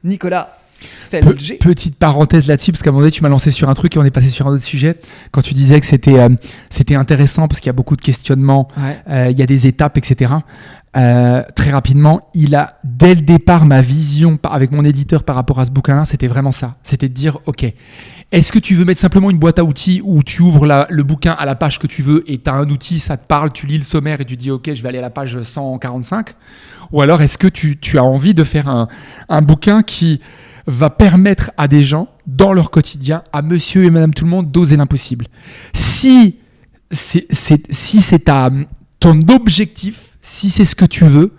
Nicolas Felger. Petite parenthèse là-dessus, parce qu'à un moment donné, tu m'as lancé sur un truc et on est passé sur un autre sujet. Quand tu disais que c'était intéressant parce qu'il y a beaucoup de questionnements, il y a des étapes, etc. Très rapidement, dès le départ, ma vision avec mon éditeur par rapport à ce bouquin-là, c'était vraiment ça. C'était de dire, OK, est-ce que tu veux mettre simplement une boîte à outils où tu ouvres le bouquin à la page que tu veux et tu as un outil, ça te parle, tu lis le sommaire et tu dis, OK, je vais aller à la page 145? Ou alors, est-ce que tu as envie de faire un bouquin qui va permettre à des gens, dans leur quotidien, à monsieur et madame tout le monde, d'oser l'impossible? Si c'est ton objectif, si c'est ce que tu veux,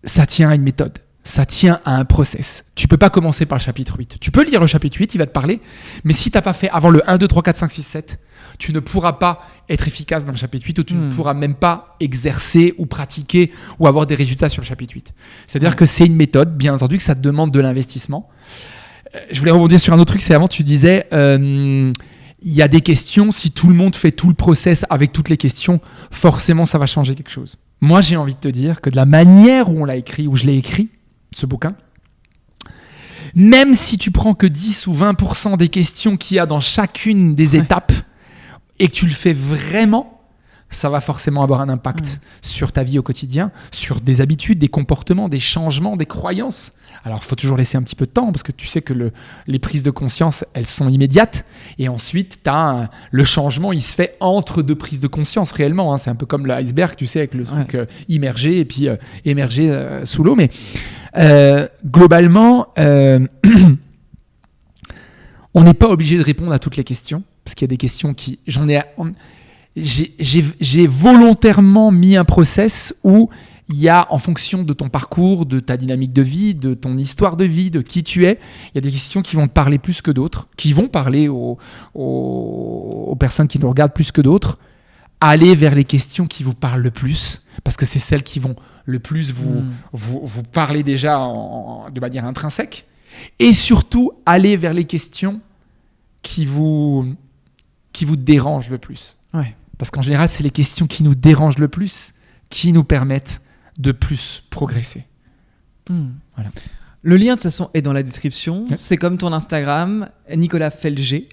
ça tient à une méthode, ça tient à un process. Tu peux pas commencer par le chapitre 8. Tu peux lire le chapitre 8, il va te parler, mais si tu n'as pas fait avant le 1, 2, 3, 4, 5, 6, 7, tu ne pourras pas être efficace dans le chapitre 8, ou tu ne pourras même pas exercer ou pratiquer ou avoir des résultats sur le chapitre 8. C'est-à-dire que c'est une méthode, bien entendu, que ça te demande de l'investissement. Je voulais rebondir sur un autre truc, c'est avant, tu disais, il y a des questions, si tout le monde fait tout le process avec toutes les questions, forcément, ça va changer quelque chose. Moi, j'ai envie de te dire que de la manière où on l'a écrit, où je l'ai écrit, ce bouquin, même si tu prends que 10 ou 20% des questions qu'il y a dans chacune des étapes, et que tu le fais vraiment, ça va forcément avoir un impact sur ta vie au quotidien, sur des habitudes, des comportements, des changements, des croyances. Alors, il faut toujours laisser un petit peu de temps, parce que tu sais que les prises de conscience, elles sont immédiates. Et ensuite, le changement, il se fait entre deux prises de conscience, réellement. C'est un peu comme l'iceberg, tu sais, avec le truc immergé et puis émergé sous l'eau. Mais globalement, on n'est pas obligé de répondre à toutes les questions. Parce qu'il y a des questions qui... J'ai volontairement mis un process où Il y a, en fonction de ton parcours, de ta dynamique de vie, de ton histoire de vie, de qui tu es, il y a des questions qui vont te parler plus que d'autres, qui vont parler aux personnes qui nous regardent plus que d'autres. Allez vers les questions qui vous parlent le plus, parce que c'est celles qui vont le plus vous parler déjà de manière intrinsèque. Et surtout, allez vers les questions qui vous dérangent le plus. Ouais. Parce qu'en général, c'est les questions qui nous dérangent le plus qui nous permettent de plus progresser. Voilà. Le lien de toute façon est dans la description. Ouais. C'est comme ton Instagram, Nicolas Felger.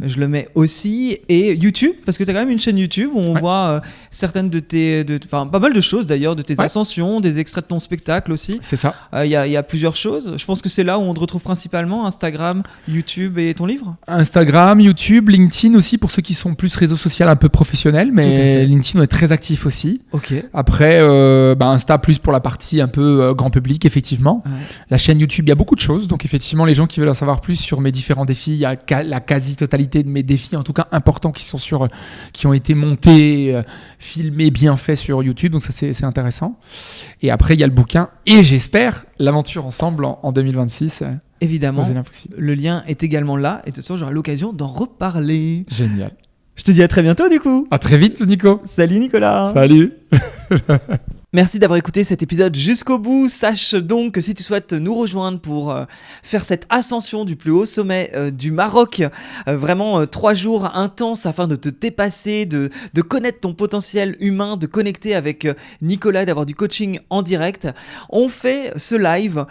Je le mets aussi. Et YouTube, parce que tu as quand même une chaîne YouTube où on voit certaines pas mal de choses d'ailleurs, de tes ascensions, des extraits de ton spectacle aussi. C'est ça. Il y a plusieurs choses. Je pense que c'est là où on te retrouve principalement, Instagram, YouTube et ton livre. Instagram, YouTube, LinkedIn aussi pour ceux qui sont plus réseaux sociaux un peu professionnels, Tout à fait. mais LinkedIn on est très actif aussi. Ok. Après, Insta plus pour la partie un peu grand public, effectivement. Ouais. La chaîne YouTube, il y a beaucoup de choses. Donc, effectivement, les gens qui veulent en savoir plus sur mes différents défis, il y a la quasi-totalité de mes défis, en tout cas importants, qui ont été montés, filmés, bien faits sur YouTube. Donc, ça, c'est intéressant. Et après, il y a le bouquin et j'espère l'aventure ensemble en 2026. Évidemment, Oser l'impossible. le lien est également là. Et de toute façon, j'aurai l'occasion d'en reparler. Génial. Je te dis à très bientôt du coup. À très vite, Nico. Salut Nicolas. Salut. Merci d'avoir écouté cet épisode jusqu'au bout. Sache donc que si tu souhaites nous rejoindre pour faire cette ascension du plus haut sommet du Maroc, vraiment 3 jours intenses afin de te dépasser, de connaître ton potentiel humain, de connecter avec Nicolas, d'avoir du coaching en direct, on fait ce live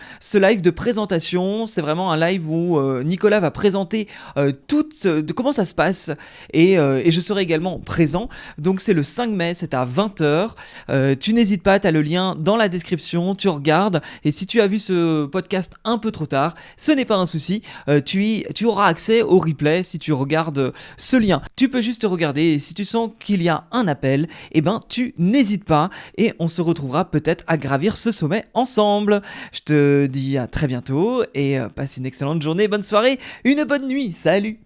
de présentation. C'est vraiment un live où Nicolas va présenter de comment ça se passe et je serai également présent. Donc c'est le 5 mai, c'est à 20h. Tu n'hésites pas, tu as le lien dans la description, tu regardes et si tu as vu ce podcast un peu trop tard, ce n'est pas un souci, tu auras accès au replay si tu regardes ce lien. Tu peux juste regarder et si tu sens qu'il y a un appel, tu n'hésites pas et on se retrouvera peut-être à gravir ce sommet ensemble. Je te dis à très bientôt et passe une excellente journée, bonne soirée, une bonne nuit, salut!